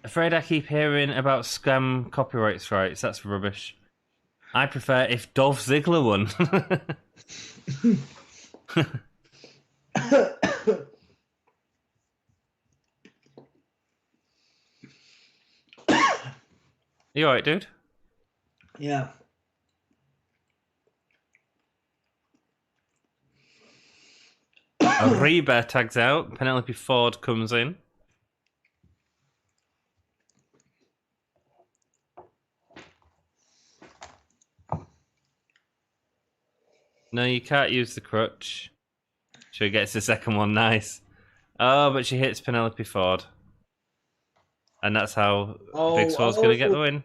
Afraid I keep hearing about scam copyright strikes. That's rubbish. I prefer if Dolph Ziggler won. You alright, dude? Yeah. Reba tags out. Penelope Ford comes in. No, you can't use the crutch. She gets the second one. Nice. Oh, but she hits Penelope Ford. And that's how Big Swole's going to get the win.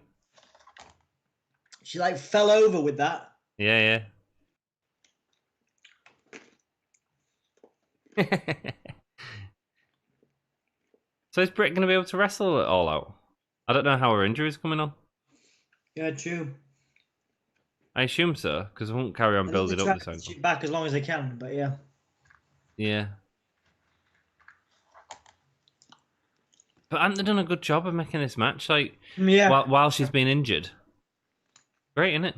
She like fell over with that. Yeah, yeah. So is Britt going to be able to wrestle it all out? I don't know how her injury is coming on. Yeah, true. I assume so, because I won't carry on building up this angle. She's back as long as they can, but yeah. Yeah. But haven't they done a good job of making this match? Like, yeah. While she's been injured. Great, isn't it?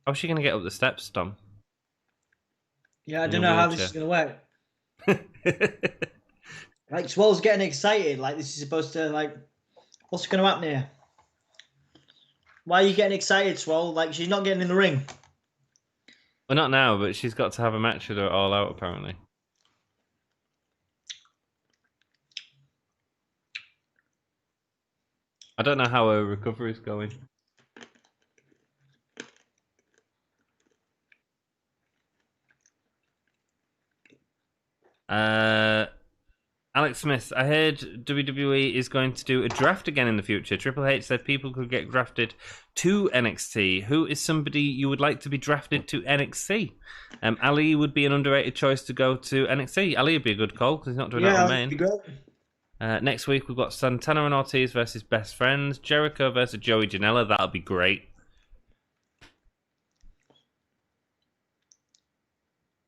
How's she going to get up the steps, Tom? Yeah, I don't know how this is going to work. Like, Swole's getting excited. Like, this is supposed to, like, what's going to happen here? Why are you getting excited, Swole? Like, she's not getting in the ring. Well, not now, but she's got to have a match with her all out, apparently. I don't know how her recovery's going. Alex Smith, I heard WWE is going to do a draft again in the future. Triple H said people could get drafted to NXT. Who is somebody you would like to be drafted to NXT? Ali would be an underrated choice to go to NXT. Ali would be a good call because he's not doing that on main. Next week we've got Santana and Ortiz versus Best Friends. Jericho versus Joey Janela. That'll be great.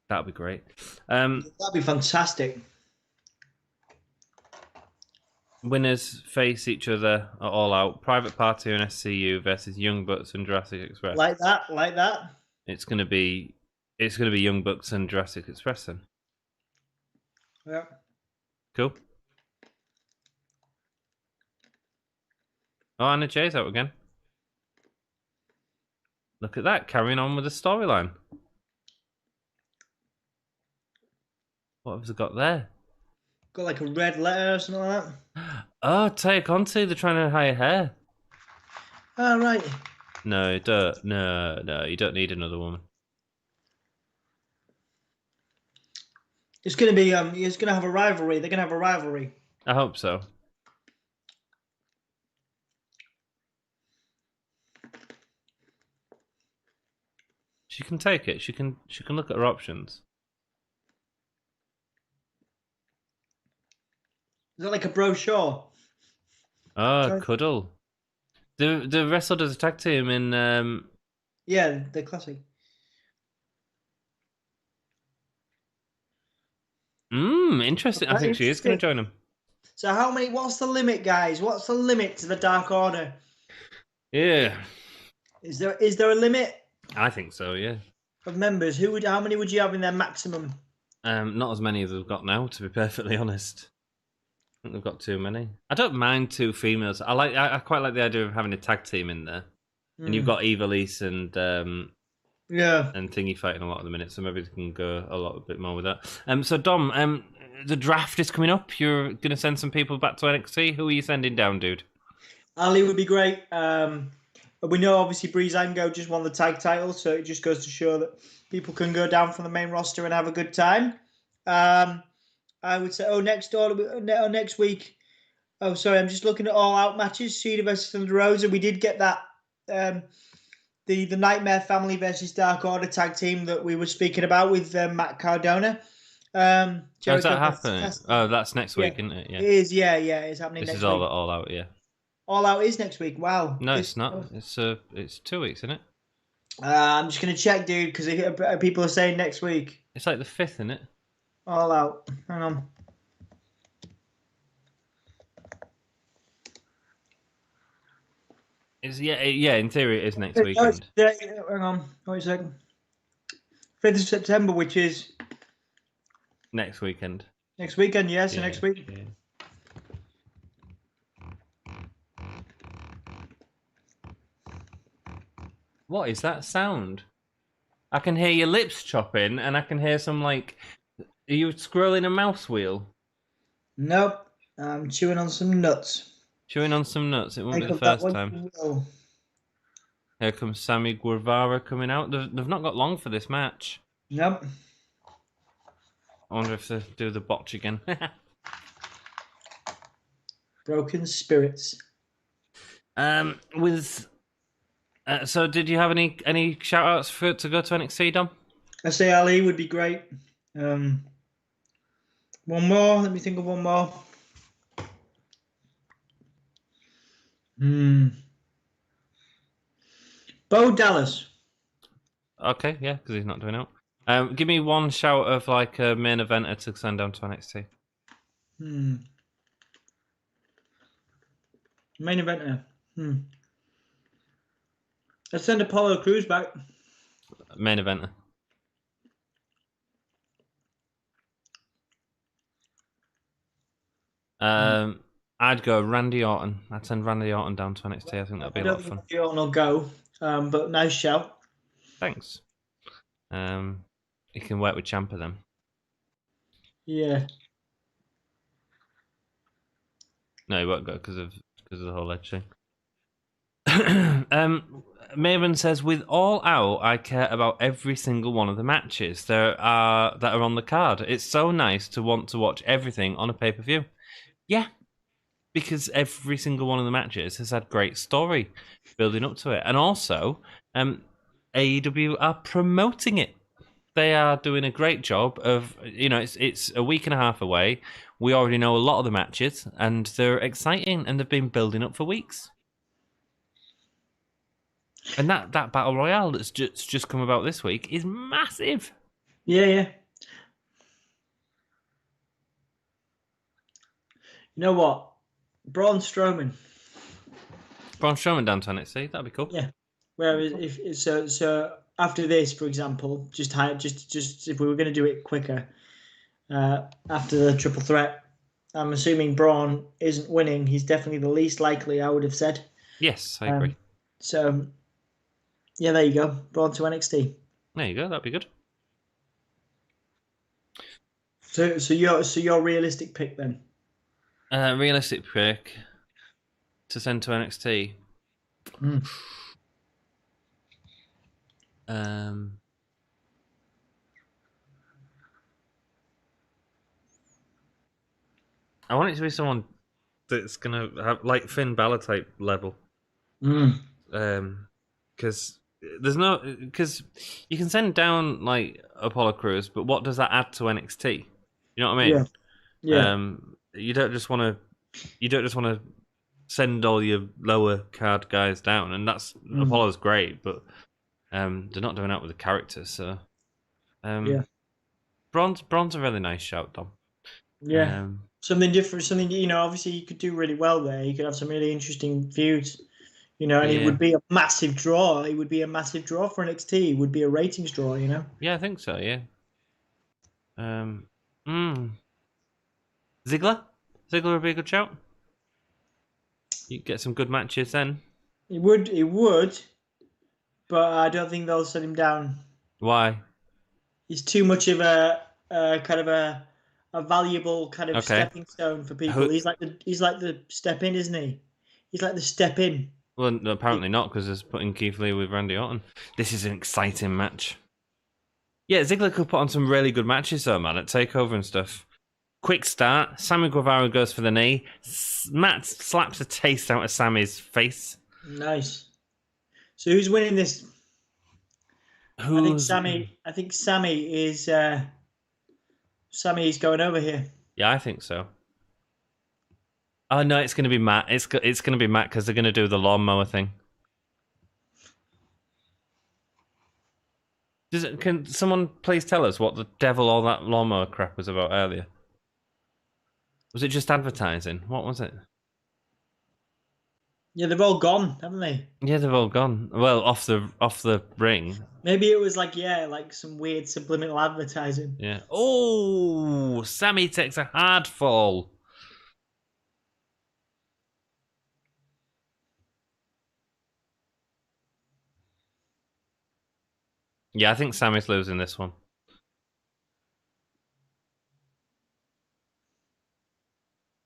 That'll be great. That'd be fantastic. Winners face each other at All Out. Private Party and SCU versus Young Bucks and Jurassic Express. Like that. It's gonna be Young Bucks and Jurassic Express then. Yeah. Cool. Oh, Anna Jay's out again. Look at that, carrying on with the storyline. What have they got there? Got like a red letter or something like that. Oh, Taya Conti, they're trying to hire her. Oh, right. No, you don't. No, you don't need another woman. It's gonna be it's gonna have a rivalry. They're gonna have a rivalry. I hope so. She can take it. She can look at her options. Is that like a brochure? Oh, Sorry? Cuddle. The wrestled as a tag team in Yeah, the classic. Interesting. I think she is going to join them. So how many? What's the limit, guys? What's the limit to the Dark Order? Yeah. Is there a limit I think so, yeah. of members? How many would you have in their maximum? Not as many as they've got now, to be perfectly honest. I think they've got too many. I don't mind two females. I quite like the idea of having a tag team in there. And you've got Evilise and Thingy fighting a lot at the minute, so maybe they can go a lot bit more with that. So Dom, the draft is coming up. You're going to send some people back to NXT. Who are you sending down, dude? Ali would be great. We know obviously Breezango just won the tag title, so it just goes to show that people can go down from the main roster and have a good time. I would say, next week. Oh, sorry, I'm just looking at all out matches. Cena versus Thunder Rosa. We did get that. The Nightmare Family versus Dark Order tag team that we were speaking about with Matt Cardona. How's that happening? Oh, that's next week, isn't it? Yeah. It is, yeah, it's happening this next is week. all out, yeah. All Out is next week. Wow. No, it's not. It's 2 weeks, isn't it? I'm just going to check, dude, because people are saying next week. It's like the 5th, isn't it? All Out. Hang on. Yeah, in theory it is next weekend. Hang on. Wait a second. 5th of September, which is... Next weekend. Next weekend, next week. Yeah. What is that sound? I can hear your lips chopping, and I can hear some, like... Are you scrolling a mouse wheel? Nope. I'm chewing on some nuts. Chewing on some nuts. It won't be Make the of that first what time. you will. Here comes Sammy Guevara coming out. They've not got long for this match. Nope. I wonder if they do the botch again. Broken spirits. So did you have any shout outs to go to NXT, Dom? I say Ali would be great. One more. Let me think of one more. Bo Dallas. Okay, yeah, because he's not doing it. Give me one shout of like a main eventer to send down to NXT. Main eventer. Let's send Apollo Crews back. Main eventer. I'd go Randy Orton. I'd send Randy Orton down to NXT. I think that'd be a lot of fun. Randy Orton will go, but nice shout. Thanks. You can work with Ciampa then. Yeah. No, he won't go because of the whole edge thing. Maven says, with All Out, I care about every single one of the matches that are on the card. It's so nice to want to watch everything on a pay-per-view. Yeah, because every single one of the matches has had great story building up to it. And also, AEW are promoting it. They are doing a great job of, it's a week and a half away. We already know a lot of the matches, and they're exciting, and they've been building up for weeks. And that Battle Royale that's just come about this week is massive. Yeah. You know what? Braun Strowman down to NXT, that'd be cool. Yeah. Whereas if so after this, for example, just if we were going to do it quicker, after the triple threat, I'm assuming Braun isn't winning. He's definitely the least likely, I would have said. Yes, I agree. So, yeah, there you go. Braun to NXT. There you go. That'd be good. So your realistic pick then? Realistic pick to send to NXT. I want it to be someone that's gonna have like Finn Balor type level. Because you can send down like Apollo Crews, but what does that add to NXT? You know what I mean? Yeah. You don't just want to send all your lower card guys down, and that's Apollo's great, but they're not doing that with the characters. So, Braun's a really nice shout, Dom. Yeah, something different. Something obviously you could do really well there. You could have some really interesting feuds. And it would be a massive draw. It would be a massive draw for NXT. It would be a ratings draw. Yeah, I think so. Yeah. Ziggler would be a good shout. You get some good matches then. It would, but I don't think they'll set him down. Why? He's too much of a kind of a valuable kind of stepping stone for people. He's like the step in, isn't he? He's like the step in. Well, no, apparently not, because it's putting Keith Lee with Randy Orton. This is an exciting match. Yeah, Ziggler could put on some really good matches though, man, at TakeOver and stuff. Quick start. Sammy Guevara goes for the knee. Matt slaps a taste out of Sammy's face. Nice. So who's winning this? I think Sammy is going over here. Yeah, I think so. Oh no, it's going to be Matt. It's going to be Matt because they're going to do the lawnmower thing. Can someone please tell us what the devil all that lawnmower crap was about earlier? Was it just advertising? What was it? Yeah, they've all gone, haven't they? Yeah, they've all gone. Well, off the ring. Maybe it was like some weird subliminal advertising. Yeah. Oh, Sammy takes a hard fall. Yeah, I think Sammy's losing this one.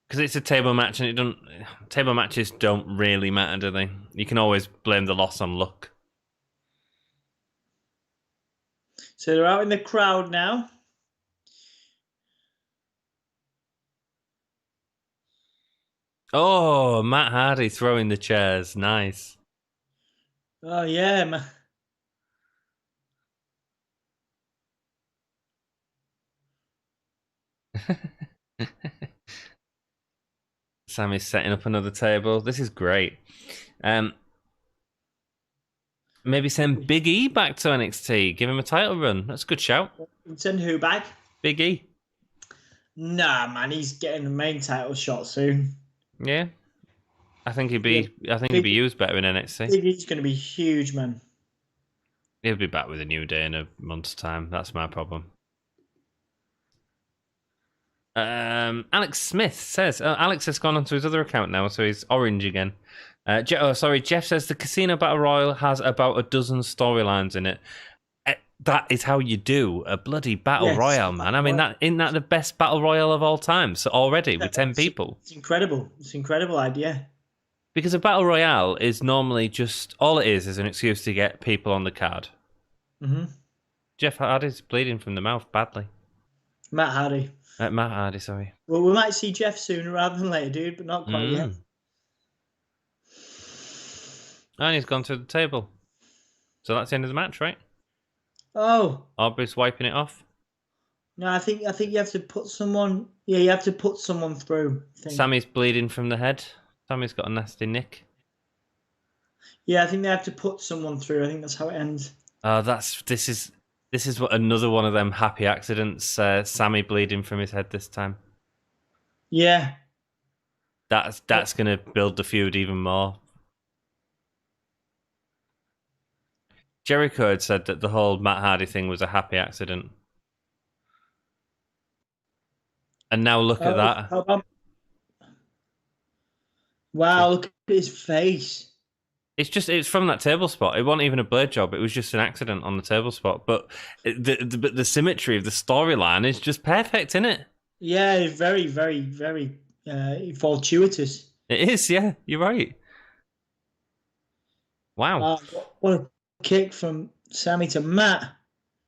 Because it's a table match, and table matches don't really matter, do they? You can always blame the loss on luck. So they're out in the crowd now. Oh, Matt Hardy throwing the chairs. Nice. Oh yeah, man. Sammy's setting up another table. This is great. Maybe send Big E back to NXT. Give him a title run. That's a good shout. Send who back? Big E. Nah, man, he's getting the main title shot soon. Yeah. I think he'd be used better in NXT. Big E's going to be huge, man. He'll be back with a New Day in a month's time. That's my problem. Alex Smith says Alex has gone onto his other account now, so he's orange again. Jeff says the Casino Battle Royal has about a dozen storylines in it. That is how you do a bloody battle royale, man. I mean, isn't that the best battle royale of all time? So already with 10 people, it's incredible. It's an incredible idea. Because a battle royale is normally just all it is an excuse to get people on the card. Mm-hmm. Jeff Hardy's bleeding from the mouth badly. Matt Hardy. Matt Hardy, sorry. Well, we might see Jeff sooner rather than later, dude, but not quite yet. And he's gone to the table. So that's the end of the match, right? Oh. Aubrey's wiping it off. No, I think you have to put someone. Yeah, you have to put someone through. Sammy's bleeding from the head. Sammy's got a nasty nick. Yeah, I think they have to put someone through. I think that's how it ends. This is what another one of them happy accidents. Sammy bleeding from his head this time. Yeah. That's gonna build the feud even more. Jericho had said that the whole Matt Hardy thing was a happy accident. And now look at that. Wow, look at his face. It's from that table spot. It wasn't even a blade job. It was just an accident on the table spot. But the symmetry of the storyline is just perfect, isn't it? Yeah, very, very, very fortuitous. It is, yeah. You're right. Wow. What a kick from Sammy to Matt.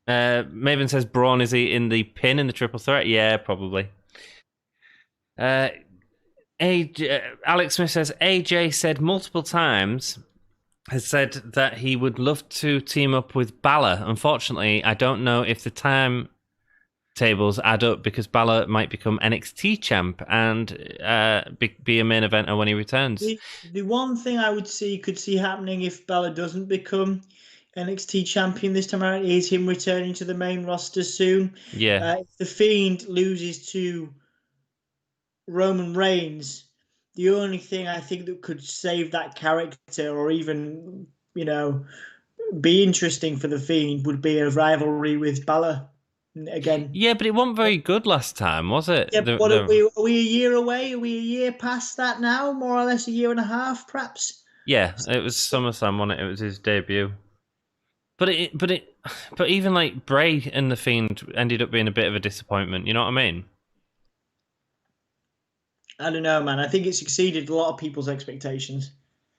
Maven says Braun is he in the pin in the triple threat? Yeah, probably. Alex Smith says AJ said multiple times has said that he would love to team up with Balor. Unfortunately, I don't know if the time tables add up because Balor might become NXT champ and be a main eventer when he returns. The one thing I could see happening if Balor doesn't become NXT champion this time around is him returning to the main roster soon. Yeah. If the Fiend loses to Roman Reigns, the only thing I think that could save that character or even, be interesting for the Fiend would be a rivalry with Balor again. Yeah, but it wasn't very good last time, was it? Yeah, are we a year away? Are we a year past that now? More or less a year and a half, perhaps? Yeah, it was SummerSlam, wasn't it? It was his debut. But even like Bray and the Fiend ended up being a bit of a disappointment. You know what I mean? I don't know, man. I think it exceeded a lot of people's expectations.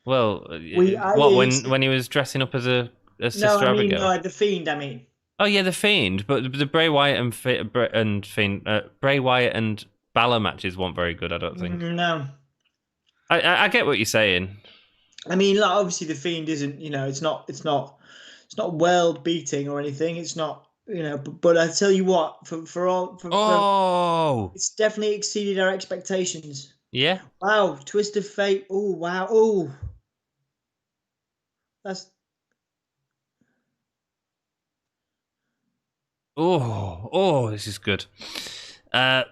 Well, when he was dressing up as a Sister Abigail? No, the Fiend. I mean. Oh yeah, the Fiend, but the Bray Wyatt Bray Wyatt and Balor matches weren't very good. I don't think. No. I get what you're saying. I mean, like, obviously the Fiend isn't. It's not world beating or anything. It's not. But I tell you what, it's definitely exceeded our expectations. Yeah. Wow, twist of fate. Oh wow. Oh. That's. Oh, this is good. I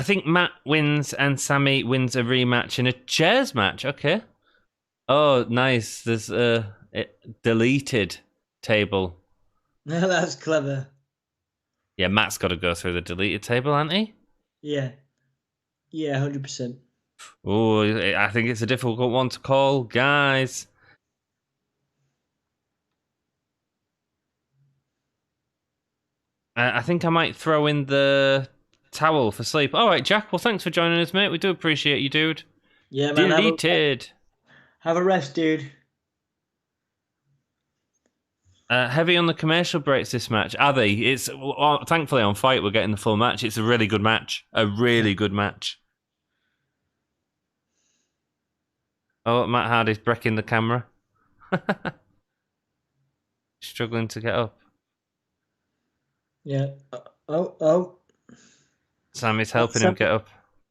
think Matt wins and Sammy wins a rematch in a chairs match. Okay. Oh, nice. There's a deleted table. No, that's clever. Yeah, Matt's got to go through the deleted table, hasn't he? Yeah. Yeah, 100%. Oh, I think it's a difficult one to call, guys. I think I might throw in the towel for sleep. All right, Jack. Well, thanks for joining us, mate. We do appreciate you, dude. Yeah, man. Deleted. Have a rest, dude. Heavy on the commercial breaks this match. Are they? It's thankfully on Fight we're getting the full match. It's a really good match. A really good match. Oh, Matt Hardy's breaking the camera. Struggling to get up. Yeah. Oh. Sammy's helping him get up.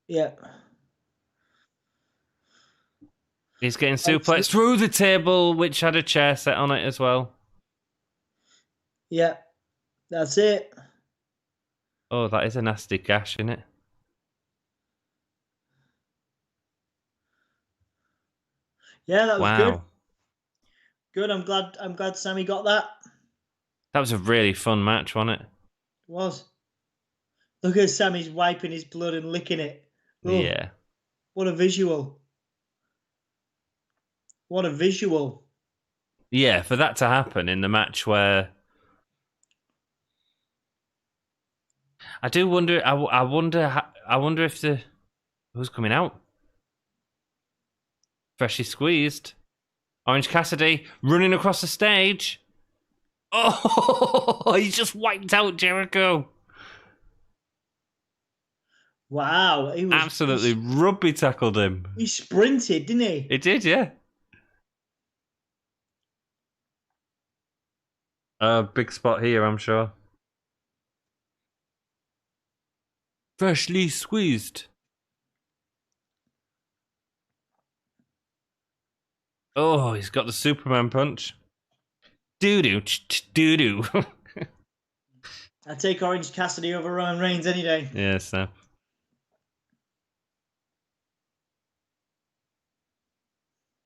Yeah. He's getting suplexed through the table, which had a chair set on it as well. Yeah. That's it. Oh, that is a nasty gash, isn't it? Yeah, that was good. Wow. Good. I'm glad Sammy got that. That was a really fun match, wasn't it? It was. Look at Sammy's wiping his blood and licking it. Oh, yeah. what a visual. What a visual. Yeah, for that to happen in the match where I do wonder. I wonder if who's coming out. Freshly squeezed. Orange Cassidy running across the stage. Oh, he just wiped out Jericho. Wow, he was Absolutely rugby tackled him. He sprinted, didn't he? It did, yeah. Big spot here, I'm sure. Freshly squeezed. Oh, he's got the Superman punch. Doo-doo, doo-doo. I'd take Orange Cassidy over Roman Reigns any day. Yeah, snap.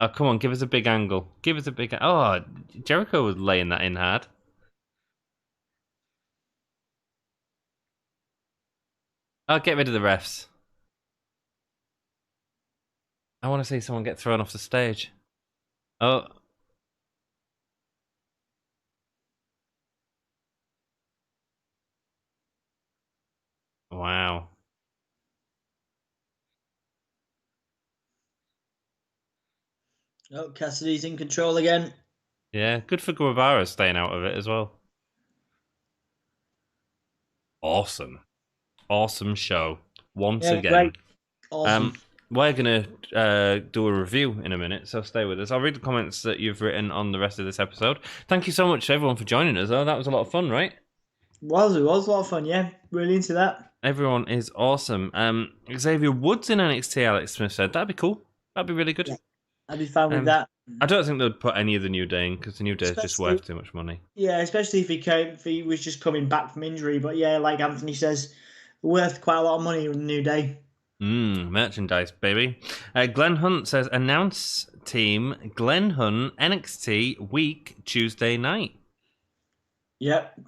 Oh, come on, give us a big angle. Give us a big... Oh, Jericho was laying that in hard. I'll get rid of the refs. I want to see someone get thrown off the stage. Oh. Wow. Oh, Cassidy's in control again. Yeah, good for Guevara staying out of it as well. Awesome. Awesome show. Once again. Great. Awesome. We're going to do a review in a minute, so stay with us. I'll read the comments that you've written on the rest of this episode. Thank you so much to everyone for joining us, though. That was a lot of fun, right? It was a lot of fun, yeah. Really into that. Everyone is awesome. Xavier Woods in NXT, Alex Smith said. That'd be cool. That'd be really good. Yeah, I'd be fine with that. I don't think they'd put any of the New Day in, because the New Day is just worth too much money. Yeah, especially if he was just coming back from injury. But yeah, like Anthony says, worth quite a lot of money with the New Day. Merchandise, baby. Glenn Hunt says, announce team Glenn Hunt NXT week Tuesday night. Yep.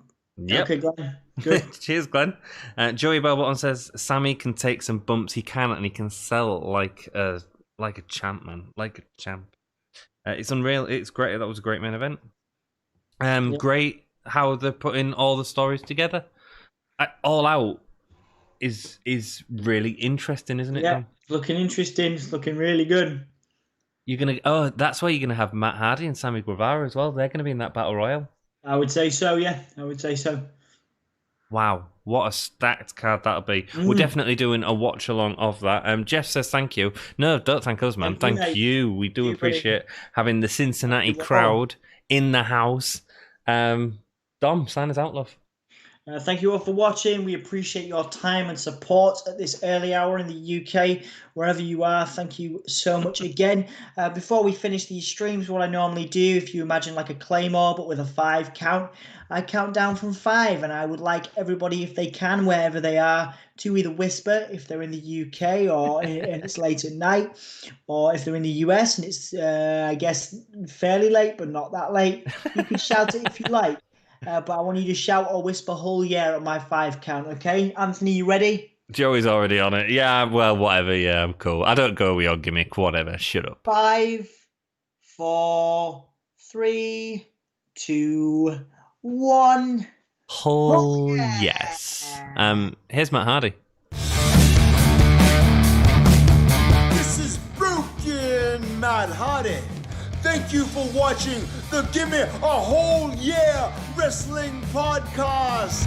Okay, Glenn. Good. Cheers, Glenn. Joey Bellbottom says, Sammy can take some bumps. He can, and he can sell like a champ, man. Like a champ. It's unreal. It's great. That was a great main event. Great how they're putting all the stories together. All Out is really interesting, isn't it? Yeah, Tom? looking interesting. It's looking really good. That's why you're gonna have Matt Hardy and Sammy Guevara as well. They're gonna be in that battle royal. I would say so. Yeah, I would say so. Wow, what a stacked card that'll be. We're definitely doing a watch along of that. Jeff says thank you. No, don't thank us, man. Thank you. We do appreciate having the Cincinnati crowd in the house. Dom, sign us out, love. Thank you all for watching. We appreciate your time and support at this early hour in the UK, wherever you are. Thank you so much again. Before we finish these streams, what I normally do, if you imagine like a Claymore but with a 5 count, I count down from 5, and I would like everybody, if they can, wherever they are, to either whisper if they're in the UK or and it's late at night, or if they're in the US and it's, I guess, fairly late but not that late. You can shout it if you like. But I want you to shout or whisper whole yeah at my 5 count, okay? Anthony, you ready? Joey's already on it. Yeah, well, whatever. Yeah, I'm cool. I don't go with your gimmick. Whatever. Shut up. 5, 4, 3, 2, 1. Oh, yes. Here's Matt Hardy. This is Broken Matt Hardy. Thank you for watching the Gimme a Whole Year Wrestling Podcast.